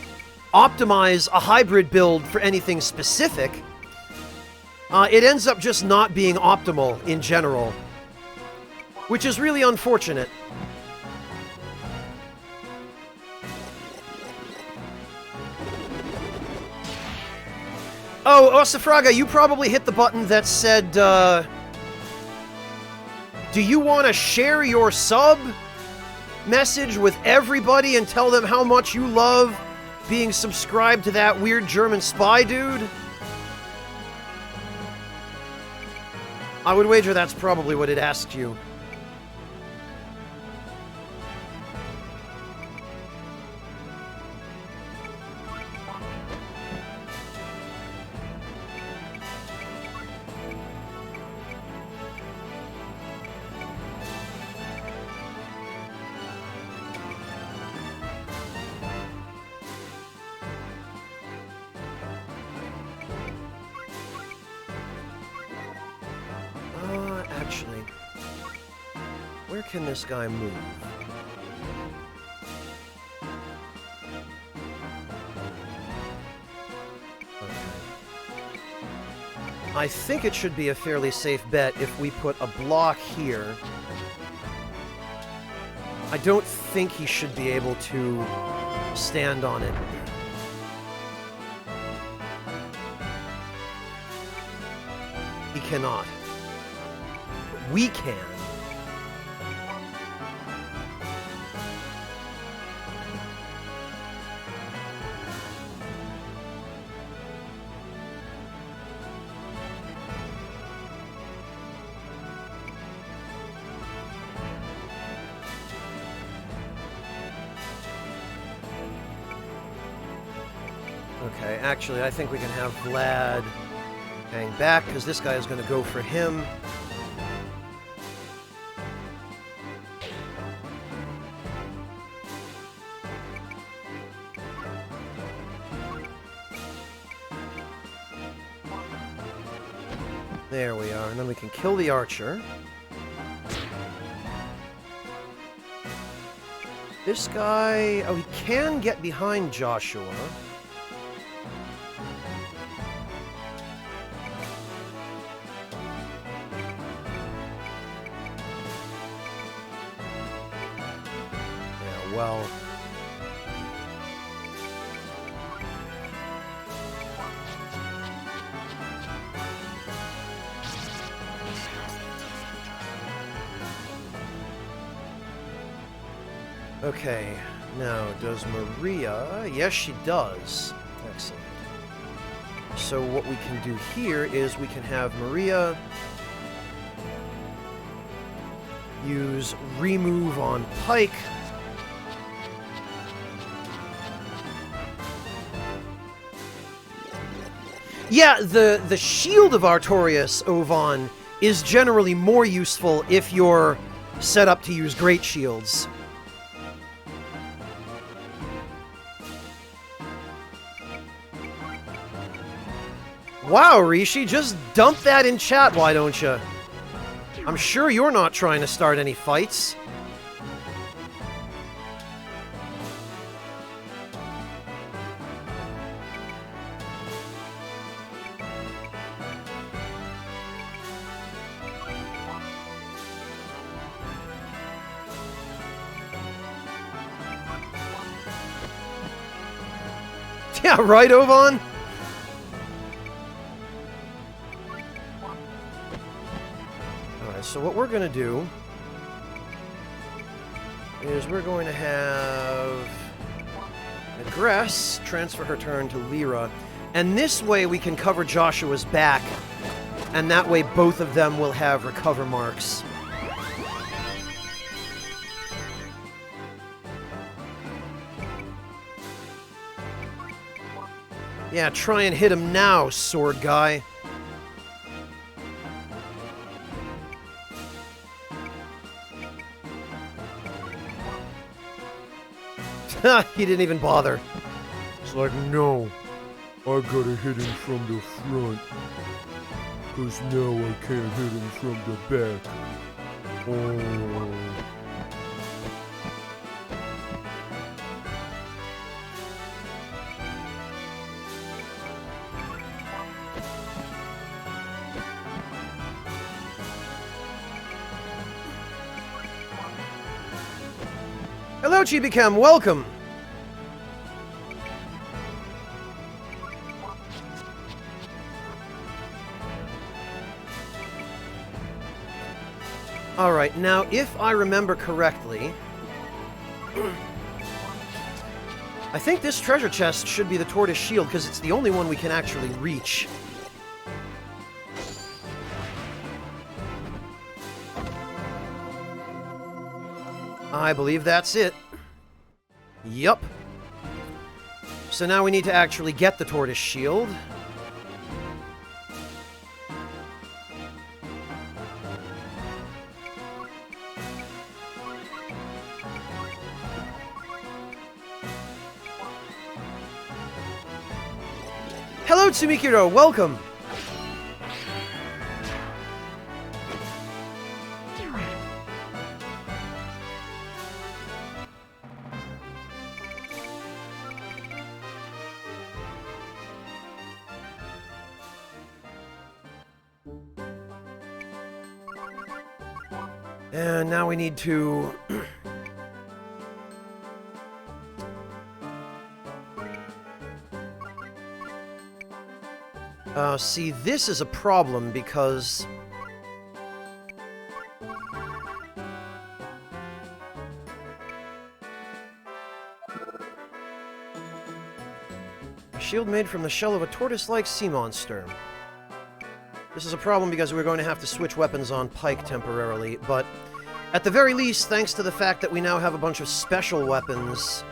optimize a hybrid build for anything specific, it ends up just not being optimal in general, which is really unfortunate. Oh, Osafraga, you probably hit the button that said, do you want to share your sub message with everybody and tell them how much you love being subscribed to that weird German spy dude? I would wager that's probably what it asked you. actually. Where can this guy move? I think it should be a fairly safe bet if we put a block here. I don't think he should be able to stand on it. He cannot. But we can. Okay, actually, I think we can have Vlad hang back, because this guy is going to go for him. There we are, and then we can kill the archer. This guy... oh, he can get behind Joshua. Yeah, well... okay, now, does Maria... yes, she does. Excellent. So what we can do here is we can have Maria use remove on Pike. Yeah, the shield of Artorias, Ovan, is generally more useful if you're set up to use great shields. Wow, Rishi, just dump that in chat, why don't you? I'm sure you're not trying to start any fights. Yeah, right, Ovan? So what we're going to do is we're going to have Aggress transfer her turn to Lyra, and this way we can cover Joshua's back, and that way both of them will have recover marks. Yeah, try and hit him now, sword guy. He didn't even bother. It's like, no, I gotta hit him from the front, cause now I can't hit him from the back. Oh. Hello, Chibicam, welcome! Alright, now, if I remember correctly... I think this treasure chest should be the Tortoise Shield, because it's the only one we can actually reach. I believe that's it. Yup. So now we need to actually get the Tortoise Shield. Hello, Tsumikiro, welcome! And now we need to... see, this is a problem because... A shield made from the shell of a tortoise-like sea monster. This is a problem because we're going to have to switch weapons on Pike temporarily, but at the very least, thanks to the fact that we now have a bunch of special weapons...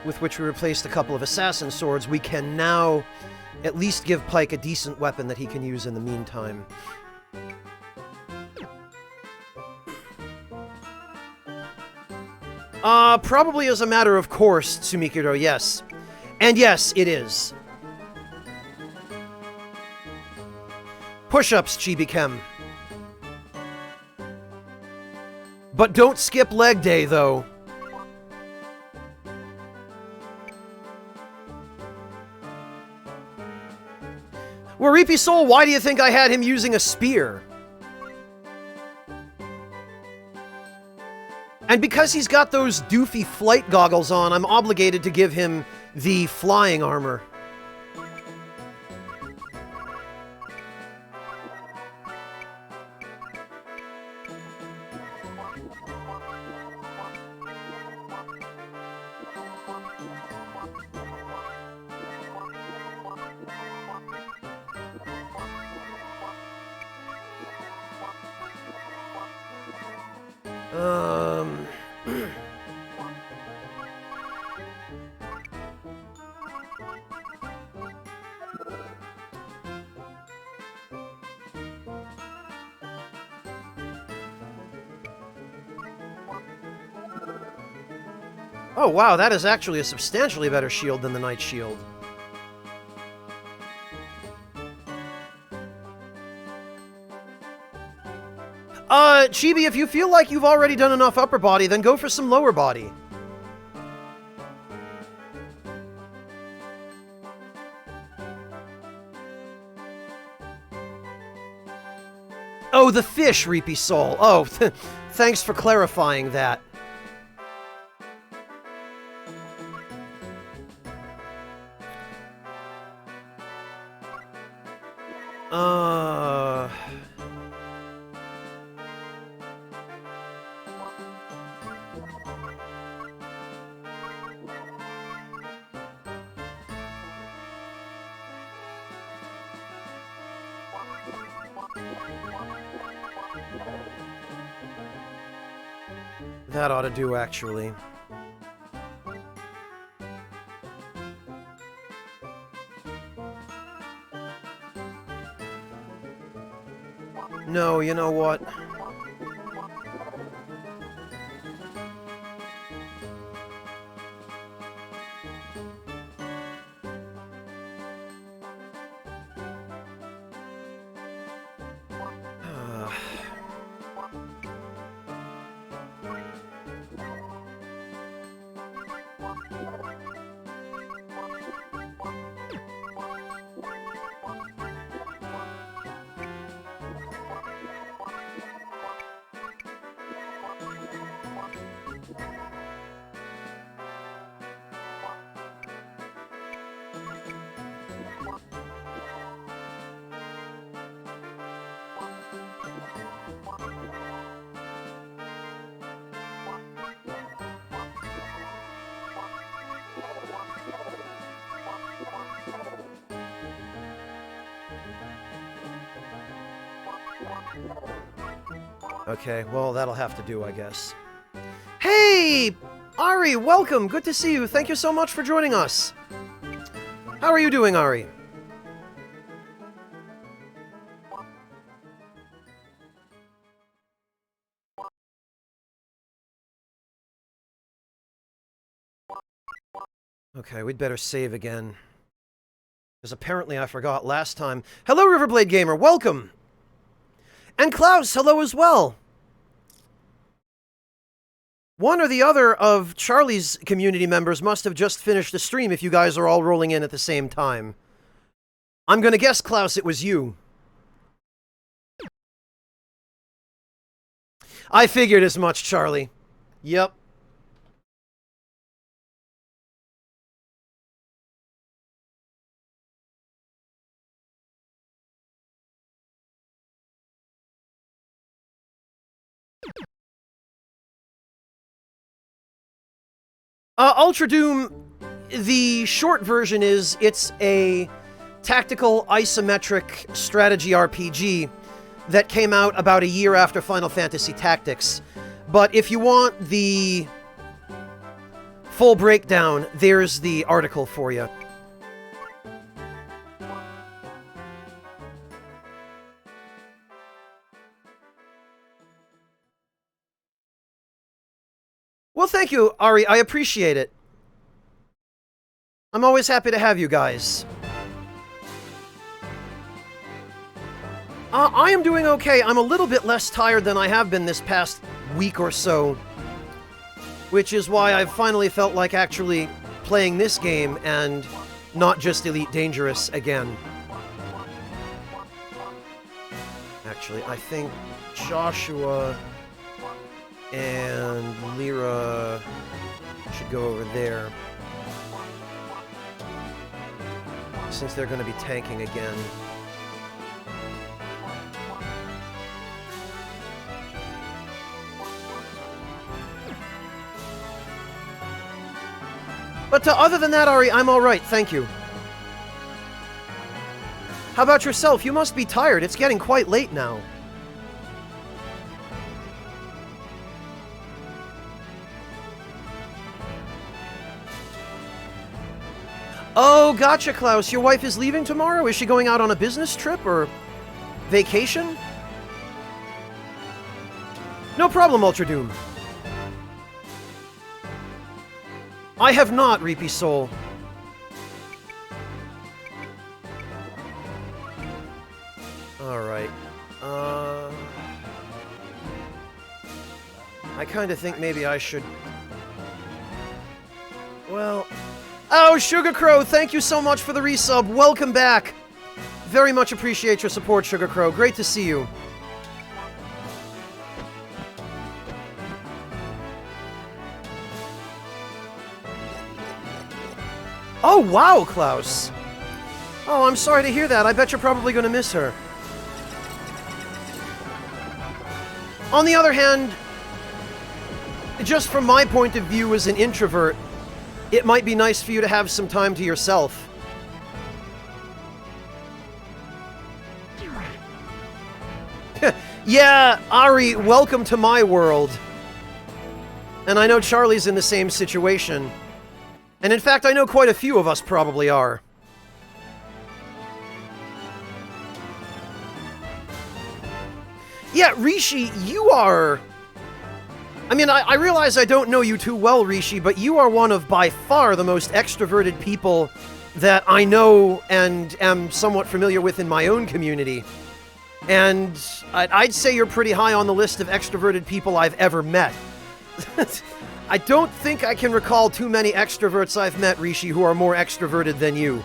with which we replaced a couple of assassin swords, we can now at least give Pike a decent weapon that he can use in the meantime. Probably as a matter of course, Tsumikiro, yes. And yes, it is. Push-ups, Chibi-kem. But don't skip leg day, though. Waripi Soul, why do you think I had him using a spear? And because he's got those doofy flight goggles on, I'm obligated to give him the flying armor. Oh wow, that is actually a substantially better shield than the Knight Shield. Chibi, if you feel like you've already done enough upper body, then go for some lower body. Oh, the fish, Reapy Soul. Oh, thanks for clarifying that. That ought to do, actually. No, you know what? Okay, well, that'll have to do, I guess. Hey! Ari, welcome! Good to see you. Thank you so much for joining us. How are you doing, Ari? Okay, we'd better save again. Because apparently I forgot last time. Hello, Riverblade Gamer, welcome! And Klaus, hello as well! One or the other of Charlie's community members must have just finished the stream if you guys are all rolling in at the same time. I'm gonna guess, Klaus, it was you. I figured as much, Charlie. Yep. Ultra Doom, the short version is, it's a tactical isometric strategy RPG that came out about a year after Final Fantasy Tactics. But if you want the full breakdown, there's the article for you. Well, thank you, Ari. I appreciate it. I'm always happy to have you guys. I am doing okay. I'm a little bit less tired than I have been this past week or so, which is why I've finally felt like actually playing this game and not just Elite Dangerous again. Actually, I think Joshua and Lyra should go over there, since they're going to be tanking again. But other than that, Ari, I'm alright, thank you. How about yourself? You must be tired. It's getting quite late now. Oh, gotcha, Klaus. Your wife is leaving tomorrow? Is she going out on a business trip or vacation? No problem, Ultra Doom. I have not, Reapy Soul. Alright. I kind of think maybe I should... Well... Oh, Sugar Crow, thank you so much for the resub. Welcome back. Very much appreciate your support, Sugar Crow. Great to see you. Oh, wow, Klaus. Oh, I'm sorry to hear that. I bet you're probably going to miss her. On the other hand, just from my point of view as an introvert, it might be nice for you to have some time to yourself. Yeah, Ari, welcome to my world. And I know Charlie's in the same situation. And in fact, I know quite a few of us probably are. Yeah, Rishi, you are... I mean, I realize I don't know you too well, Rishi, but you are one of by far the most extroverted people that I know and am somewhat familiar with in my own community. And I'd say you're pretty high on the list of extroverted people I've ever met. I don't think I can recall too many extroverts I've met, Rishi, who are more extroverted than you.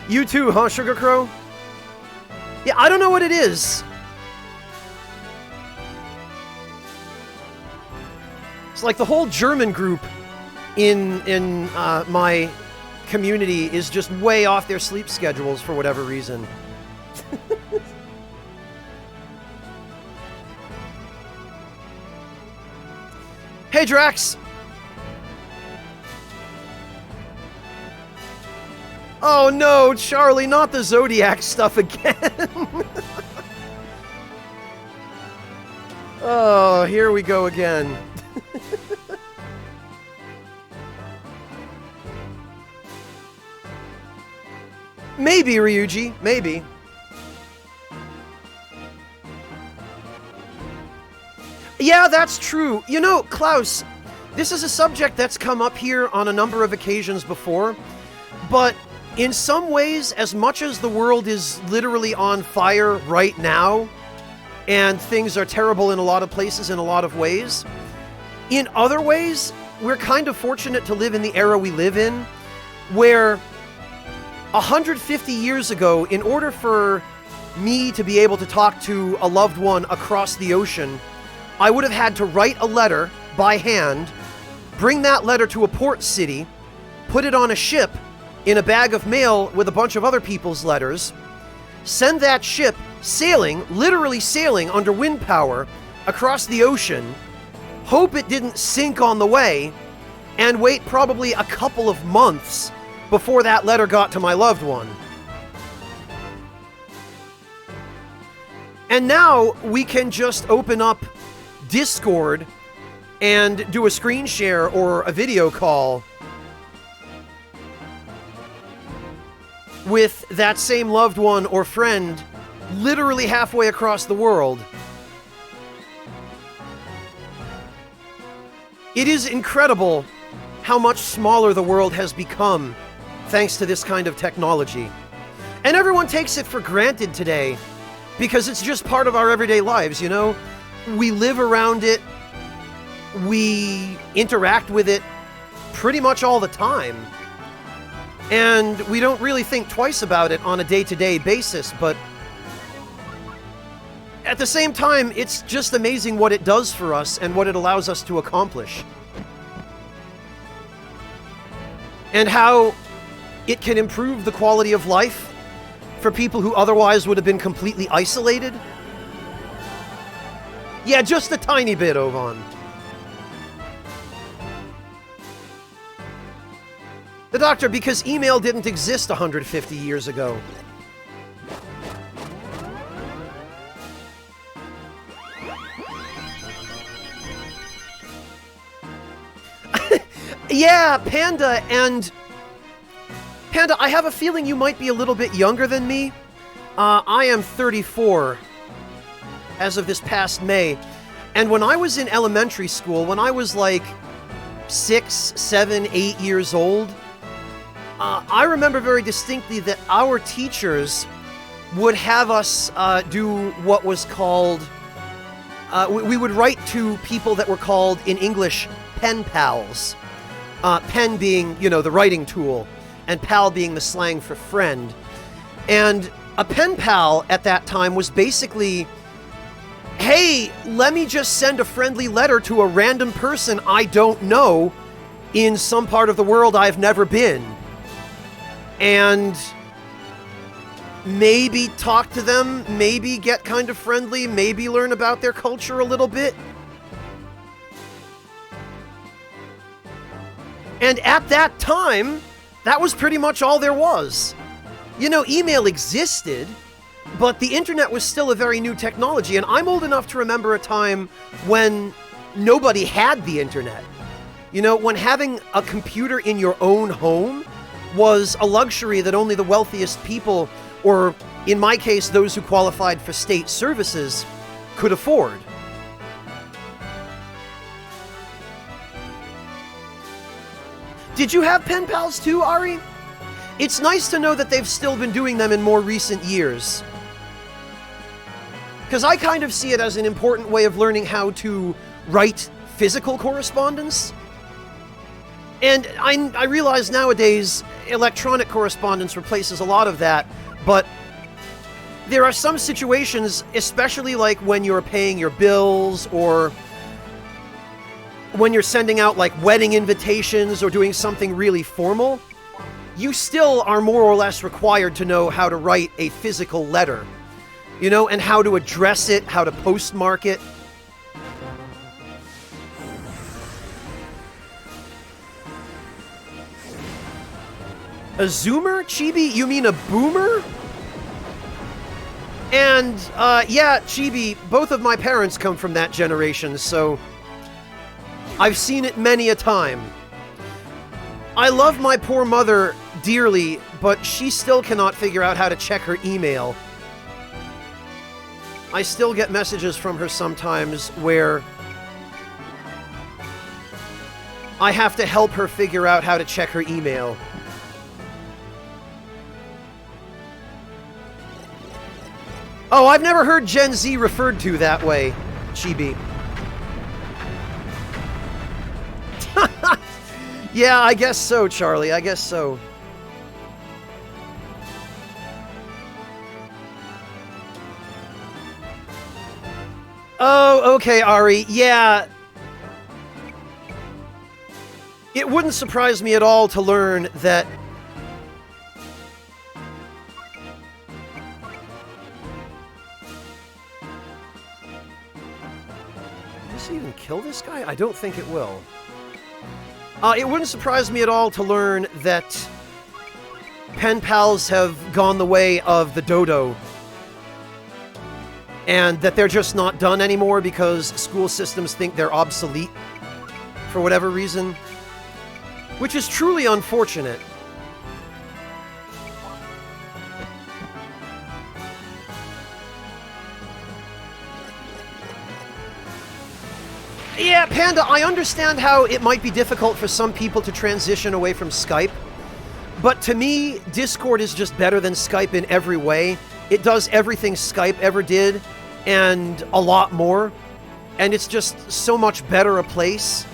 You too, huh, Sugar Crow? Yeah, I don't know what it is. It's like the whole German group in my community is just way off their sleep schedules for whatever reason. Hey, Drax! Oh no, Charlie, not the Zodiac stuff again! Oh, here we go again. Maybe, Ryuji, maybe. Yeah, that's true. You know, Klaus, this is a subject that's come up here on a number of occasions before, but in some ways, as much as the world is literally on fire right now, and things are terrible in a lot of places in a lot of ways. In other ways, we're kind of fortunate to live in the era we live in, where 150 years ago, in order for me to be able to talk to a loved one across the ocean, I would have had to write a letter by hand, bring that letter to a port city, put it on a ship in a bag of mail with a bunch of other people's letters, send that ship sailing, literally sailing under wind power across the ocean, hope it didn't sink on the way, and wait probably a couple of months before that letter got to my loved one. And now we can just open up Discord and do a screen share or a video call with that same loved one or friend literally halfway across the world. It is incredible how much smaller the world has become thanks to this kind of technology. And everyone takes it for granted today because it's just part of our everyday lives, you know? We live around it, we interact with it pretty much all the time. And we don't really think twice about it on a day-to-day basis, but at the same time, it's just amazing what it does for us and what it allows us to accomplish. And how it can improve the quality of life for people who otherwise would have been completely isolated. Yeah, just a tiny bit, Ovan. The doctor, because email didn't exist 150 years ago. Yeah, Panda, and... Panda, I have a feeling you might be a little bit younger than me. I am 34 as of this past May. And when I was in elementary school, when I was like 6, 7, 8 years old, I remember very distinctly that our teachers would have us do what was called... we would write to people that were called, in English, pen pals. Pen being, you know, the writing tool, and pal being the slang for friend. And a pen pal at that time was basically, hey, let me just send a friendly letter to a random person I don't know in some part of the world I've never been. And maybe talk to them, maybe get kind of friendly, maybe learn about their culture a little bit. And at that time, that was pretty much all there was. You know, email existed, but the internet was still a very new technology, and I'm old enough to remember a time when nobody had the internet. You know, when having a computer in your own home was a luxury that only the wealthiest people, or in my case, those who qualified for state services, could afford. Did you have pen pals too, Ari? It's nice to know that they've still been doing them in more recent years. Because I kind of see it as an important way of learning how to write physical correspondence. And I realize nowadays electronic correspondence replaces a lot of that, but there are some situations, especially like when you're paying your bills or when you're sending out like wedding invitations or doing something really formal, you still are more or less required to know how to write a physical letter, you know, and how to address it, how to postmark it. A Zoomer? Chibi, you mean a boomer? And, yeah, Chibi, both of my parents come from that generation, so I've seen it many a time. I love my poor mother dearly, but she still cannot figure out how to check her email. I still get messages from her sometimes where I have to help her figure out how to check her email. Oh, I've never heard Gen Z referred to that way, Chibi. Yeah, I guess so, Charlie. I guess so. Oh, okay, Ari. Yeah. It wouldn't surprise me at all to learn that... Will this even kill this guy? I don't think it will. It wouldn't surprise me at all to learn that pen pals have gone the way of the dodo. And that they're just not done anymore because school systems think they're obsolete for whatever reason. Which is truly unfortunate. Yeah, Panda, I understand how it might be difficult for some people to transition away from Skype. But to me, Discord is just better than Skype in every way. It does everything Skype ever did, and a lot more. And it's just so much better a place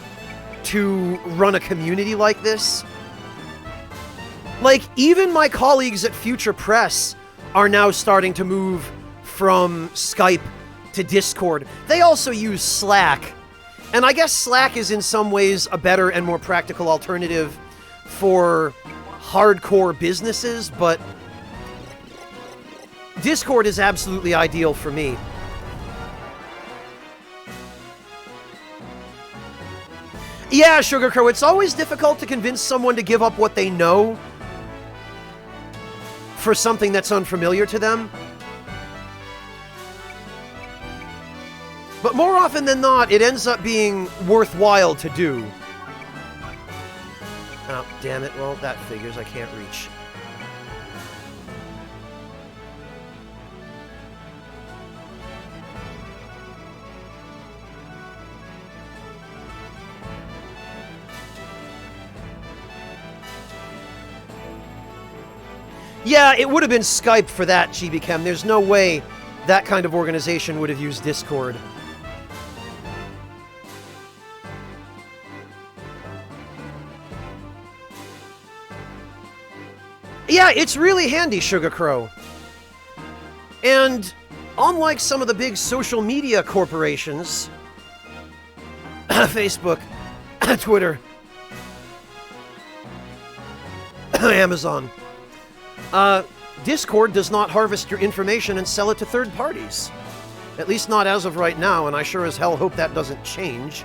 to run a community like this. Like, even my colleagues at Future Press are now starting to move from Skype to Discord. They also use Slack. And I guess Slack is in some ways a better and more practical alternative for hardcore businesses, but Discord is absolutely ideal for me. Yeah, Sugar Crow, it's always difficult to convince someone to give up what they know for something that's unfamiliar to them. But more often than not, it ends up being worthwhile to do. Oh, damn it. Well, that figures. I can't reach. Yeah, it would have been Skype for that, Chibi-Chem. There's no way that kind of organization would have used Discord. Yeah, it's really handy, Sugar Crow. And unlike some of the big social media corporations, Facebook, Twitter, Amazon, Discord does not harvest your information and sell it to third parties. At least not as of right now, and I sure as hell hope that doesn't change.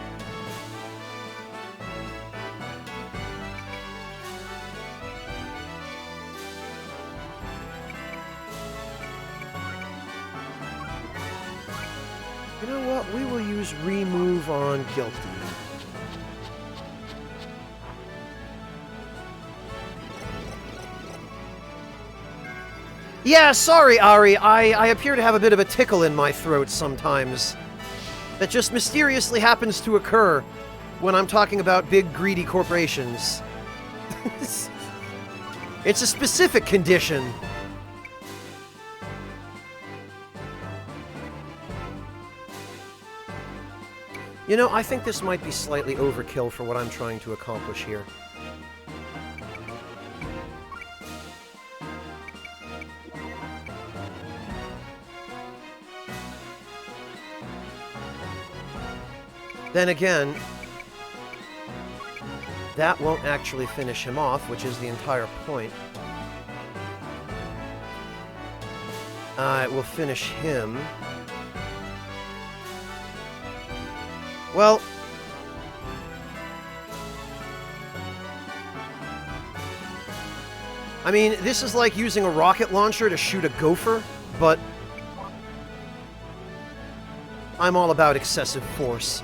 You know what? We will use remove on guilty. Yeah, sorry, Ari. I appear to have a bit of a tickle in my throat sometimes. That just mysteriously happens to occur when I'm talking about big, greedy corporations. It's a specific condition. You know, I think this might be slightly overkill for what I'm trying to accomplish here. Then again, that won't actually finish him off, which is the entire point. It will finish him. Well, I mean, this is like using a rocket launcher to shoot a gopher, but I'm all about excessive force.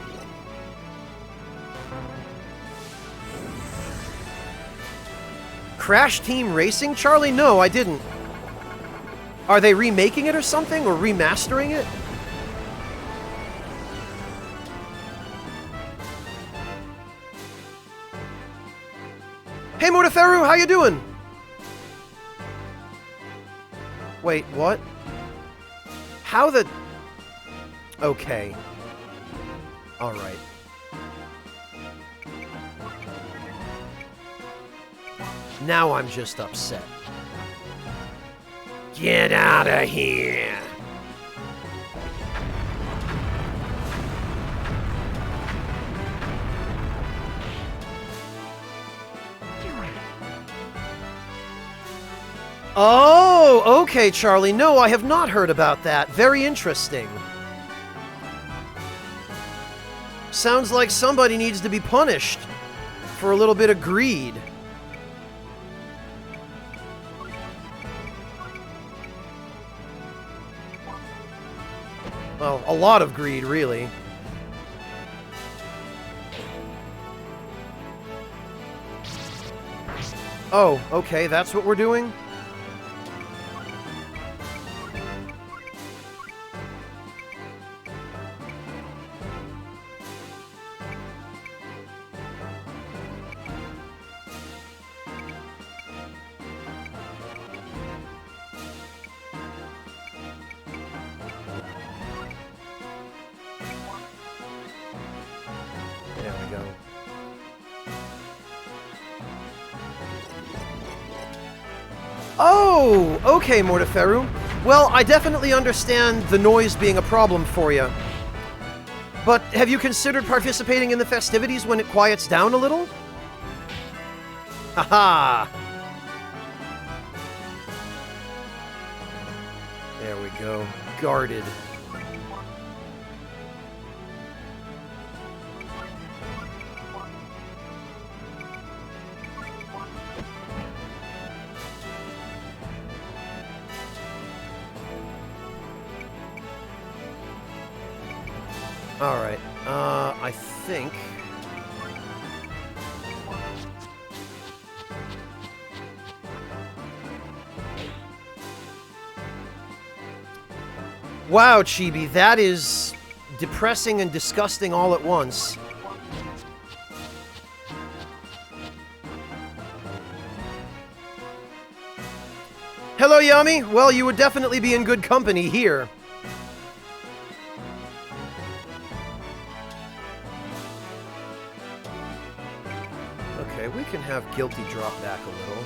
Crash Team Racing? Charlie, no, I didn't. Are they remaking it or something? Or remastering it? Hey, Modaferu, how you doing? Wait, what? How the... Okay. Alright. Now I'm just upset. Get out of here! Oh, okay, Charlie. No, I have not heard about that. Very interesting. Sounds like somebody needs to be punished for a little bit of greed. Well, a lot of greed, really. Oh, okay, that's what we're doing? There we go. Oh, okay, Mortiferu. Well, I definitely understand the noise being a problem for you. But have you considered participating in the festivities when it quiets down a little? Haha! There we go. Guarded. Alright, I think... Wow, Chibi, that is depressing and disgusting all at once. Hello, Yami! Well, you would definitely be in good company here. Okay, we can have Guilty drop back a little.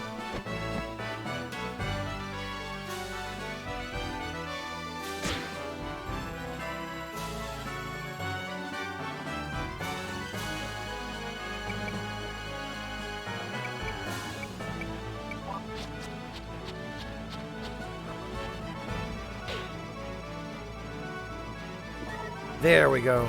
There we go.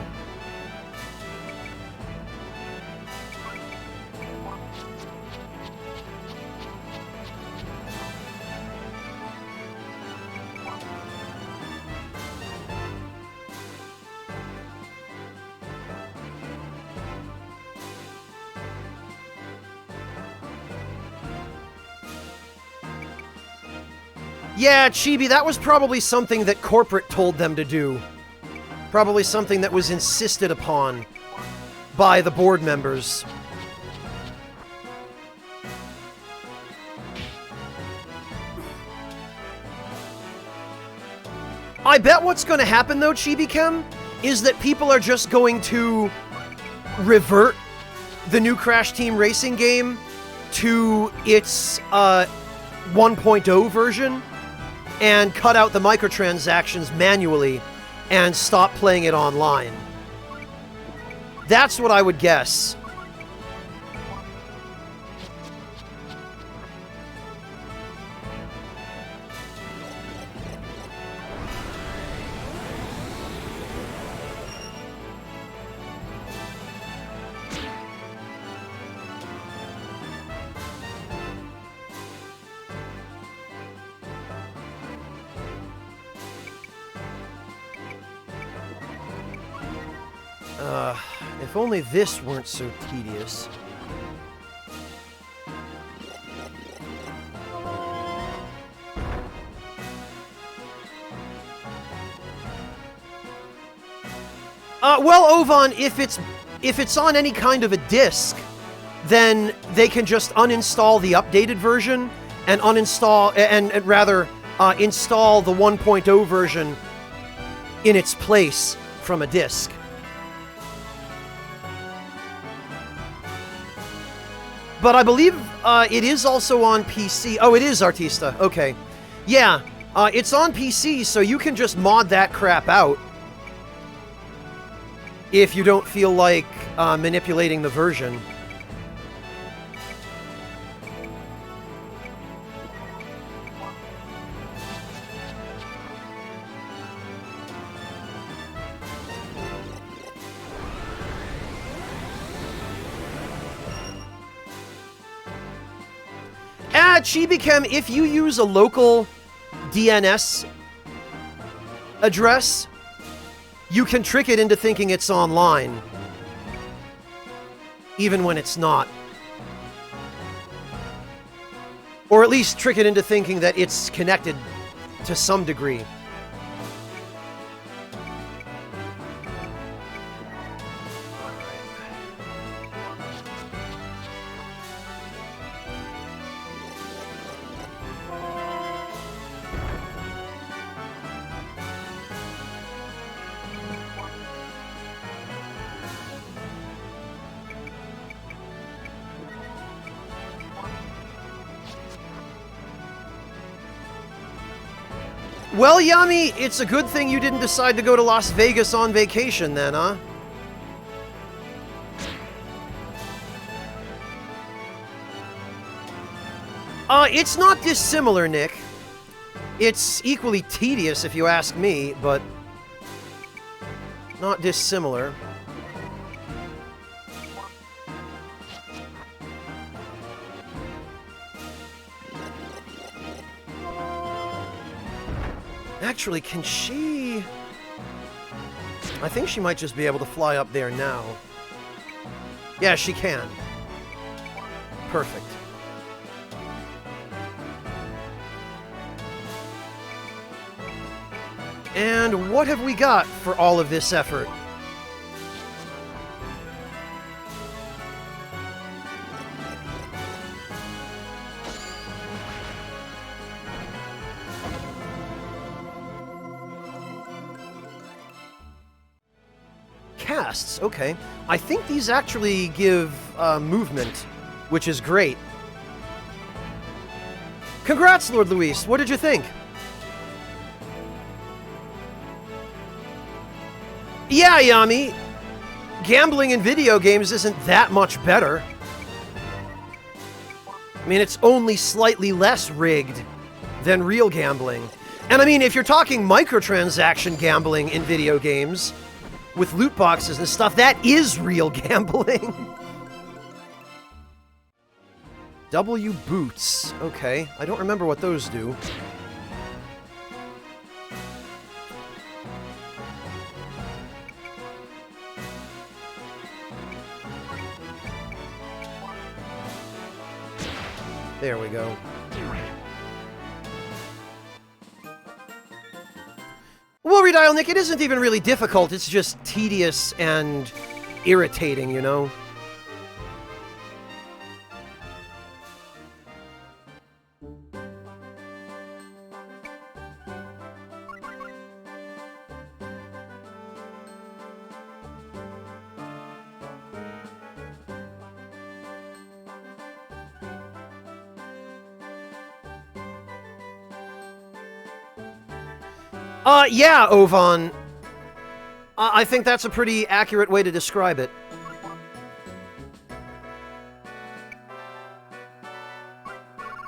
Yeah, Chibi, that was probably something that corporate told them to do. Probably something that was insisted upon by the board members. I bet what's going to happen, though, Chibi-Chem, is that people are just going to revert the new Crash Team Racing game to its 1.0 version and cut out the microtransactions manually and stop playing it online. That's what I would guess. If only this weren't so tedious. Well, Ovan, if it's on any kind of a disc, then they can just uninstall the updated version and uninstall, and rather install the 1.0 version in its place from a disc. But I believe it is also on PC. Oh, it is Artista. Okay. Yeah, it's on PC, so you can just mod that crap out if you don't feel like manipulating the version. At Chibichem, if you use a local DNS address, you can trick it into thinking it's online, even when it's not. Or at least trick it into thinking that it's connected to some degree. Well, Yami, it's a good thing you didn't decide to go to Las Vegas on vacation then, huh? It's not dissimilar, Nick. It's equally tedious, if you ask me, but not dissimilar. Actually, can she... I think she might just be able to fly up there now. Yeah, she can. Perfect. And what have we got for all of this effort? Casts, okay. I think these actually give movement, which is great. Congrats, Lord Luis. What did you think? Yeah, Yami. Gambling in video games isn't that much better. I mean, it's only slightly less rigged than real gambling. And I mean, if you're talking microtransaction gambling in video games, with loot boxes and stuff, that is real gambling. W boots. Okay, I don't remember what those do. There we go. Well, Redial Nick, it isn't even really difficult, it's just tedious and irritating, you know? Yeah, Ovan. I think that's a pretty accurate way to describe it.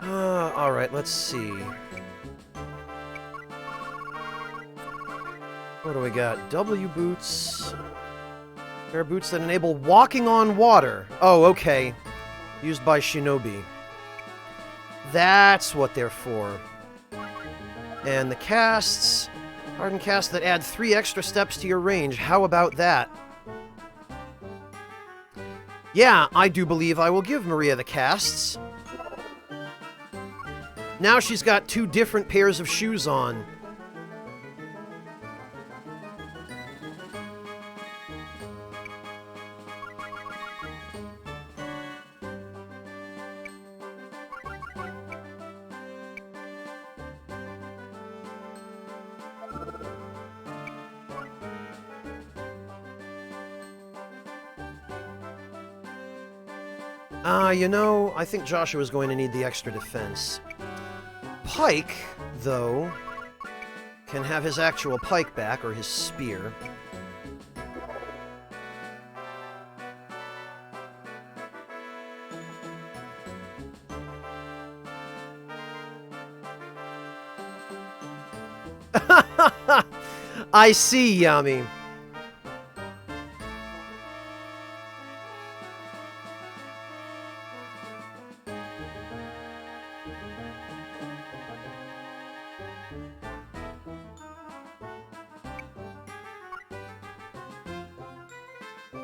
Alright, let's see. What do we got? W boots. Pair of boots that enable walking on water. Oh, okay. Used by Shinobi. That's what they're for. And the casts... Hardened casts that add 3 extra steps to your range. How about that? Yeah, I do believe I will give Maria the casts. Now she's got 2 different pairs of shoes on. You know, I think Joshua's going to need the extra defense. Pike, though, can have his actual pike back, or his spear. I see, Yami.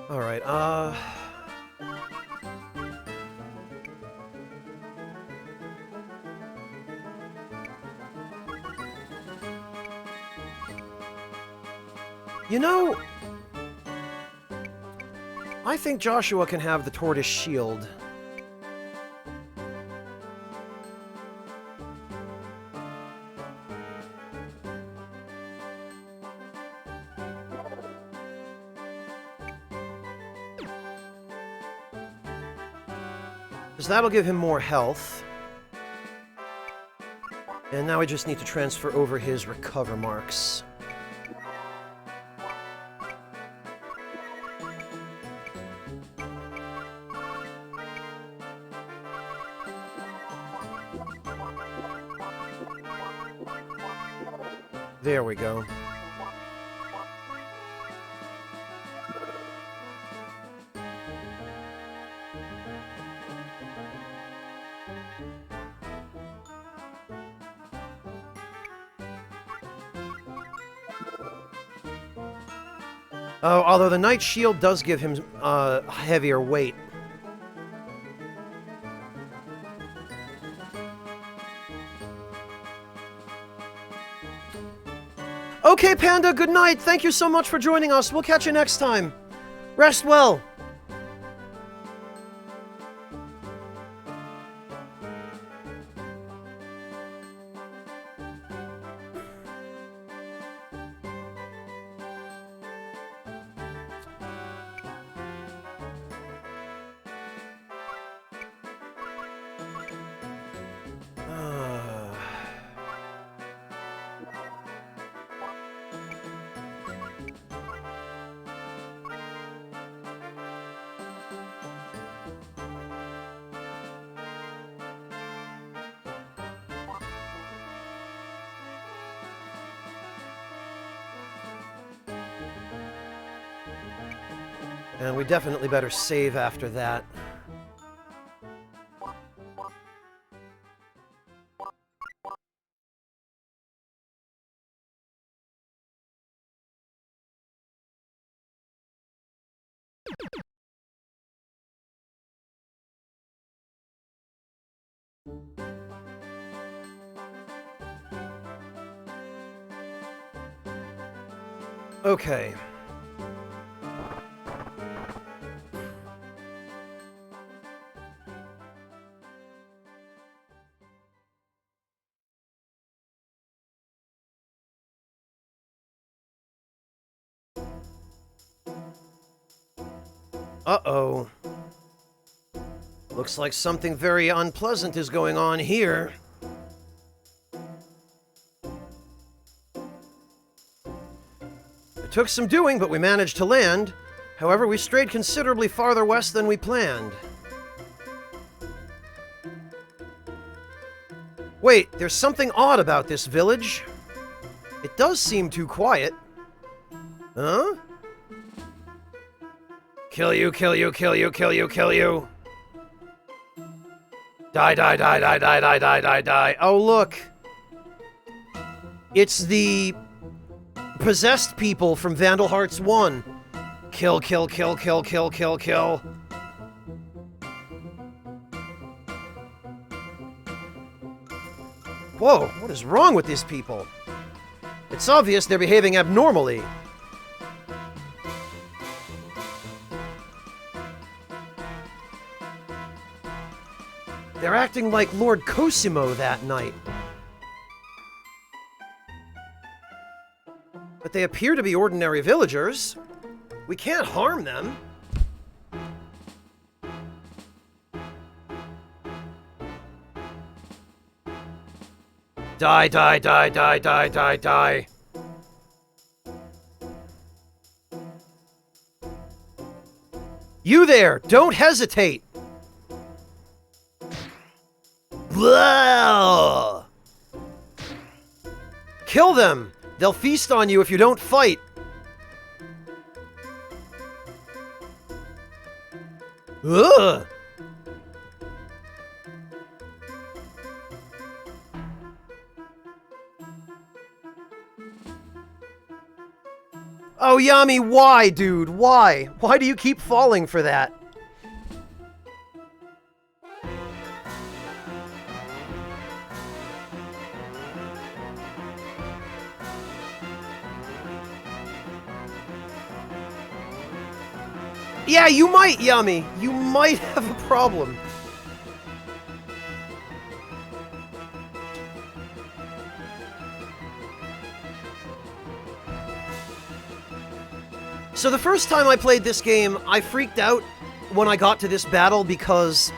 Alright, you know, I think Joshua can have the tortoise shield. Because that'll give him more health. And now we just need to transfer over his recover marks. There we go. Oh, although the Knight Shield does give him heavier weight. Okay, Panda, good night. Thank you so much for joining us. We'll catch you next time. Rest well. And we definitely better save after that. Okay. Uh-oh. Looks like something very unpleasant is going on here. It took some doing, but we managed to land. However, we strayed considerably farther west than we planned. Wait, there's something odd about this village. It does seem too quiet. Huh? Kill you, kill you, kill you, kill you, kill you. Die, die, die, die, die, die, die, die, die. Oh, look. It's the possessed people from Vandal Hearts 1. Kill, kill, kill, kill, kill, kill, kill. Whoa, what is wrong with these people? It's obvious they're behaving abnormally. They're acting like Lord Cosimo that night. But they appear to be ordinary villagers. We can't harm them. Die, die, die, die, die, die, die. You there! Don't hesitate! Blah! Kill them! They'll feast on you if you don't fight! Ugh! Oh, Yami, why, dude? Why? Why do you keep falling for that? Yeah, you might, Yami. You might have a problem. So the first time I played this game, I freaked out when I got to this battle because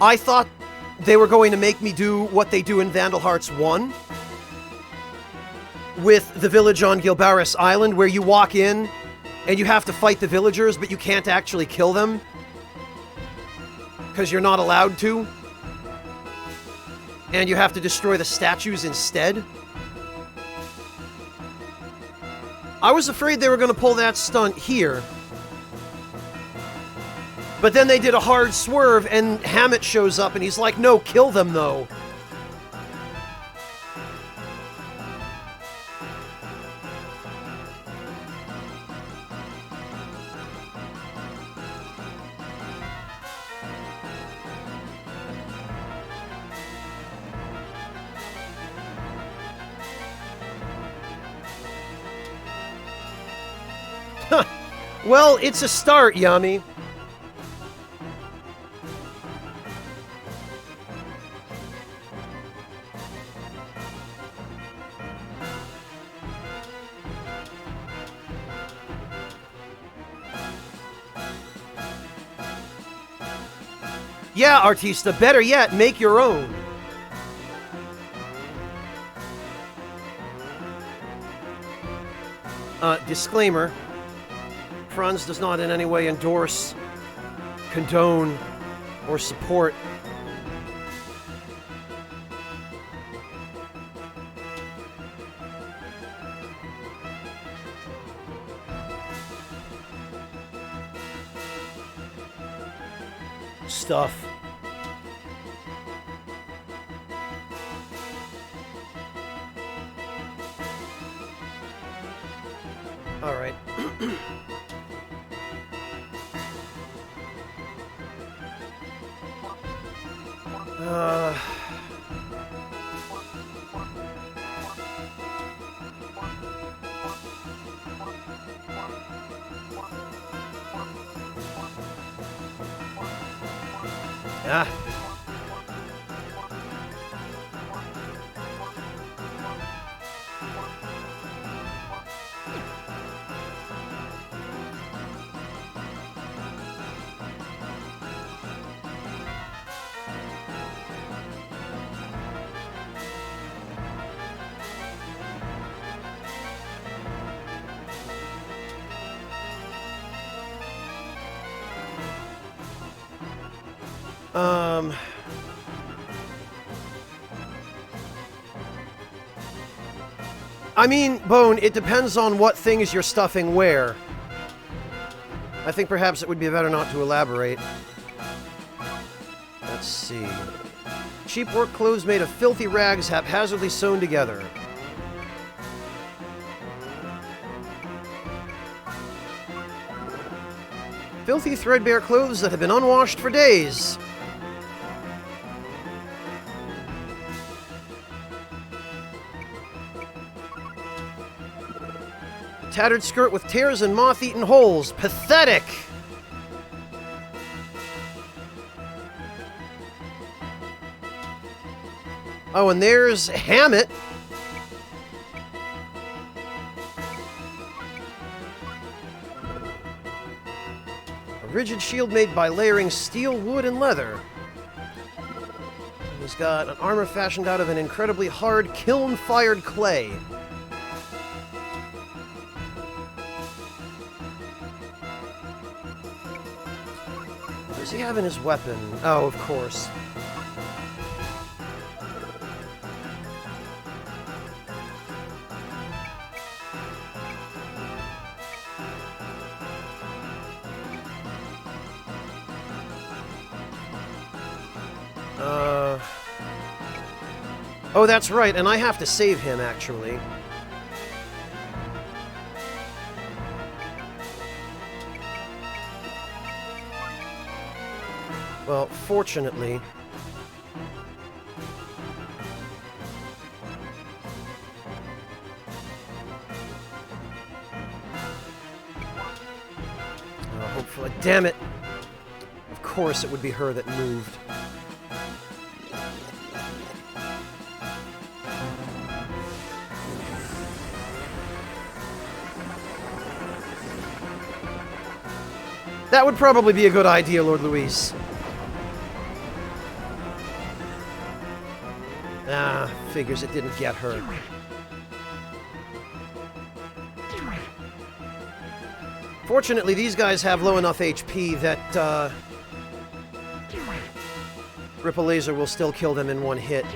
I thought they were going to make me do what they do in Vandal Hearts 1 with the village on Gilbaris Island, where you walk in and you have to fight the villagers, but you can't actually kill them because you're not allowed to, and you have to destroy the statues instead. I was afraid they were going to pull that stunt here. But then they did a hard swerve, and Hammett shows up, and he's like, no, kill them, though. Well, it's a start, Yami. Yeah, Artista, better yet, make your own. Disclaimer. Franz does not in any way endorse, condone, or support stuff. All right. Ah. I mean, Bone, it depends on what things you're stuffing where. I think perhaps it would be better not to elaborate. Let's see. Cheap work clothes made of filthy rags haphazardly sewn together. Filthy, threadbare clothes that have been unwashed for days. Tattered skirt with tears and moth-eaten holes. Pathetic! Oh, and there's Hammett. A rigid shield made by layering steel, wood, and leather. His got an armor fashioned out of an incredibly hard kiln-fired clay. What does he have in his weapon? Oh, of course. Oh, that's right, and I have to save him, actually. Well, fortunately... Oh, hopefully... Damn it! Of course it would be her that moved. That would probably be a good idea, Lord Luis. Ah, figures it didn't get her. Fortunately, these guys have low enough HP that, Ripple Laser will still kill them in one hit.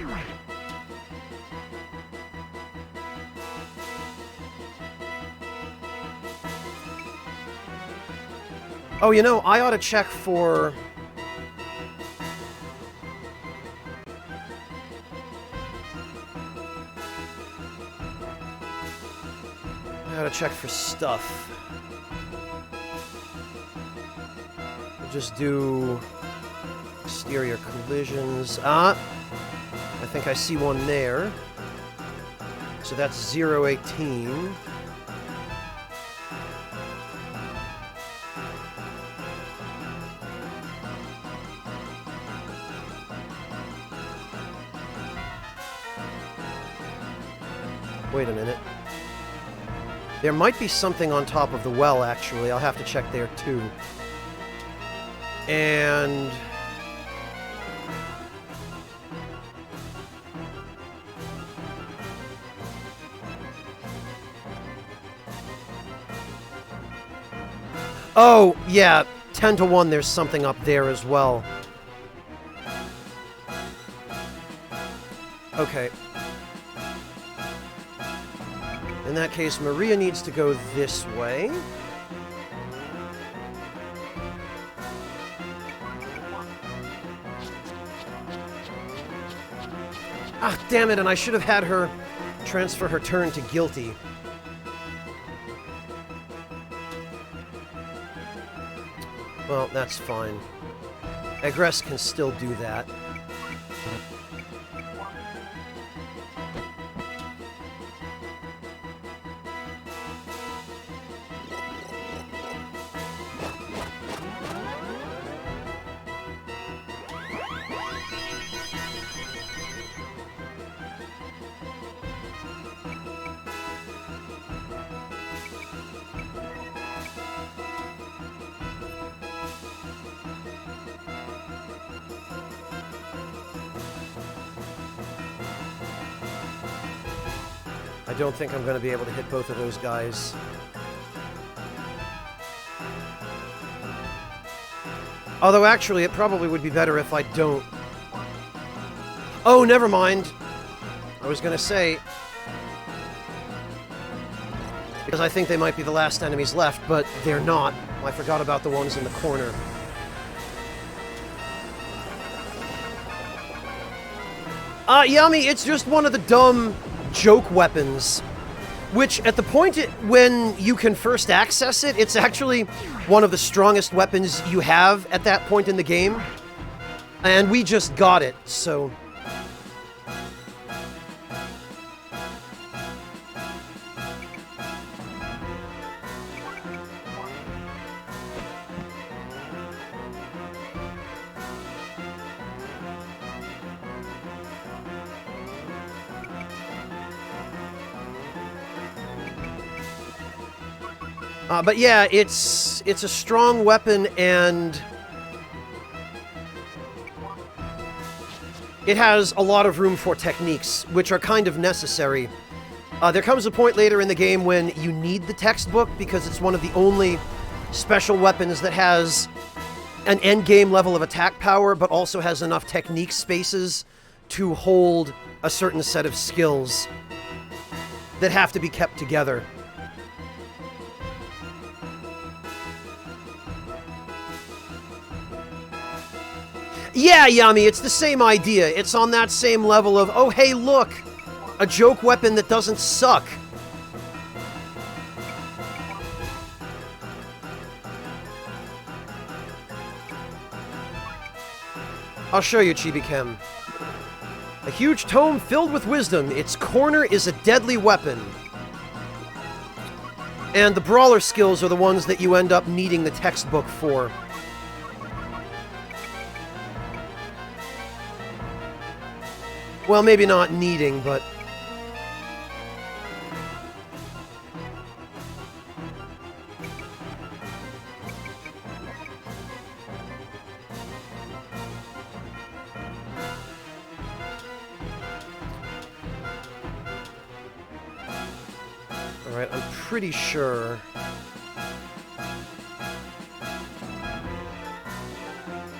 Oh, you know, I ought to check for... I ought to check for stuff. We'll just do... exterior collisions. Ah! I think I see one there. So that's 018. Wait a minute. There might be something on top of the well, actually. I'll have to check there, too. And... oh, yeah. 10 to 1, there's something up there as well. Okay. In that case, Maria needs to go this way. Ah, damn it, and I should have had her transfer her turn to guilty. Well, that's fine. Egress can still do that. I don't think I'm going to be able to hit both of those guys. Although, actually, it probably would be better if I don't. Oh, never mind. I was going to say... because I think they might be the last enemies left, but they're not. I forgot about the ones in the corner. Yami, it's just one of the dumb joke weapons, which at the point when you can first access it, it's actually one of the strongest weapons you have at that point in the game. And we just got it, so... but yeah, it's a strong weapon, and it has a lot of room for techniques, which are kind of necessary. There comes a point later in the game when you need the textbook because it's one of the only special weapons that has an endgame level of attack power, but also has enough technique spaces to hold a certain set of skills that have to be kept together. Yeah, Yami, it's the same idea. It's on that same level of, oh, hey, look, a joke weapon that doesn't suck. I'll show you, Chibi-Kem. A huge tome filled with wisdom. Its corner is a deadly weapon. And the brawler skills are the ones that you end up needing the textbook for. Well, maybe not needing, but... Alright, I'm pretty sure...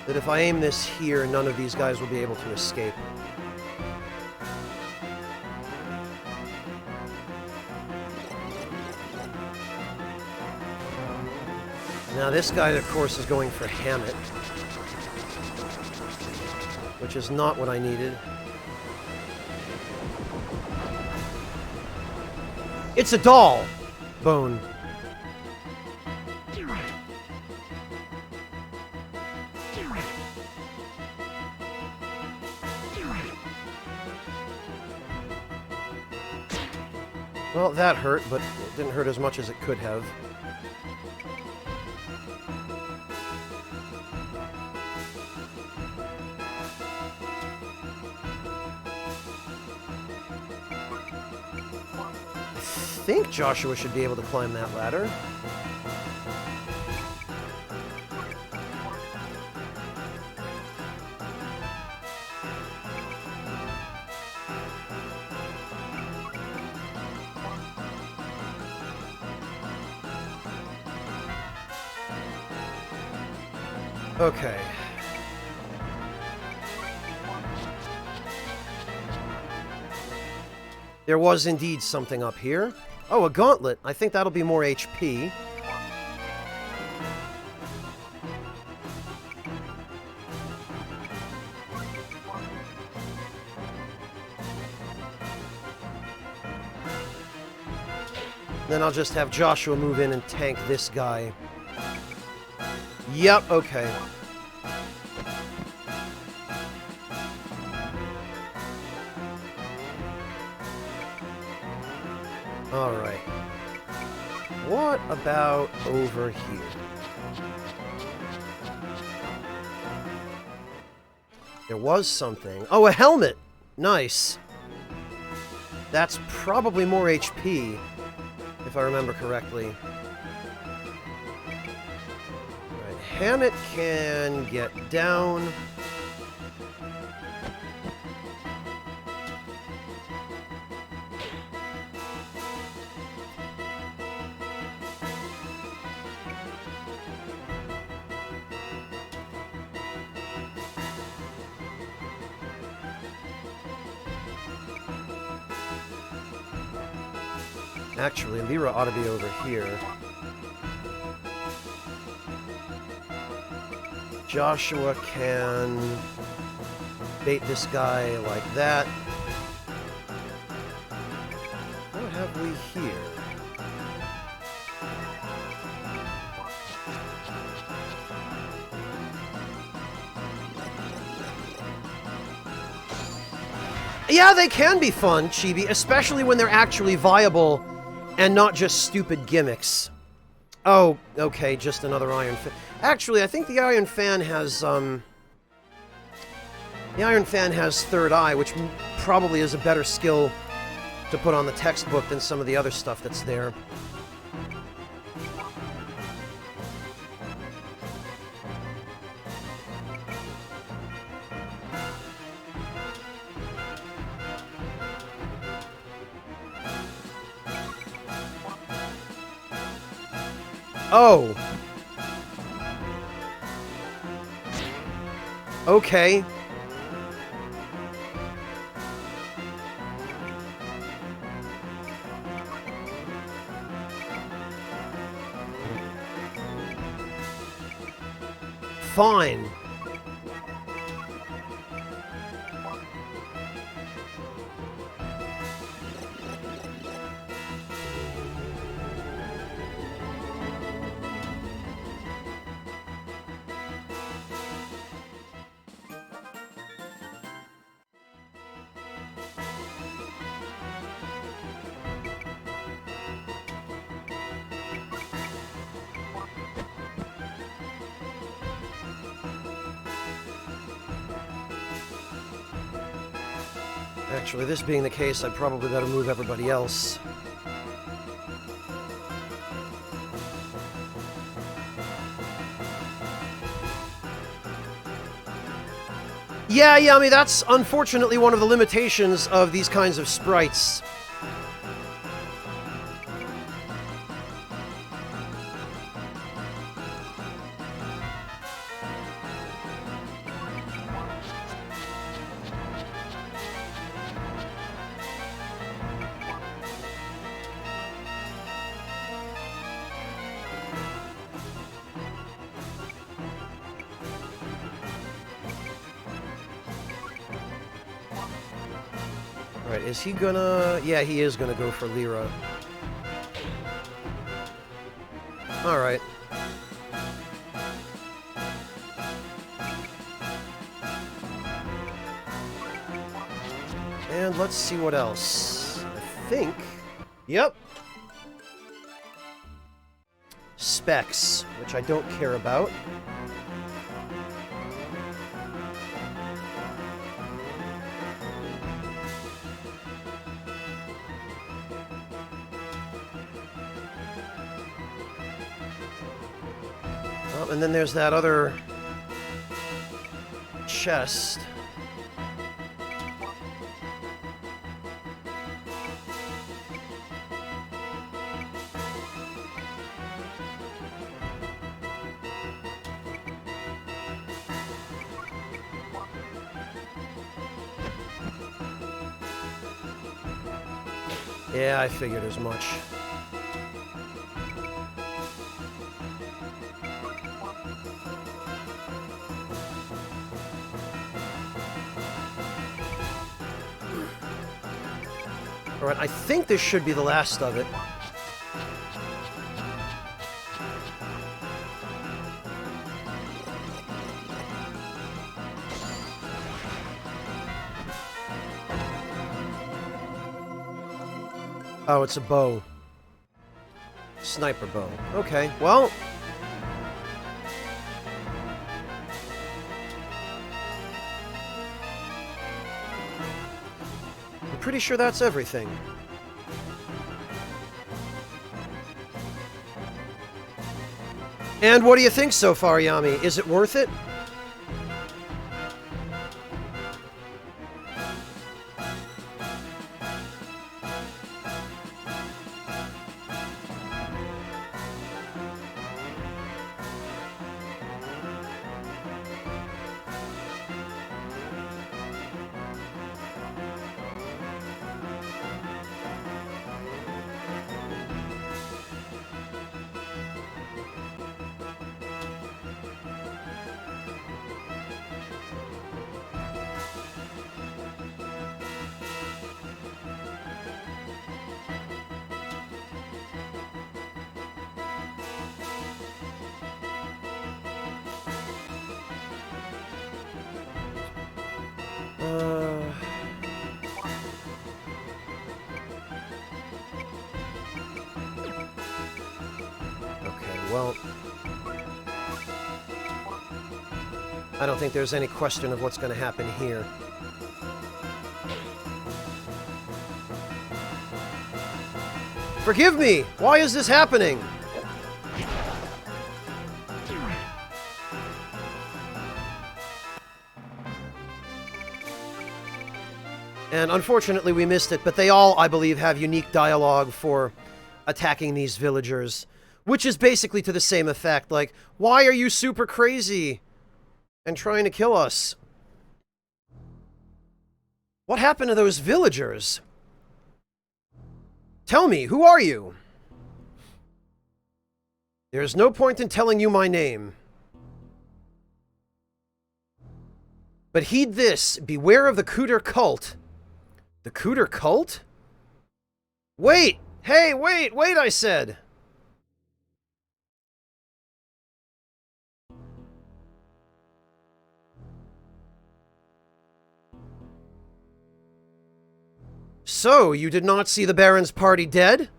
that if I aim this here, none of these guys will be able to escape. Now this guy, of course, is going for Hammett, which is not what I needed. It's a doll! Bone. Well, that hurt, but it didn't hurt as much as it could have. I think Joshua should be able to climb that ladder. Okay. There was indeed something up here. Oh, a gauntlet. I think that'll be more HP. Then I'll just have Joshua move in and tank this guy. Yep, okay. Alright. What about over here? There was something. Oh, a helmet! Nice. That's probably more HP, if I remember correctly. Right, Hammett can get down. Actually, Lyra ought to be over here. Joshua can bait this guy like that. What have we here? Yeah, they can be fun, Chibi, especially when they're actually viable and not just stupid gimmicks. Oh, okay, just another Iron Fan. Actually, I think the Iron Fan has, the Iron Fan has Third Eye, which probably is a better skill to put on the textbook than some of the other stuff that's there. Oh. Okay. Fine. Actually, this being the case, I'd probably better move everybody else. Yeah, Yami, that's unfortunately one of the limitations of these kinds of sprites. Alright, is he gonna... Yeah, he is gonna go for Lyra. Alright. And let's see what else. I think... Yep. Specs, which I don't care about. And then there's that other chest. Yeah, I figured as much. Alright, I think this should be the last of it. Oh, it's a bow. Sniper bow. Okay, well... I'm pretty sure that's everything. And what do you think so far, Yami? Is it worth it? Well, I don't think there's any question of what's going to happen here. Forgive me! Why is this happening? And unfortunately we missed it, but they all, I believe, have unique dialogue for attacking these villagers. Which is basically to the same effect, like, why are you super crazy and trying to kill us? What happened to those villagers? Tell me, who are you? There's no point in telling you my name. But heed this, beware of the Cooter cult. The Cooter cult? Wait! Hey, wait, I said! So, you did not see the Baron's party dead?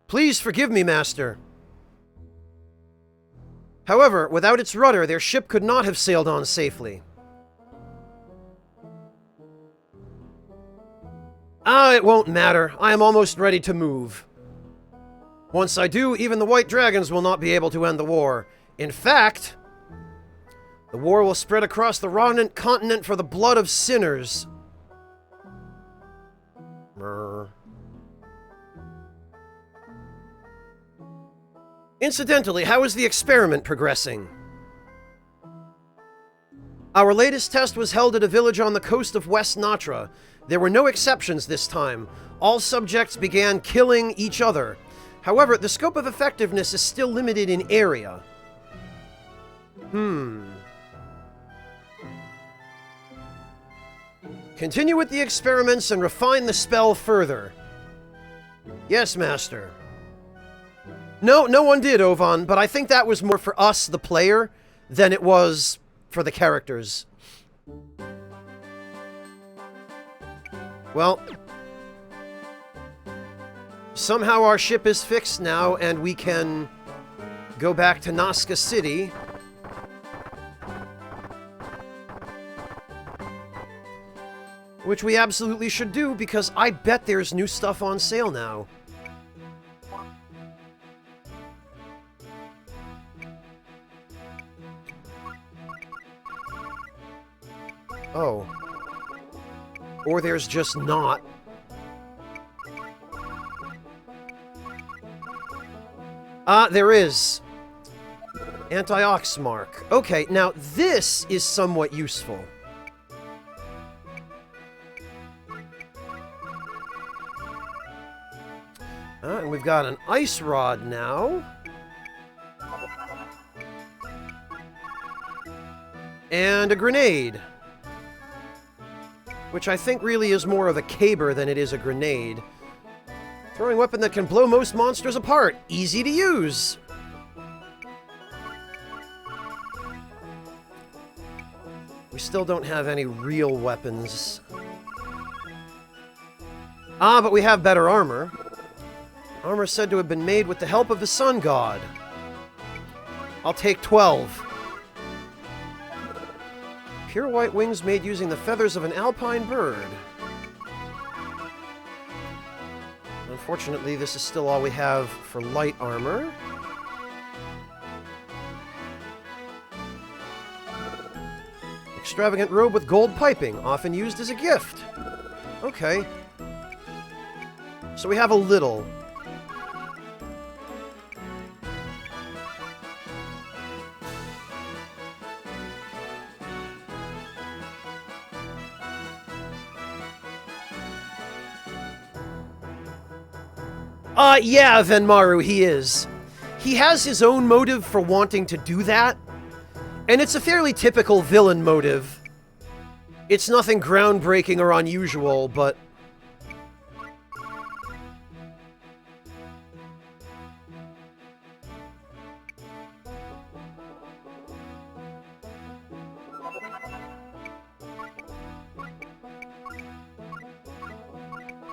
Please forgive me, Master. However, without its rudder, their ship could not have sailed on safely. It won't matter. I am almost ready to move. Once I do, even the White Dragons will not be able to end the war. In fact, the war will spread across the Rodent continent for the blood of sinners. Incidentally, how is the experiment progressing? Our latest test was held at a village on the coast of West Natra. There were no exceptions this time. All subjects began killing each other. However, the scope of effectiveness is still limited in area. Continue with the experiments and refine the spell further. Yes, Master. No one did, Ovan, but I think that was more for us, the player, than it was for the characters. Well, somehow our ship is fixed now, and we can go back to Nazca City. Which we absolutely should do, because I bet there's new stuff on sale now. Oh. Or there's just not. There is. Anti-Ox Mark. Okay, now this is somewhat useful. And we've got an ice rod now. And a grenade. Which I think really is more of a caber than it is a grenade. Throwing weapon that can blow most monsters apart. Easy to use. We still don't have any real weapons. But we have better armor. Armor said to have been made with the help of the Sun God. I'll take 12. Pure white wings made using the feathers of an alpine bird. Unfortunately, this is still all we have for light armor. Extravagant robe with gold piping, often used as a gift. Okay. So we have a little. Yeah, Venmaru, he is. He has his own motive for wanting to do that, and it's a fairly typical villain motive. It's nothing groundbreaking or unusual, but...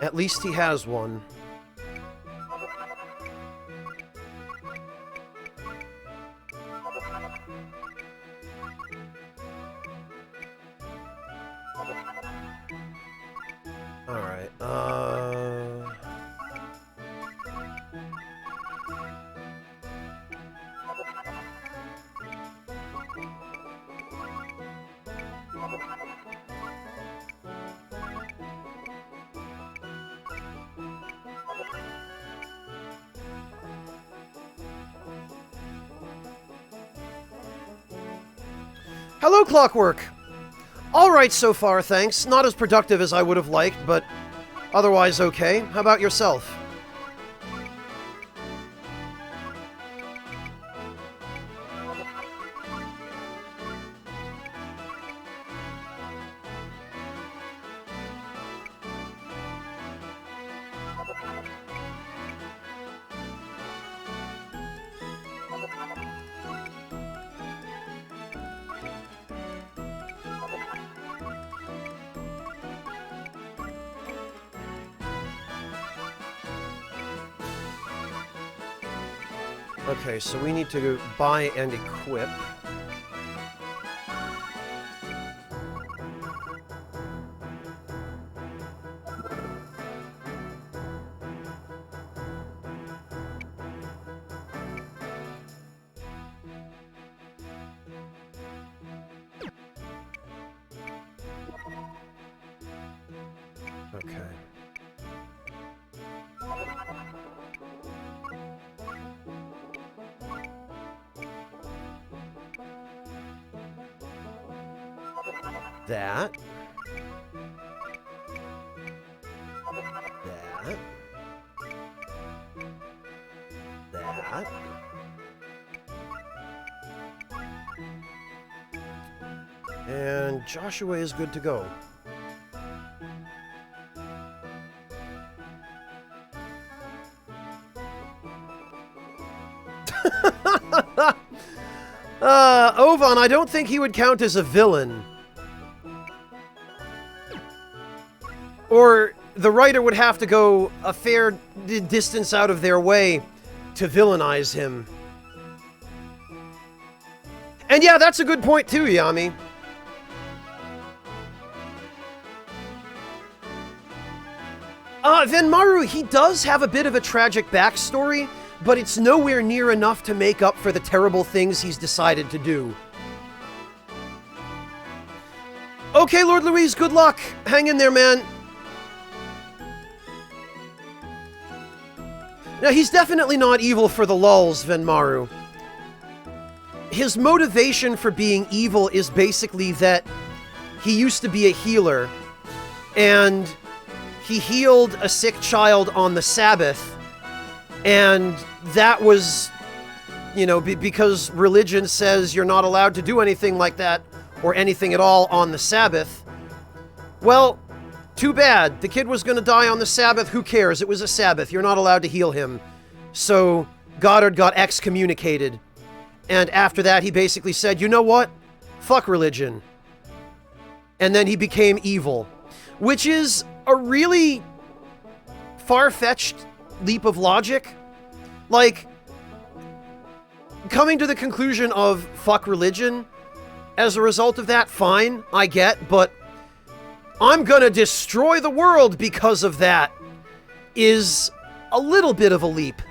at least he has one. Alright, Hello, Clockwork. All right so far, thanks. Not as productive as I would have liked, but otherwise okay. How about yourself? Okay, so we need to buy and equip. Okay. That. That. That. And Joshua is good to go. Ovan, I don't think he would count as a villain. Or the writer would have to go a fair distance out of their way to villainize him. And yeah, that's a good point too, Yami. Venmaru, he does have a bit of a tragic backstory, but it's nowhere near enough to make up for the terrible things he's decided to do. Okay, Lord Louise, good luck. Hang in there, man. Now, he's definitely not evil for the lulz, Venmaru. His motivation for being evil is basically that he used to be a healer, and he healed a sick child on the Sabbath, and that was, you know, because religion says you're not allowed to do anything like that, or anything at all on the Sabbath. Well, too bad. The kid was going to die on the Sabbath. Who cares? It was a Sabbath. You're not allowed to heal him. So Goddard got excommunicated. And after that, he basically said, you know what? Fuck religion. And then he became evil. Which is a really far-fetched leap of logic. Like, coming to the conclusion of fuck religion as a result of that, fine, I get, but I'm gonna destroy the world because of that is a little bit of a leap.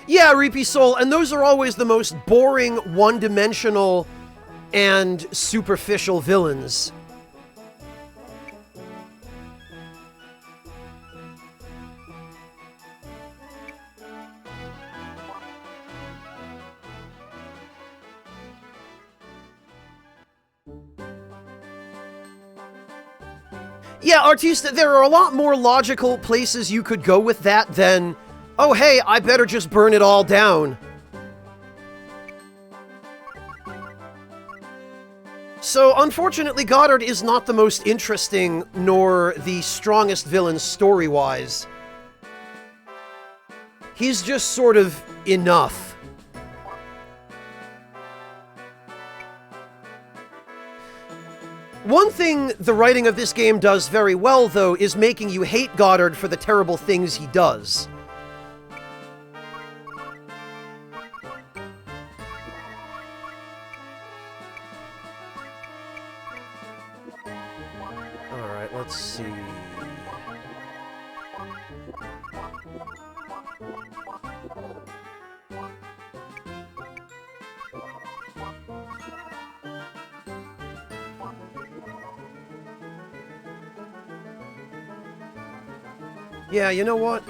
Yeah, Reapy Soul, and those are always the most boring, one-dimensional, and superficial villains. Yeah, Artista, there are a lot more logical places you could go with that than, oh hey, I better just burn it all down. So, unfortunately, Goddard is not the most interesting, nor the strongest villain story-wise. He's just sort of enough. One thing the writing of this game does very well, though, is making you hate Goddard for the terrible things he does. Alright, let's see. Yeah, you know what?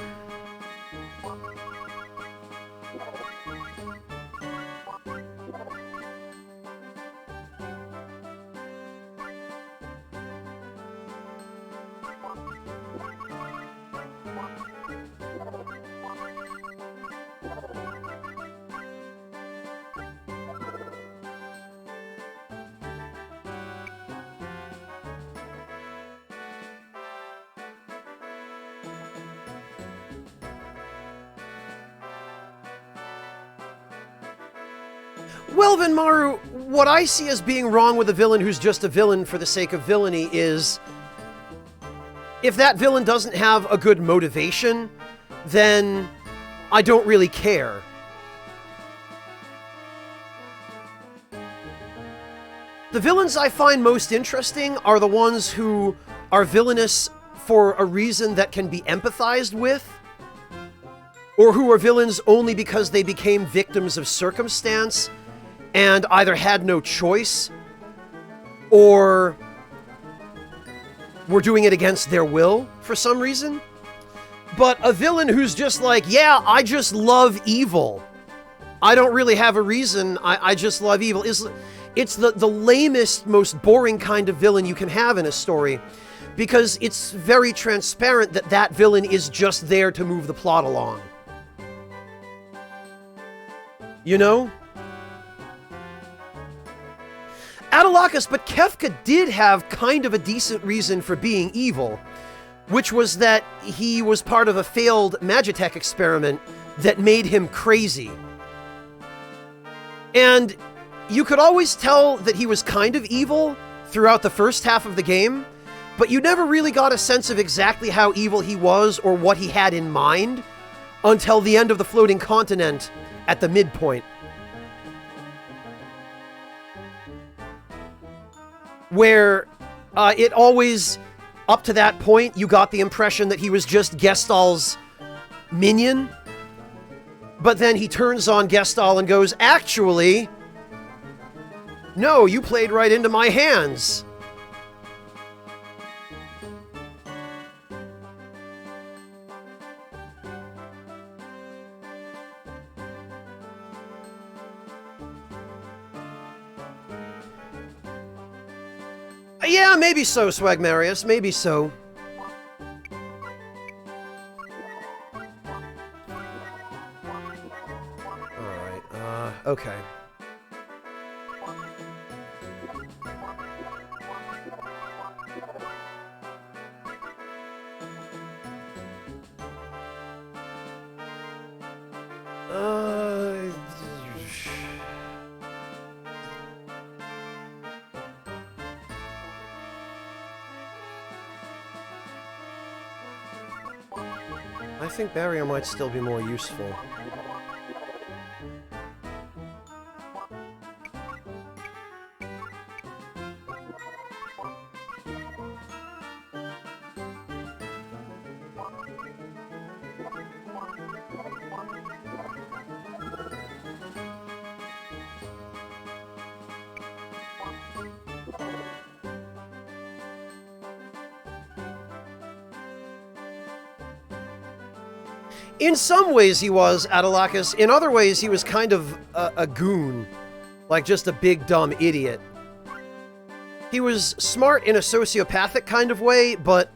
Well, then, Maru, what I see as being wrong with a villain who's just a villain for the sake of villainy is if that villain doesn't have a good motivation, then I don't really care. The villains I find most interesting are the ones who are villainous for a reason that can be empathized with, or who are villains only because they became victims of circumstance and either had no choice or were doing it against their will for some reason. But a villain who's just like, yeah, I just love evil. I don't really have a reason. I just love evil. It's the lamest, most boring kind of villain you can have in a story, because it's very transparent that that villain is just there to move the plot along. You know? Adelakis, but Kefka did have kind of a decent reason for being evil, which was that he was part of a failed Magitech experiment that made him crazy. And you could always tell that he was kind of evil throughout the first half of the game, but you never really got a sense of exactly how evil he was or what he had in mind until the end of the Floating Continent at the midpoint, where it always, up to that point, you got the impression that he was just Gestal's minion, but then he turns on Gestal and goes, actually, no, you played right into my hands. Yeah, maybe so, Swagmarius, maybe so. Alright, okay. I think barrier might still be more useful. In some ways he was, Adelakis. In other ways he was kind of a goon. Like just a big dumb idiot. He was smart in a sociopathic kind of way, but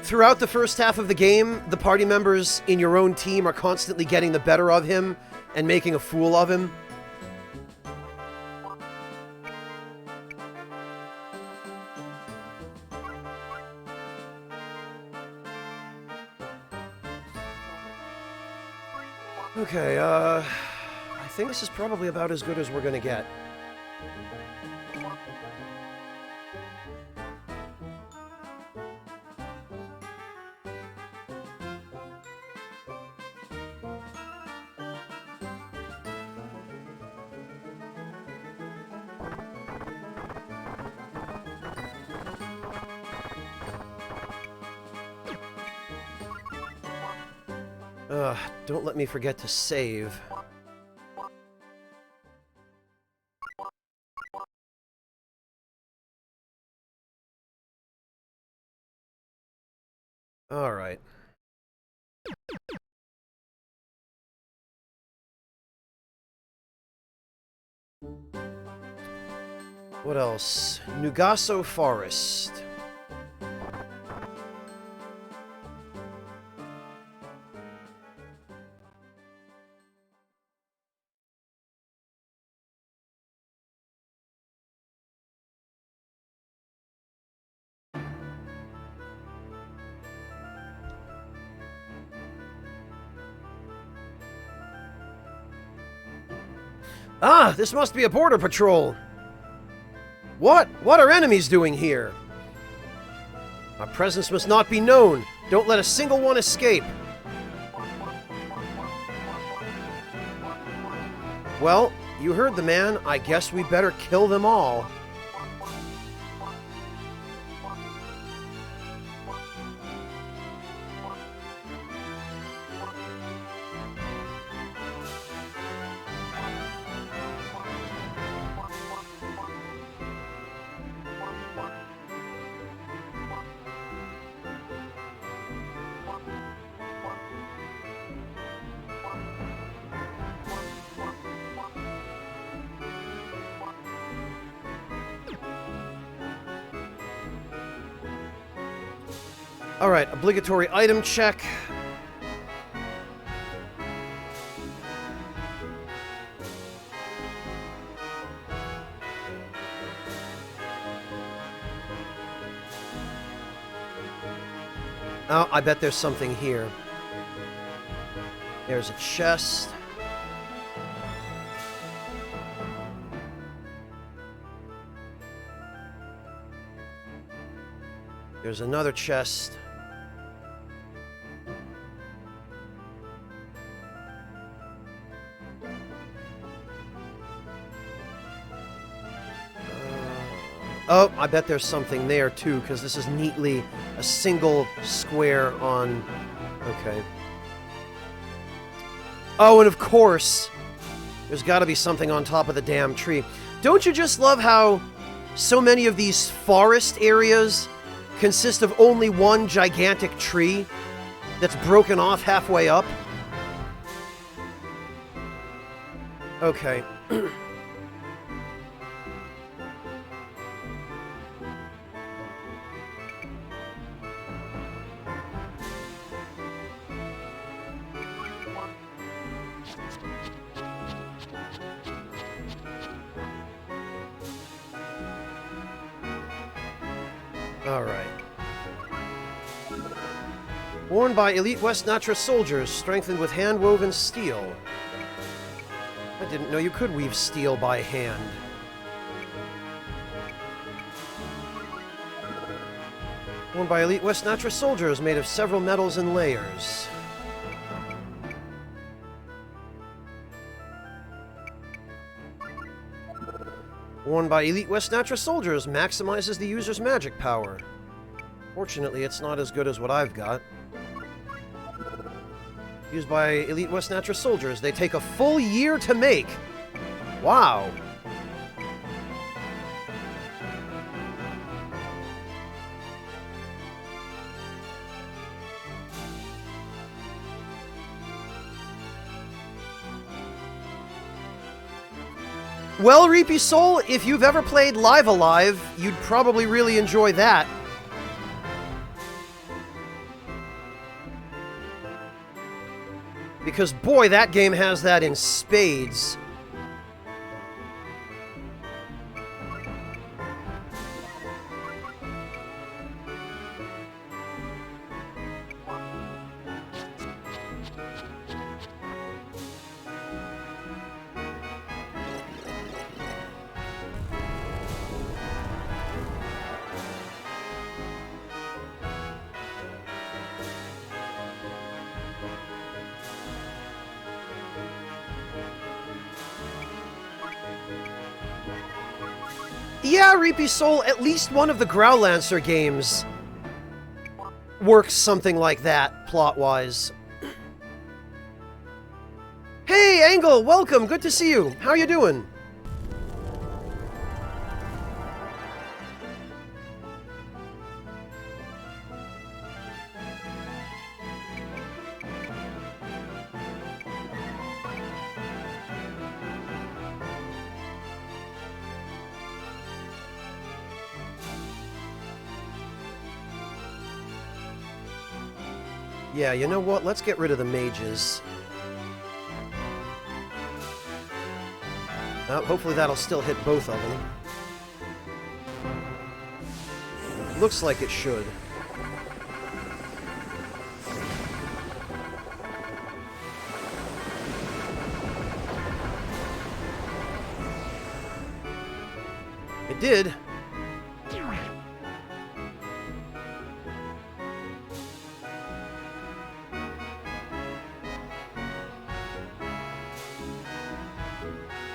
throughout the first half of the game, the party members in your own team are constantly getting the better of him and making a fool of him. Okay, I think this is probably about as good as we're gonna get. Don't let me forget to save. Alright. What else? Nugaso Forest. Ah, this must be a border patrol. What? What are enemies doing here? Our presence must not be known. Don't let a single one escape. Well, you heard the man. I guess we better kill them all. Alright, obligatory item check. Oh, I bet there's something here. There's a chest. There's another chest. Oh, I bet there's something there, too, because this is neatly a single square on... Okay. Oh, and of course, there's got to be something on top of the damn tree. Don't you just love how so many of these forest areas consist of only one gigantic tree that's broken off halfway up? Okay. Alright. Worn by elite West Natra soldiers, strengthened with hand-woven steel. I didn't know you could weave steel by hand. Worn by elite West Natra soldiers, made of several metals and layers. Worn by elite West Natra soldiers, maximizes the user's magic power. Fortunately, it's not as good as what I've got. Used by elite West Natra soldiers, they take a full year to make. Wow. Well, Reapy Soul, if you've ever played Live Alive, you'd probably really enjoy that. Because, boy, that game has that in spades. Yeah, Reapy Soul, at least one of the Growlancer games works something like that, plot-wise. Hey, Angle, welcome, good to see you. How you doing? Yeah, you know what? Let's get rid of the mages. Hopefully that'll still hit both of them. Looks like it should. It did.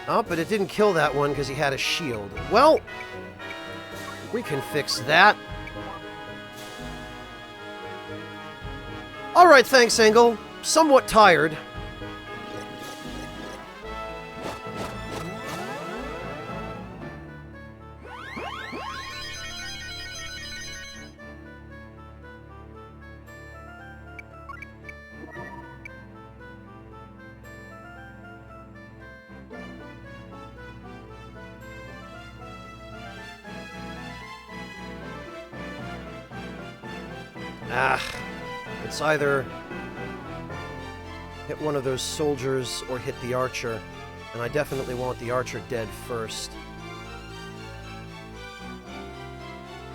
Oh, but it didn't kill that one because he had a shield. Well, we can fix that. Alright, thanks, Engel. Somewhat tired. It's either hit one of those soldiers or hit the archer, and I definitely want the archer dead first.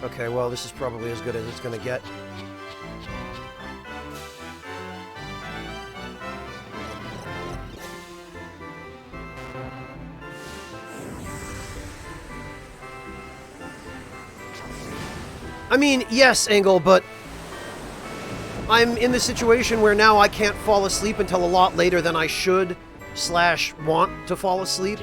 Okay, well, this is probably as good as it's gonna get. I mean, yes, Engel, but I'm in the situation where now I can't fall asleep until a lot later than I should / want to fall asleep.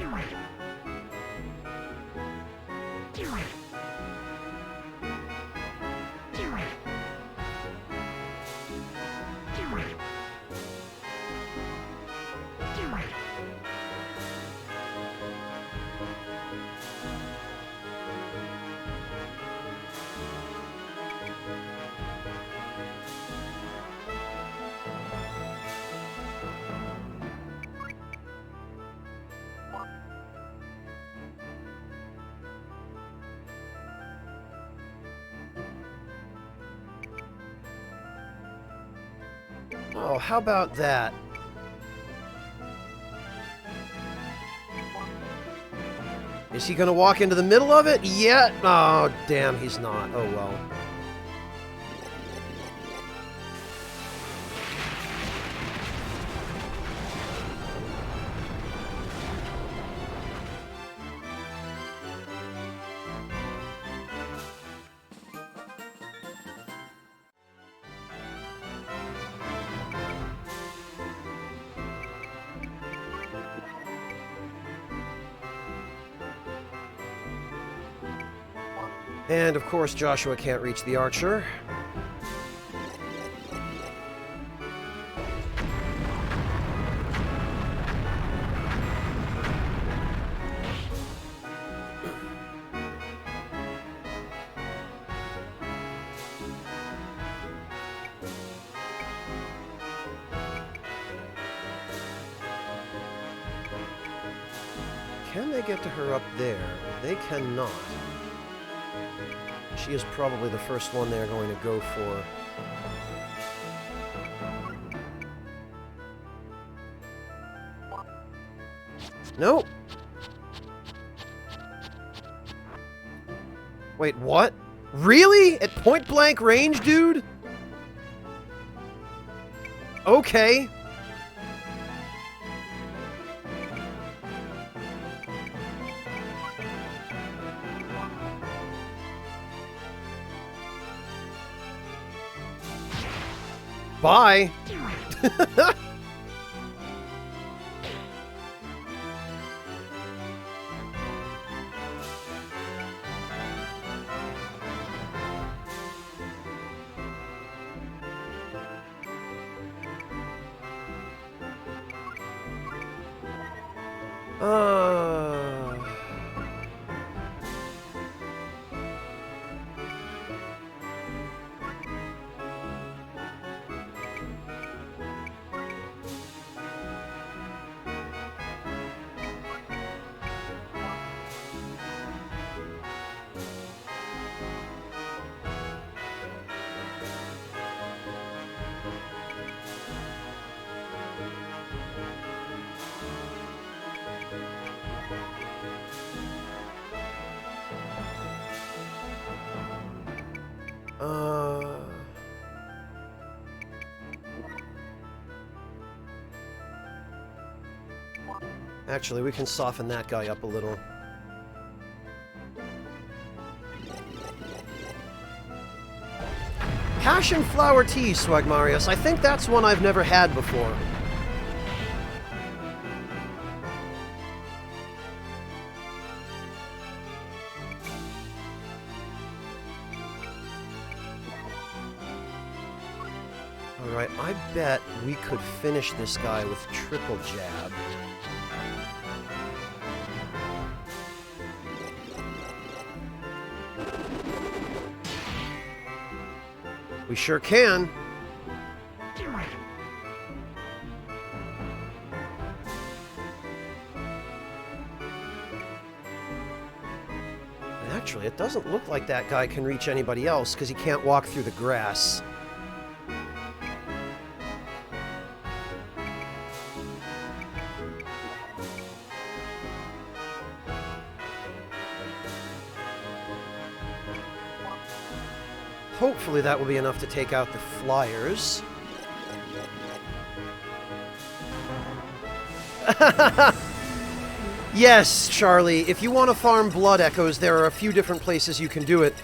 Oh, how about that? Is he gonna walk into the middle of it? Yeah. Oh, damn, he's not. Oh, well. And, of course, Joshua can't reach the archer. Can they get to her up there? They cannot. She is probably the first one they're going to go for. Nope. Wait, what? Really? At point-blank range, dude? Okay. Bye. Actually, we can soften that guy up a little. Passion flower tea, Swagmarius. I think that's one I've never had before. Alright, I bet we could finish this guy with triple jab. We sure can. And actually, it doesn't look like that guy can reach anybody else because he can't walk through the grass. Hopefully that will be enough to take out the flyers. Yes, Charlie, if you want to farm blood echoes, there are a few different places you can do it.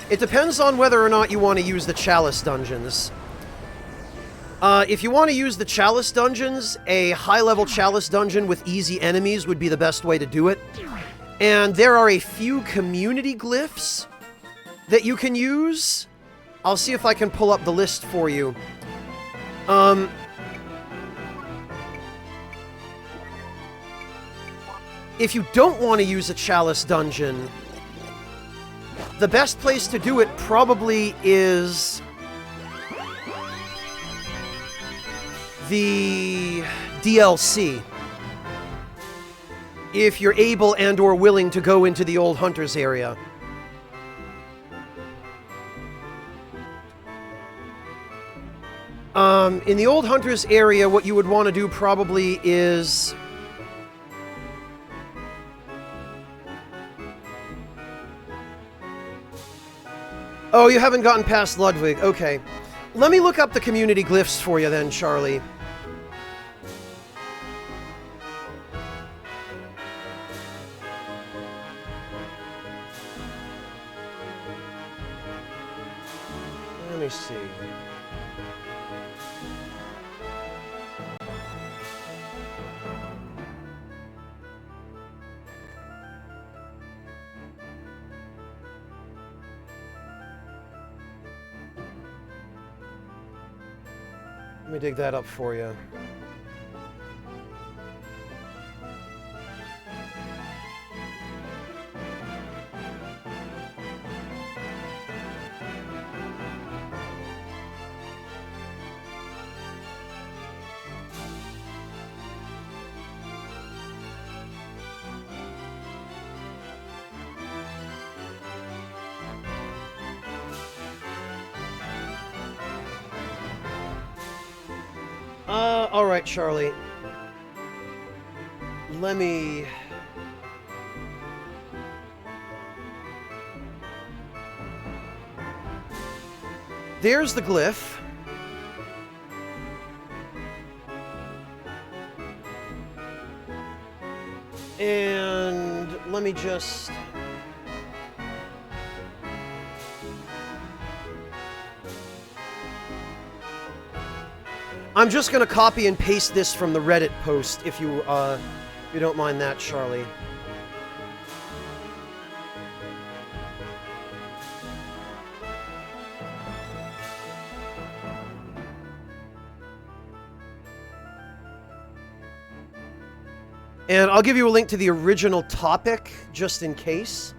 It depends on whether or not you want to use the chalice dungeons. If you want to use the chalice dungeons, a high-level chalice dungeon with easy enemies would be the best way to do it. And there are a few community glyphs that you can use. I'll see if I can pull up the list for you. If you don't want to use a chalice dungeon, the best place to do it probably is the DLC. If you're able and or willing to go into the Old Hunters area. In the Old Hunters area, what you would want to do probably is... Oh, you haven't gotten past Ludwig. Okay. Let me look up the community glyphs for you then, Charlie. Let me see. Let me dig that up for you. Alright, Charlie. Let me... There's the glyph. And let me just... I'm just going to copy and paste this from the Reddit post, if you don't mind that, Charlie. And I'll give you a link to the original topic, just in case.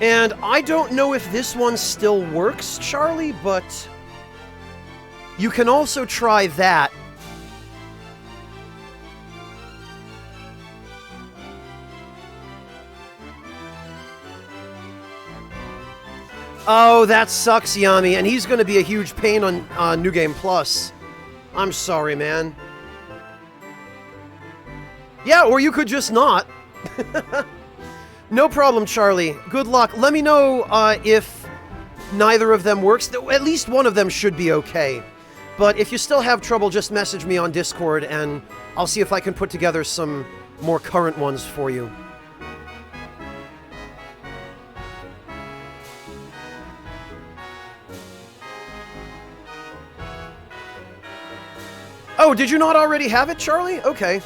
And I don't know if this one still works, Charlie, but you can also try that. Oh, that sucks, Yami, and he's going to be a huge pain on New Game Plus. I'm sorry, man. Yeah, or you could just not. No problem, Charlie. Good luck. Let me know if neither of them works. At least one of them should be okay. But if you still have trouble, just message me on Discord, and I'll see if I can put together some more current ones for you. Oh, did you not already have it, Charlie? Okay.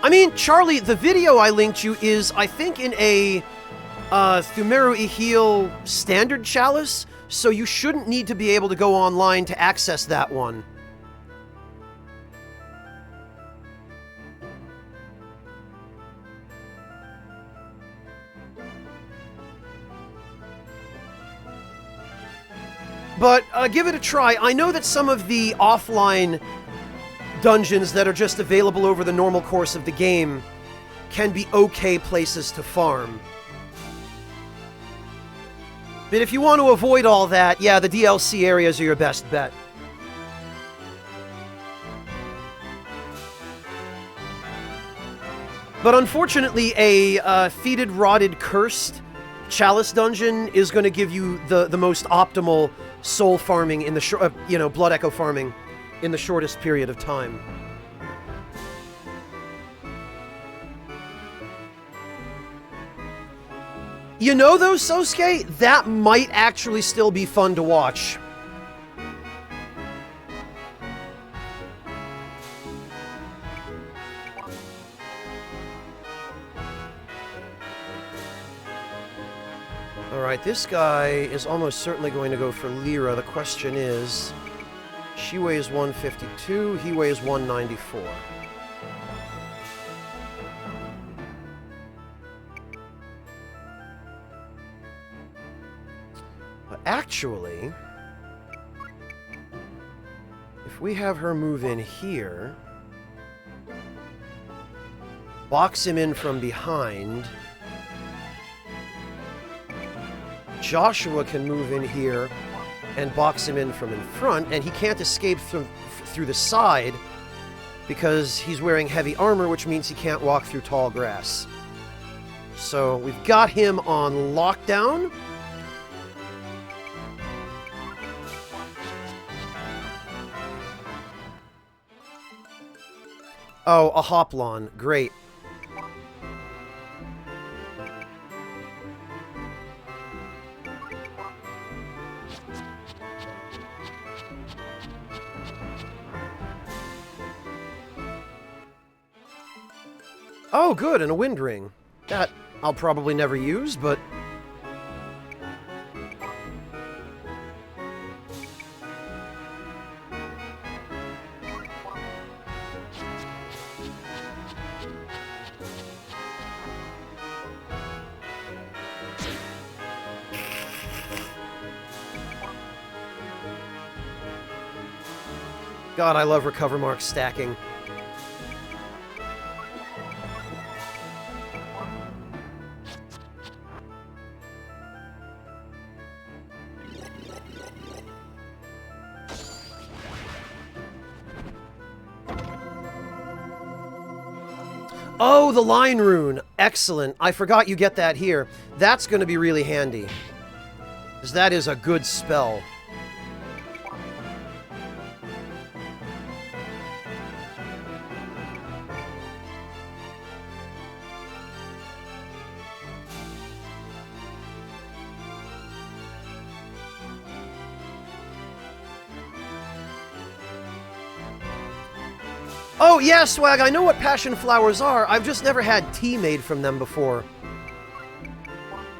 I mean, Charlie, the video I linked you is, I think, in a Thumeru Ihil standard chalice, so you shouldn't need to be able to go online to access that one. But give it a try. I know that some of the offline dungeons that are just available over the normal course of the game can be okay places to farm. But if you want to avoid all that, yeah, the DLC areas are your best bet. But unfortunately, a Fetid, Rotted, Cursed Chalice dungeon is going to give you the most optimal soul farming in the Blood Echo farming in the shortest period of time. You know though, Sosuke, that might actually still be fun to watch. Alright, this guy is almost certainly going to go for Lyra. The question is, she weighs 152, he weighs 194. But actually, if we have her move in here, box him in from behind, Joshua can move in here and box him in from in front, and he can't escape through the side because he's wearing heavy armor, which means he can't walk through tall grass. So we've got him on lockdown. Oh, a Hoplon. Great. Oh, good, and a wind ring. That I'll probably never use, but... God, I love recover mark stacking. Oh, the line rune. Excellent. I forgot you get that here. That's going to be really handy, because that is a good spell. Oh, yeah, Swag, I know what passion flowers are. I've just never had tea made from them before.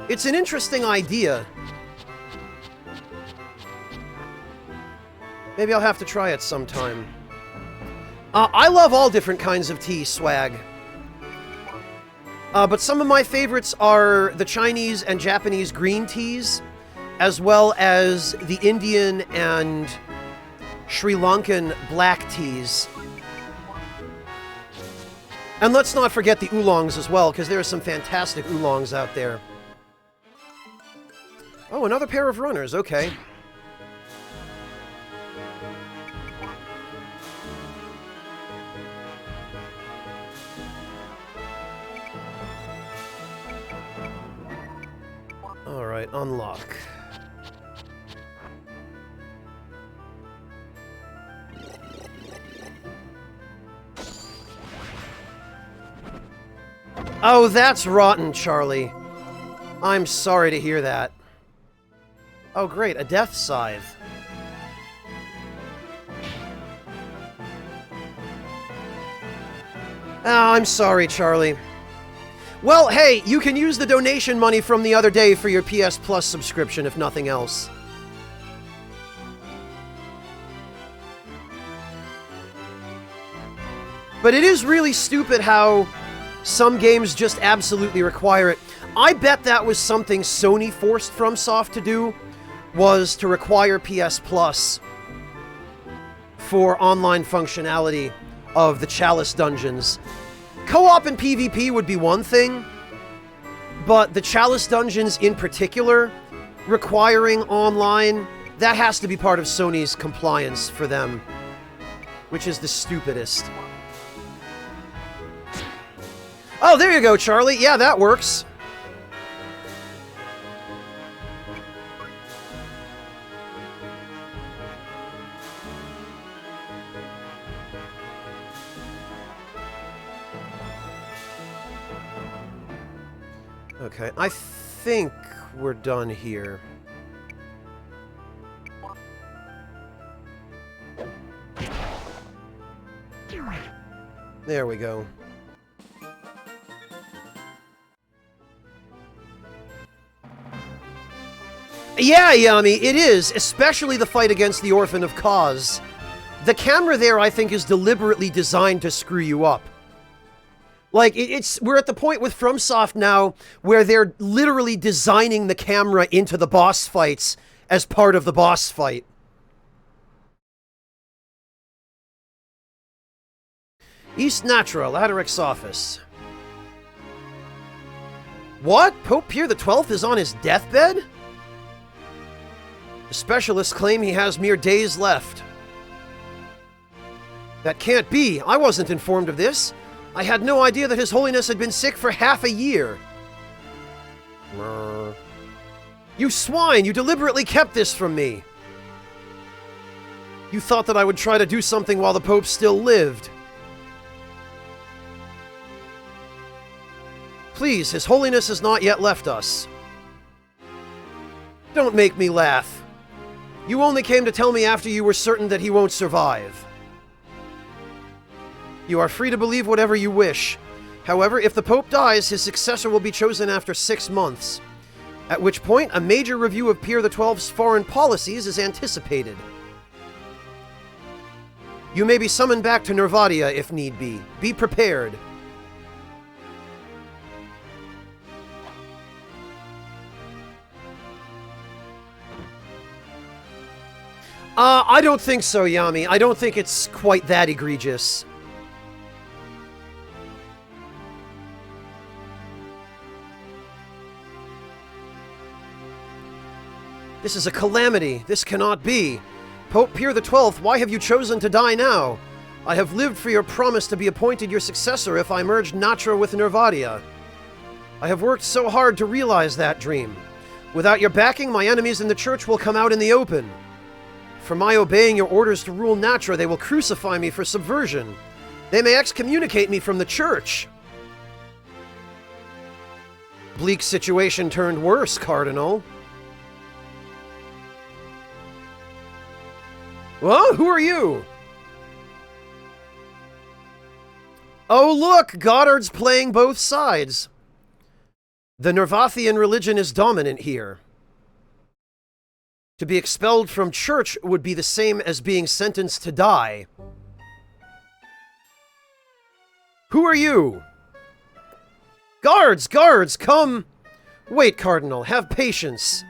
It's an interesting idea. Maybe I'll have to try it sometime. I love all different kinds of tea, Swag. But some of my favorites are the Chinese and Japanese green teas, as well as the Indian and Sri Lankan black teas. And let's not forget the oolongs as well, because there are some fantastic oolongs out there. Oh, another pair of runners, okay. Alright, unlock. Oh, that's rotten, Charlie. I'm sorry to hear that. Oh, great, a death scythe. Oh, I'm sorry, Charlie. Well, hey, you can use the donation money from the other day for your PS Plus subscription, if nothing else. But it is really stupid how some games just absolutely require it. I bet that was something Sony forced FromSoft to do, was to require PS Plus for online functionality of the Chalice dungeons. Co-op and PvP would be one thing, but the Chalice dungeons in particular, requiring online, that has to be part of Sony's compliance for them, which is the stupidest. Oh, there you go, Charlie. Yeah, that works. Okay, I think we're done here. There we go. Yeah, Yami, it is, especially the fight against the Orphan of Kaz. The camera there, I think, is deliberately designed to screw you up. Like, we're at the point with FromSoft now where they're literally designing the camera into the boss fights as part of the boss fight. East Natra, Lateric's office. What? Pope Pier XII is on his deathbed? The specialists claim he has mere days left. That can't be. I wasn't informed of this. I had no idea that His Holiness had been sick for half a year. You swine! You deliberately kept this from me! You thought that I would try to do something while the Pope still lived. Please, His Holiness has not yet left us. Don't make me laugh. You only came to tell me after you were certain that he won't survive. You are free to believe whatever you wish. However, if the Pope dies, his successor will be chosen after 6 months. At which point, a major review of Pier XII's foreign policies is anticipated. You may be summoned back to Nervadia if need be. Be prepared. I don't think so, Yami. I don't think it's quite that egregious. This is a calamity. This cannot be. Pope Pier XII, why have you chosen to die now? I have lived for your promise to be appointed your successor if I merge Natra with Nervadia. I have worked so hard to realize that dream. Without your backing, my enemies in the church will come out in the open. For my obeying your orders to rule Natra, they will crucify me for subversion. They may excommunicate me from the church. Bleak situation turned worse, Cardinal. Well, who are you? Oh, look! Goddard's playing both sides. The Nervathian religion is dominant here. To be expelled from church would be the same as being sentenced to die. Who are you? Guards! Guards! Come! Wait, Cardinal, have patience.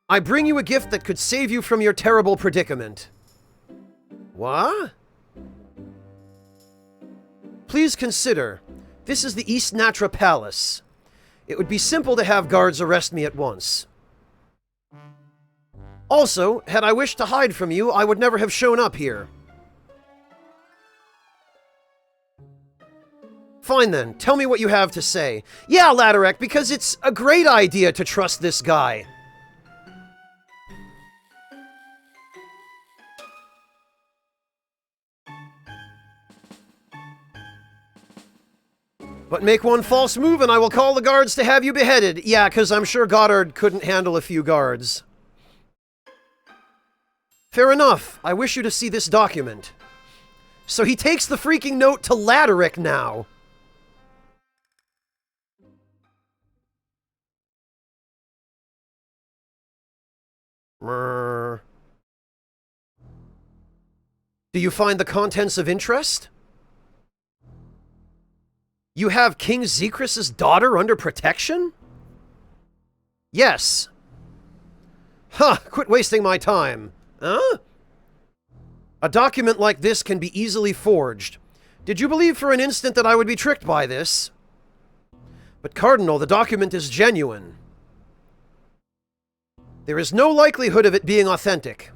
I bring you a gift that could save you from your terrible predicament. What? Please consider. This is the East Natra Palace. It would be simple to have guards arrest me at once. Also, had I wished to hide from you, I would never have shown up here. Fine then, tell me what you have to say. Yeah, Laderek, because it's a great idea to trust this guy. But make one false move and I will call the guards to have you beheaded. Yeah, because I'm sure Goddard couldn't handle a few guards. Fair enough. I wish you to see this document. So he takes the freaking note to Laderek now. Do you find the contents of interest? You have King Zekris' daughter under protection? Yes. Huh, quit wasting my time. Huh? A document like this can be easily forged. Did you believe for an instant that I would be tricked by this? But Cardinal, the document is genuine. There is no likelihood of it being authentic.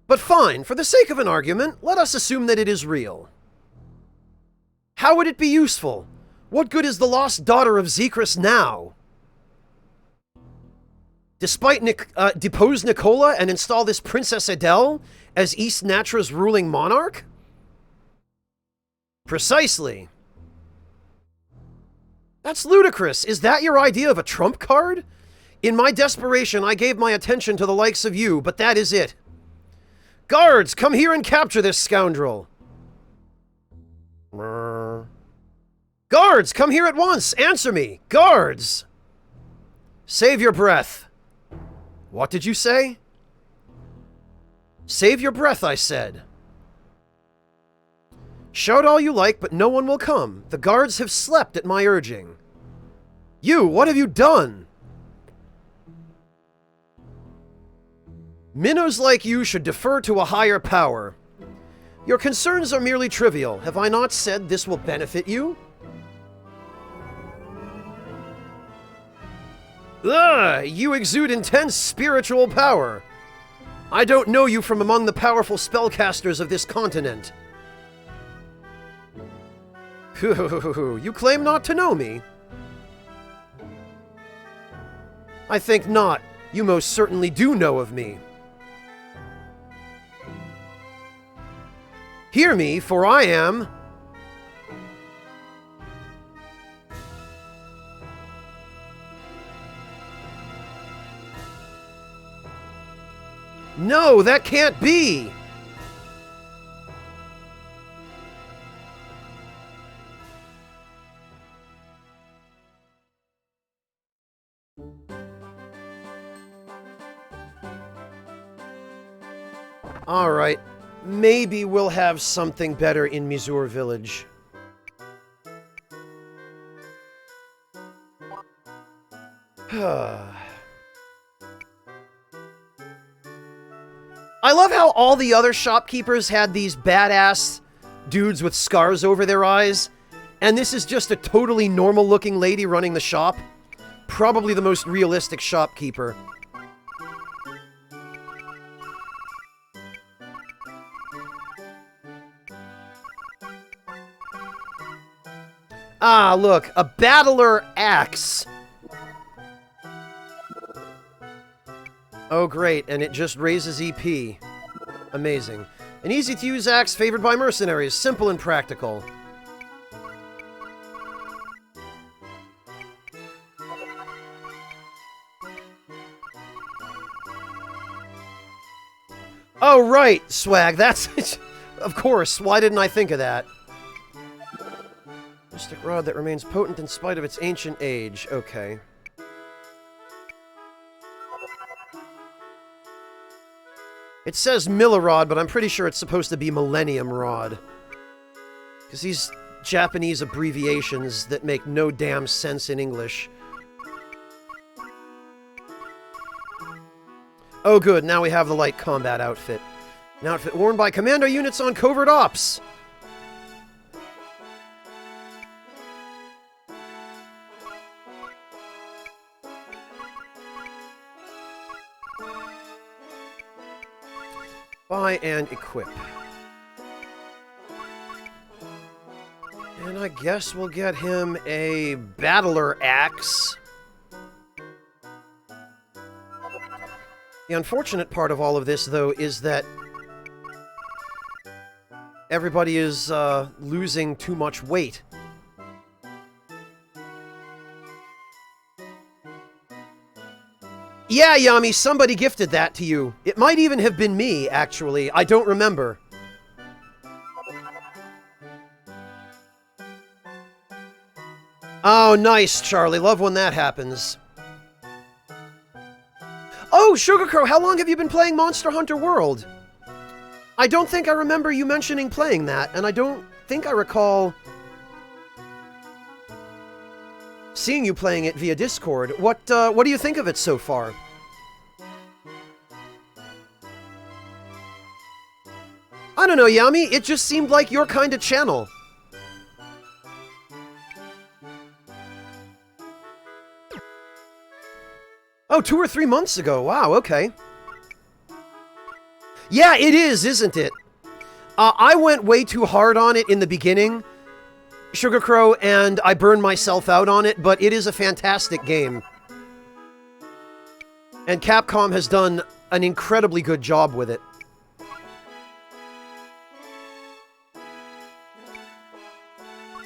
But fine, for the sake of an argument, let us assume that it is real. How would it be useful? What good is the lost daughter of Zekris now? Depose Nicola and install this Princess Adele as East Natra's ruling monarch? Precisely. That's ludicrous. Is that your idea of a trump card? In my desperation, I gave my attention to the likes of you, but that is it. Guards, come here and capture this scoundrel. Guards, come here at once. Answer me. Guards. Save your breath. What did you say? Save your breath, I said. Shout all you like, but no one will come. The guards have slept at my urging. You, what have you done? Minnows like you should defer to a higher power. Your concerns are merely trivial. Have I not said this will benefit you? Ugh, you exude intense spiritual power. I don't know you from among the powerful spellcasters of this continent. You claim not to know me? I think not. You most certainly do know of me. Hear me, for I am... No, that can't be! Alright, maybe we'll have something better in Mizur Village. I love how all the other shopkeepers had these badass dudes with scars over their eyes, and this is just a totally normal-looking lady running the shop. Probably the most realistic shopkeeper. Ah, look, a battler axe. Oh, great, and it just raises EP. Amazing. An easy-to-use axe favored by mercenaries, simple and practical. Oh, right, Swag, that's... Of course, why didn't I think of that? Mystic rod that remains potent in spite of its ancient age. Okay. It says Millerod, but I'm pretty sure it's supposed to be Millennium Rod. Because these Japanese abbreviations that make no damn sense in English. Oh good, now we have the light combat outfit. An outfit worn by commando units on covert ops! Buy and equip. And I guess we'll get him a Battler Axe. The unfortunate part of all of this, though, is that everybody is losing too much weight. Yeah, Yami, somebody gifted that to you. It might even have been me, actually. I don't remember. Oh, nice, Charlie. Love when that happens. Oh, Sugar Crow, how long have you been playing Monster Hunter World? I don't think I remember you mentioning playing that, and I don't think I recall seeing you playing it via Discord. What do you think of it so far? I don't know, Yami. It just seemed like your kind of channel. Oh, 2 or 3 months ago. Wow, okay. Yeah, it is, isn't it? I went way too hard on it in the beginning, Sugar Crow, and I burned myself out on it, but it is a fantastic game. And Capcom has done an incredibly good job with it.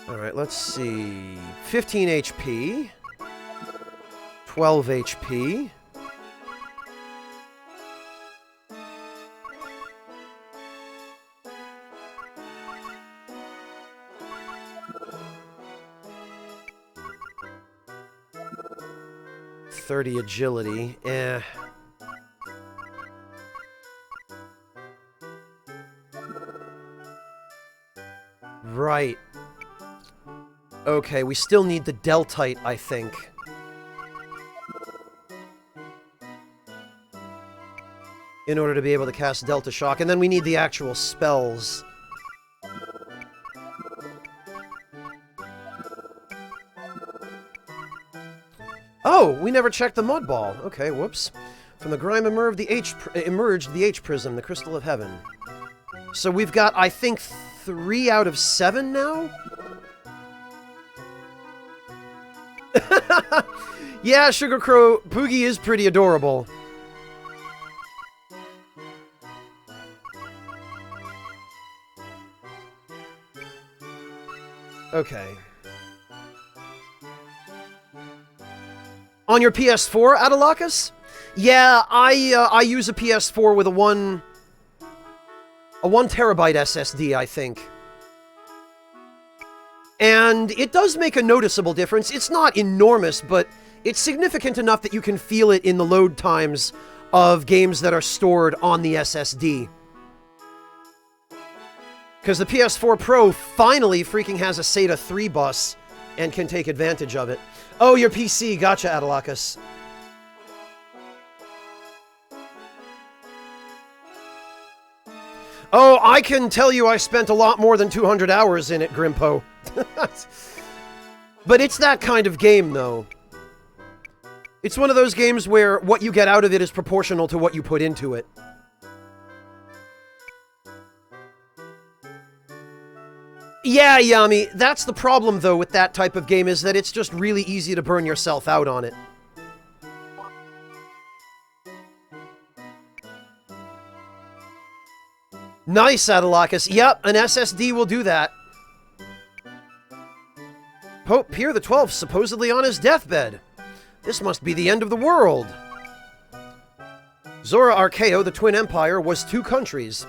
Alright, let's see. 15 HP. 12 HP. .30 agility. Eh. Right. Okay, we still need the Deltite, I think. In order to be able to cast Delta Shock, and then we need the actual spells. Oh, we never checked the Mud Ball. Okay, whoops. From the grime emerged the H Prism, the Crystal of Heaven. So we've got, I think, 3 out of 7 now? Yeah, Sugar Crow, Poogie is pretty adorable. Okay. On your PS4, Adalakas? Yeah, I use a PS4 with a 1 terabyte SSD, I think. And it does make a noticeable difference. It's not enormous, but it's significant enough that you can feel it in the load times of games that are stored on the SSD. Because the PS4 Pro finally freaking has a SATA 3 bus and can take advantage of it. Oh, your PC. Gotcha, Adalakas. Oh, I can tell you I spent a lot more than 200 hours in it, Grimpo. But it's that kind of game, though. It's one of those games where what you get out of it is proportional to what you put into it. Yeah, Yami, that's the problem, though, with that type of game, is that it's just really easy to burn yourself out on it. Nice, Adalakas. Yep, an SSD will do that. Pope Pier the 12th supposedly on his deathbed. This must be the end of the world. Zora Archaeo, the Twin Empire, was 2 countries.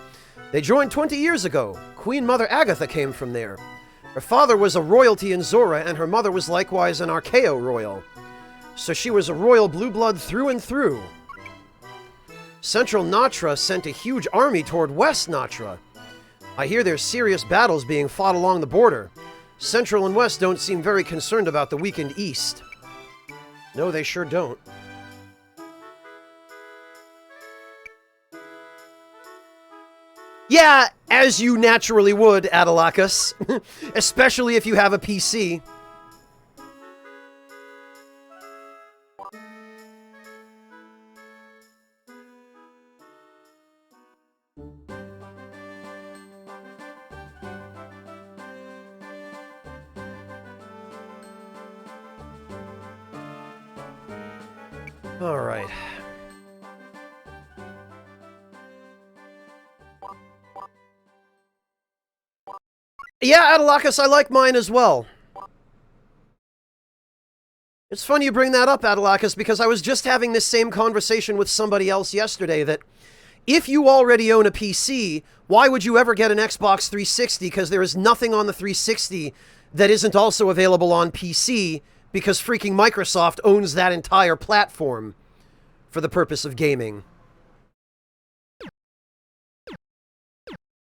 They joined 20 years ago. Queen Mother Agatha came from there. Her father was a royalty in Zora, and her mother was likewise an Archaeo royal. So she was a royal blue blood through and through. Central Natra sent a huge army toward West Natra. I hear there's serious battles being fought along the border. Central and West don't seem very concerned about the weakened East. No, they sure don't. Yeah, as you naturally would, Adalakas. Especially if you have a PC. All right. Yeah, Adalakis, I like mine as well. It's funny you bring that up, Adalakis, because I was just having this same conversation with somebody else yesterday that if you already own a PC, why would you ever get an Xbox 360? Because there is nothing on the 360 that isn't also available on PC, because freaking Microsoft owns that entire platform for the purpose of gaming.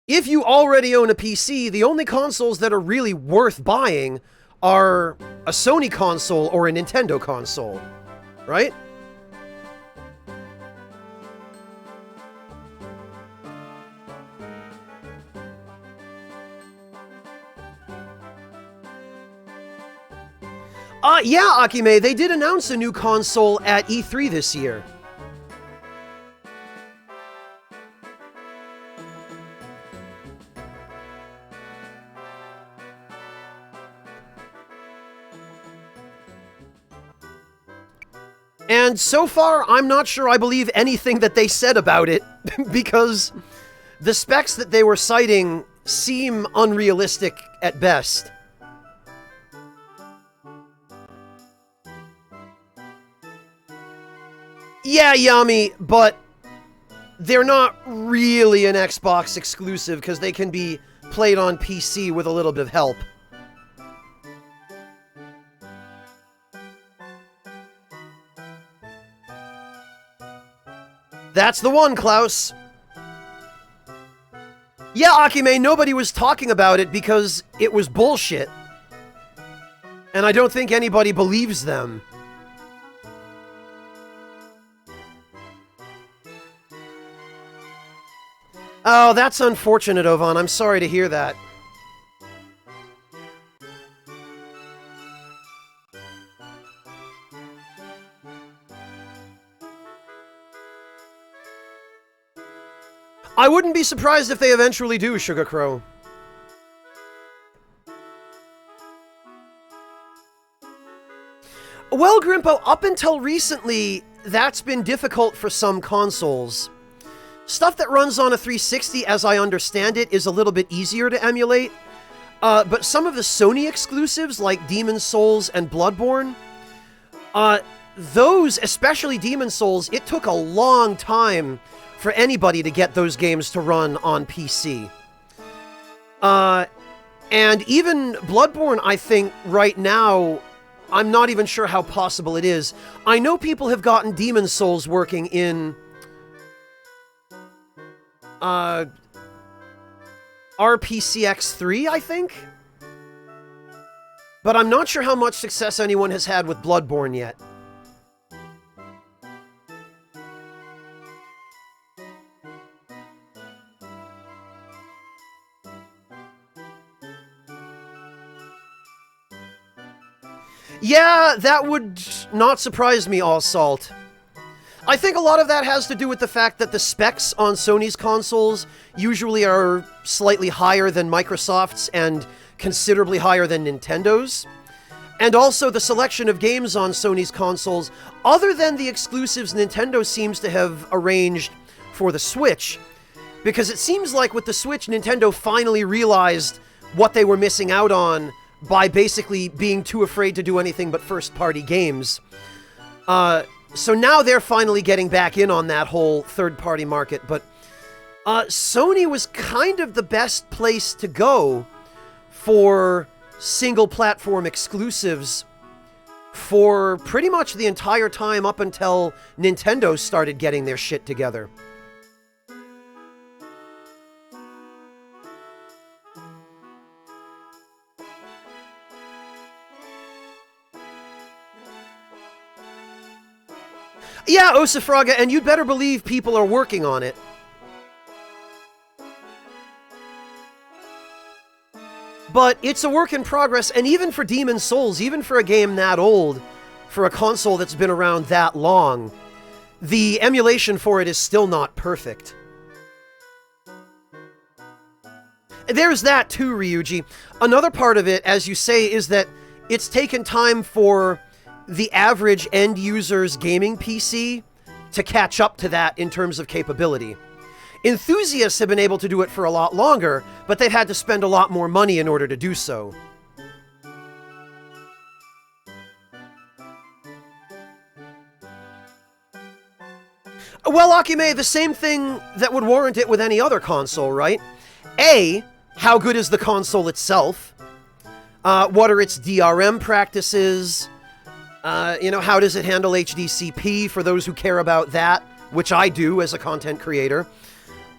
If you already own a PC, the only consoles that are really worth buying are a Sony console or a Nintendo console, right? Yeah, Akime, they did announce a new console at E3 this year. And so far, I'm not sure I believe anything that they said about it, because the specs that they were citing seem unrealistic at best. Yeah, Yami, but they're not really an Xbox exclusive because they can be played on PC with a little bit of help. That's the one, Klaus. Yeah, Akime, nobody was talking about it because it was bullshit. And I don't think anybody believes them. Oh, that's unfortunate, Ovan. I'm sorry to hear that. I wouldn't be surprised if they eventually do, Sugar Crow. Well, Grimpo, up until recently, that's been difficult for some consoles. Stuff that runs on a 360, as I understand it, is a little bit easier to emulate. But some of the Sony exclusives, like Demon's Souls and Bloodborne, those, especially Demon's Souls, it took a long time for anybody to get those games to run on PC. And even Bloodborne, I think, right now, I'm not even sure how possible it is. I know people have gotten Demon's Souls working in RPCX3, I think? But I'm not sure how much success anyone has had with Bloodborne yet. Yeah, that would not surprise me, All Salt. I think a lot of that has to do with the fact that the specs on Sony's consoles usually are slightly higher than Microsoft's and considerably higher than Nintendo's. And also the selection of games on Sony's consoles, other than the exclusives Nintendo seems to have arranged for the Switch. Because it seems like with the Switch, Nintendo finally realized what they were missing out on by basically being too afraid to do anything but first-party games. So now they're finally getting back in on that whole third-party market, but Sony was kind of the best place to go for single-platform exclusives for pretty much the entire time up until Nintendo started getting their shit together. Yeah, Osifraga, and you'd better believe people are working on it. But it's a work in progress, and even for Demon's Souls, even for a game that old, for a console that's been around that long, the emulation for it is still not perfect. There's that too, Ryuji. Another part of it, as you say, is that it's taken time for the average end user's gaming PC to catch up to that in terms of capability. Enthusiasts have been able to do it for a lot longer, but they've had to spend a lot more money in order to do so. Well, Akime, the same thing that would warrant it with any other console, right? A, how good is the console itself? What are its DRM practices? How does it handle HDCP for those who care about that, which I do as a content creator?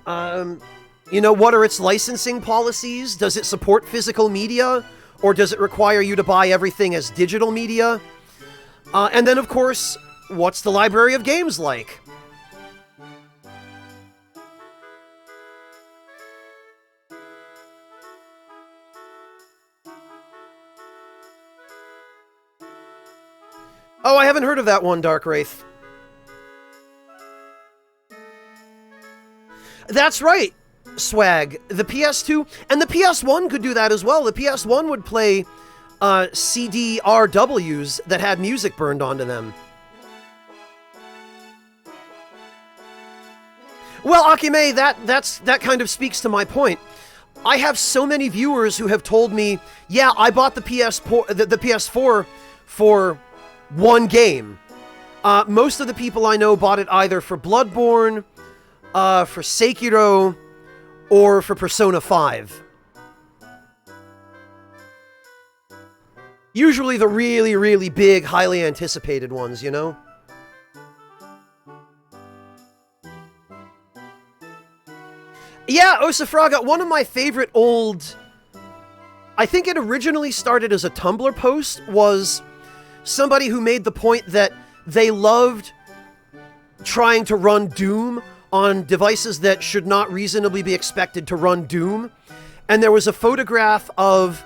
What are its licensing policies? Does it support physical media, or does it require you to buy everything as digital media? And then, of course, what's the library of games like? Oh, I haven't heard of that one, Dark Wraith. That's right, Swag. The PS2 and the PS1 could do that as well. The PS1 would play CD-RWs that had music burned onto them. Well, Akime, that kind of speaks to my point. I have so many viewers who have told me, yeah, I bought the PS4 for one game. Most of the people I know bought it either for Bloodborne, for Sekiro, or for Persona 5. Usually the really, really big, highly anticipated ones, you know? Yeah, Osafraga, one of my favorite old... I think it originally started as a Tumblr post, was somebody who made the point that they loved trying to run Doom on devices that should not reasonably be expected to run Doom. And there was a photograph of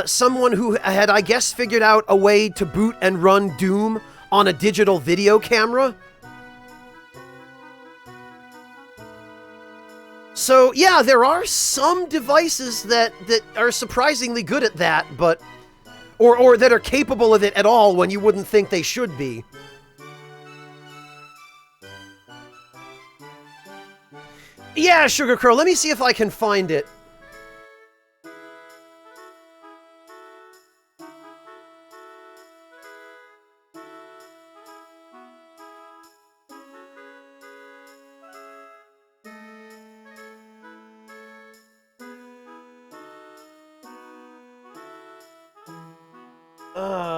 someone who had, I guess, figured out a way to boot and run Doom on a digital video camera. So, yeah, there are some devices that are surprisingly good at that, but... Or that are capable of it at all when you wouldn't think they should be. Yeah, Sugar Crow, let me see if I can find it.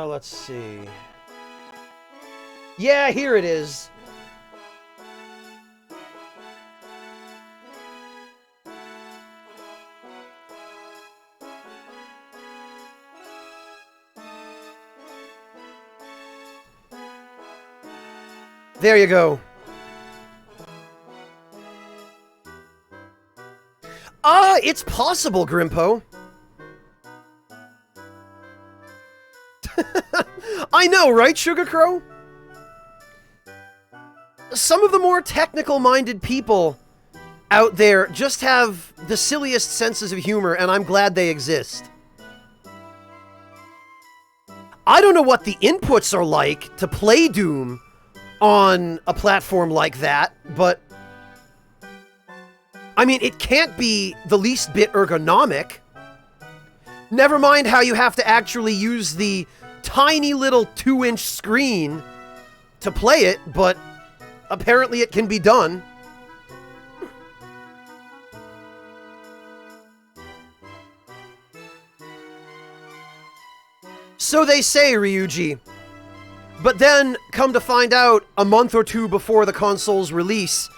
Let's see. Yeah, here it is. There you go. It's possible, Grimpo. I know, right, Sugar Crow? Some of the more technical-minded people out there just have the silliest senses of humor, and I'm glad they exist. I don't know what the inputs are like to play Doom on a platform like that, but... I mean, it can't be the least bit ergonomic. Never mind how you have to actually use the tiny little 2-inch screen to play it, but apparently it can be done. So they say, Ryuji. But then, come to find out, a month or two before the console's release,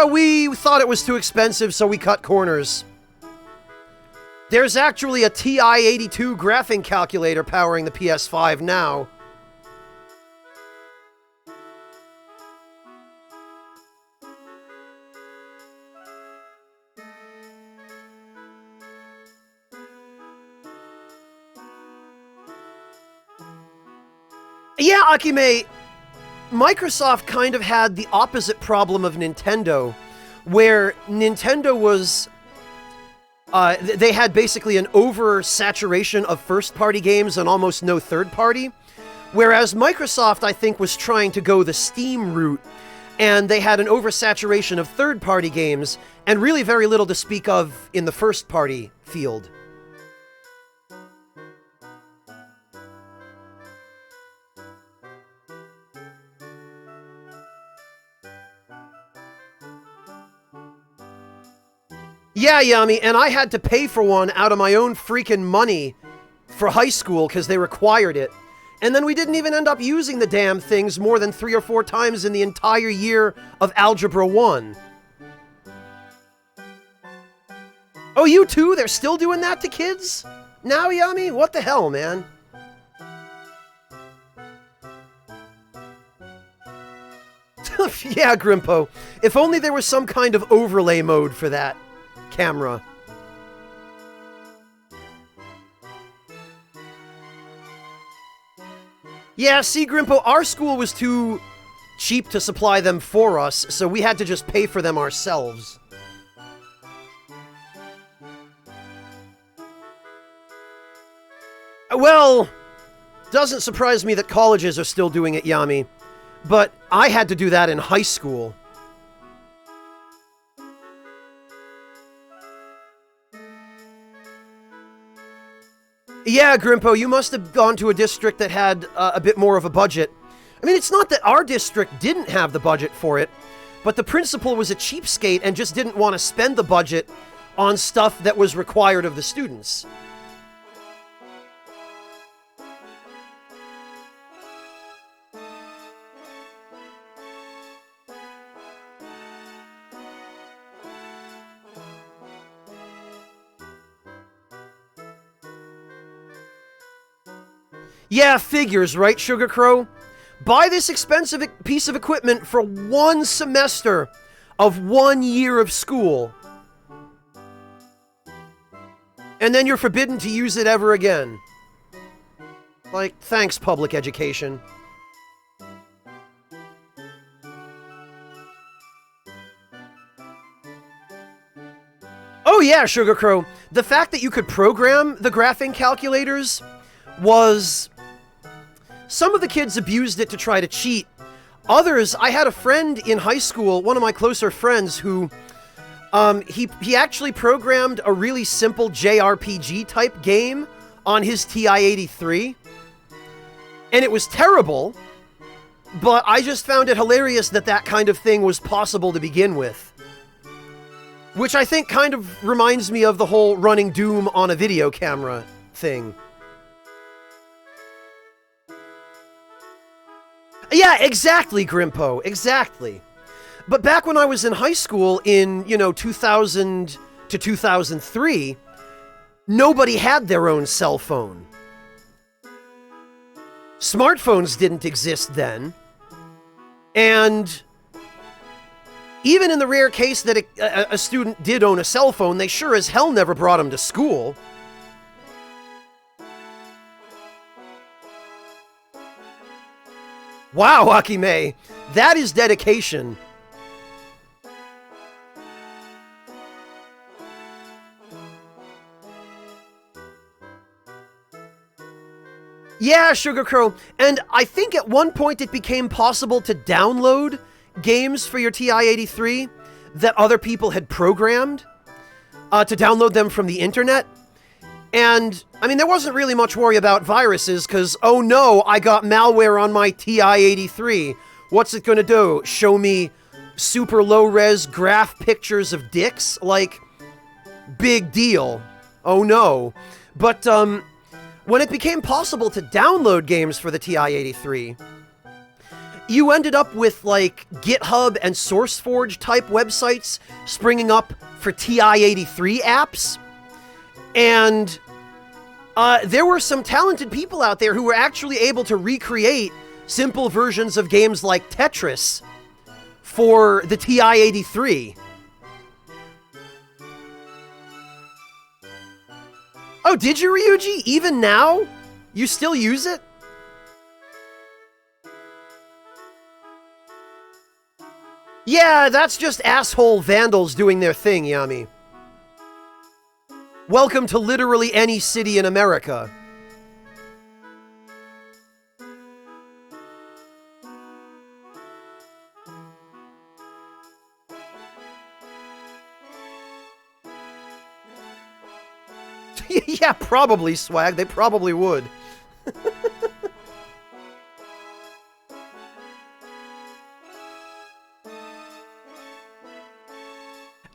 we thought it was too expensive, so we cut corners. There's actually a TI-82 graphing calculator powering the PS5 now. Yeah, Akime, Microsoft kind of had the opposite problem of Nintendo, where Nintendo was... they had basically an oversaturation of first-party games and almost no third-party, Whereas Microsoft, I think, was trying to go the Steam route, and they had an oversaturation of third-party games, and really very little to speak of in the first-party field. Yeah, Yami, and I had to pay for one out of my own freaking money for high school because they required it. And then we didn't even end up using the damn things more than 3 or 4 times in the entire year of Algebra 1. Oh, you too? They're still doing that to kids? Now, Yami? What the hell, man? Yeah, Grimpo. If only there was some kind of overlay mode for that camera. Yeah, see, Grimpo, our school was too cheap to supply them for us, so we had to just pay for them ourselves. Well, doesn't surprise me that colleges are still doing it, Yami, but I had to do that in high school. Yeah, Grimpo, you must have gone to a district that had a bit more of a budget. I mean, it's not that our district didn't have the budget for it, but the principal was a cheapskate and just didn't want to spend the budget on stuff that was required of the students. Yeah, figures, right, Sugar Crow? Buy this expensive piece of equipment for 1 semester of 1 year of school. And then you're forbidden to use it ever again. Like, thanks, public education. Oh yeah, Sugar Crow. The fact that you could program the graphing calculators was... Some of the kids abused it to try to cheat. Others, I had a friend in high school, one of my closer friends, who he actually programmed a really simple JRPG type game on his TI-83. And it was terrible, but I just found it hilarious that that kind of thing was possible to begin with. Which I think kind of reminds me of the whole running Doom on a video camera thing. Yeah, exactly, Grimpo, exactly. But back when I was in high school in, 2000 to 2003, nobody had their own cell phone. Smartphones didn't exist then. And even in the rare case that a student did own a cell phone, they sure as hell never brought him to school. Wow, Akime, that is dedication. Yeah, Sugar Crow, and I think at one point it became possible to download games for your TI-83 that other people had programmed, to download them from the internet. And, I mean, there wasn't really much worry about viruses, because, oh no, I got malware on my TI-83. What's it gonna do? Show me super low-res graph pictures of dicks? Like, big deal. Oh no. But, when it became possible to download games for the TI-83, you ended up with, like, GitHub and SourceForge type websites springing up for TI-83 apps. And there were some talented people out there who were actually able to recreate simple versions of games like Tetris for the TI-83. Oh, did you, Ryuji? Even now? You still use it? Yeah, that's just asshole Vandals doing their thing, Yami. Welcome to literally any city in America. Yeah, probably, Swag. They probably would.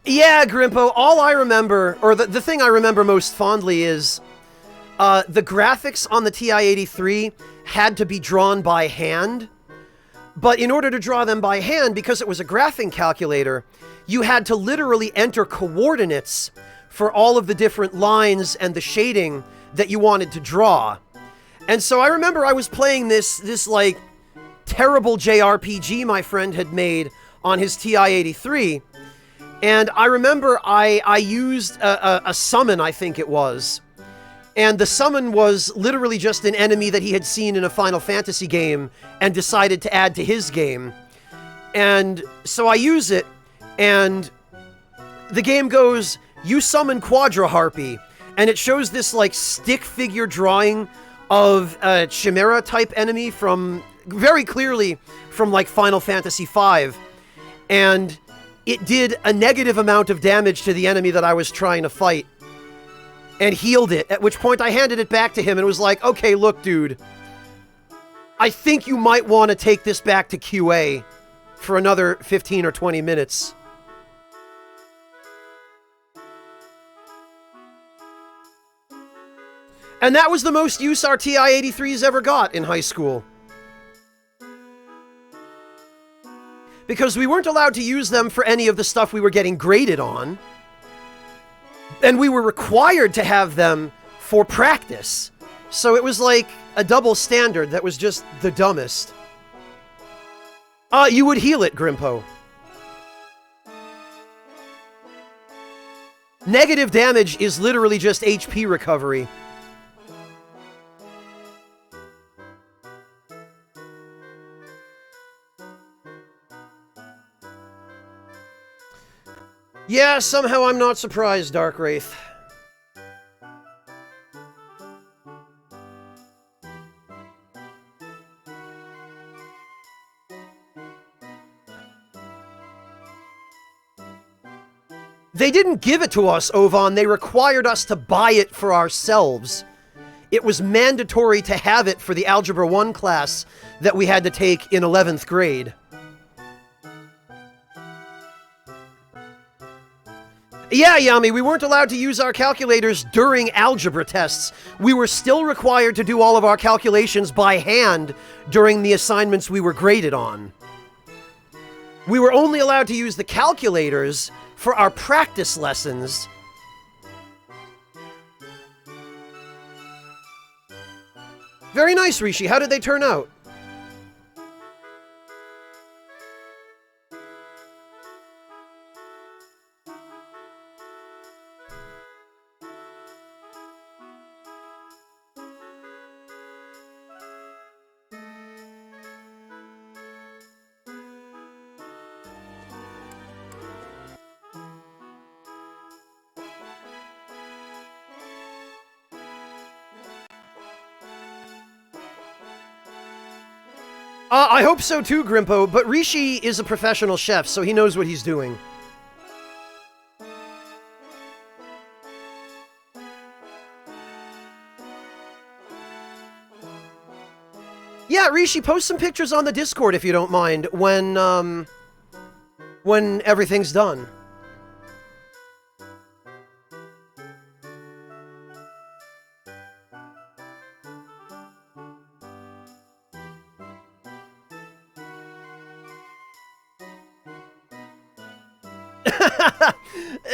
Yeah, Grimpo, all I remember, or the thing I remember most fondly is the graphics on the TI-83 had to be drawn by hand. But in order to draw them by hand, because it was a graphing calculator, you had to literally enter coordinates for all of the different lines and the shading that you wanted to draw. And so I remember I was playing this like terrible JRPG my friend had made on his TI-83, and I remember I used a summon, I think it was. And the summon was literally just an enemy that he had seen in a Final Fantasy game and decided to add to his game. And so I use it, and the game goes, you summon Quadra Harpy, and it shows this like stick figure drawing of a Chimera type enemy from, very clearly from like Final Fantasy V. And it did a negative amount of damage to the enemy that I was trying to fight. And healed it, at which point I handed it back to him and was like, okay, look, dude, I think you might want to take this back to QA for another 15 or 20 minutes. And that was the most use our TI-83s ever got in high school. Because we weren't allowed to use them for any of the stuff we were getting graded on. And we were required to have them for practice. So it was like a double standard that was just the dumbest. You would heal it, Grimpo. Negative damage is literally just HP recovery. Yeah, somehow I'm not surprised, Dark Wraith. They didn't give it to us, Ovan. They required us to buy it for ourselves. It was mandatory to have it for the Algebra 1 class that we had to take in 11th grade. Yeah, Yami, we weren't allowed to use our calculators during algebra tests. We were still required to do all of our calculations by hand during the assignments we were graded on. We were only allowed to use the calculators for our practice lessons. Very nice, Rishi. How did they turn out? I hope so too, Grimpo, but Rishi is a professional chef, so he knows what he's doing. Yeah, Rishi, post some pictures on the Discord if you don't mind, when everything's done.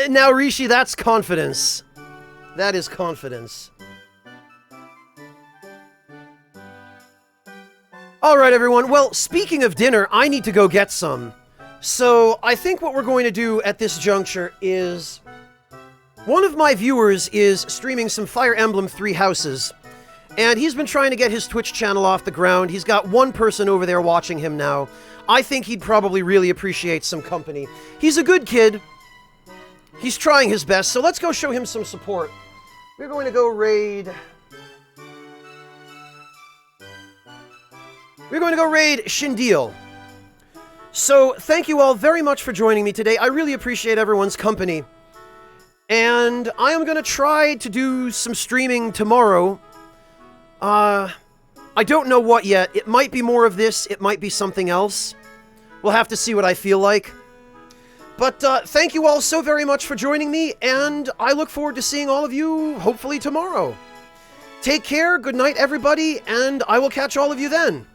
Now, Rishi, that's confidence. That is confidence. Alright, everyone. Well, speaking of dinner, I need to go get some. So, I think what we're going to do at this juncture is... One of my viewers is streaming some Fire Emblem Three Houses, and he's been trying to get his Twitch channel off the ground. He's got one person over there watching him now. I think he'd probably really appreciate some company. He's a good kid. He's trying his best, so let's go show him some support. We're going to go raid... We're going to go raid Shindeal. So, thank you all very much for joining me today. I really appreciate everyone's company. And I am going to try to do some streaming tomorrow. I don't know what yet. It might be more of this. It might be something else. We'll have to see what I feel like. But thank you all so very much for joining me, and I look forward to seeing all of you hopefully tomorrow. Take care, good night everybody, and I will catch all of you then.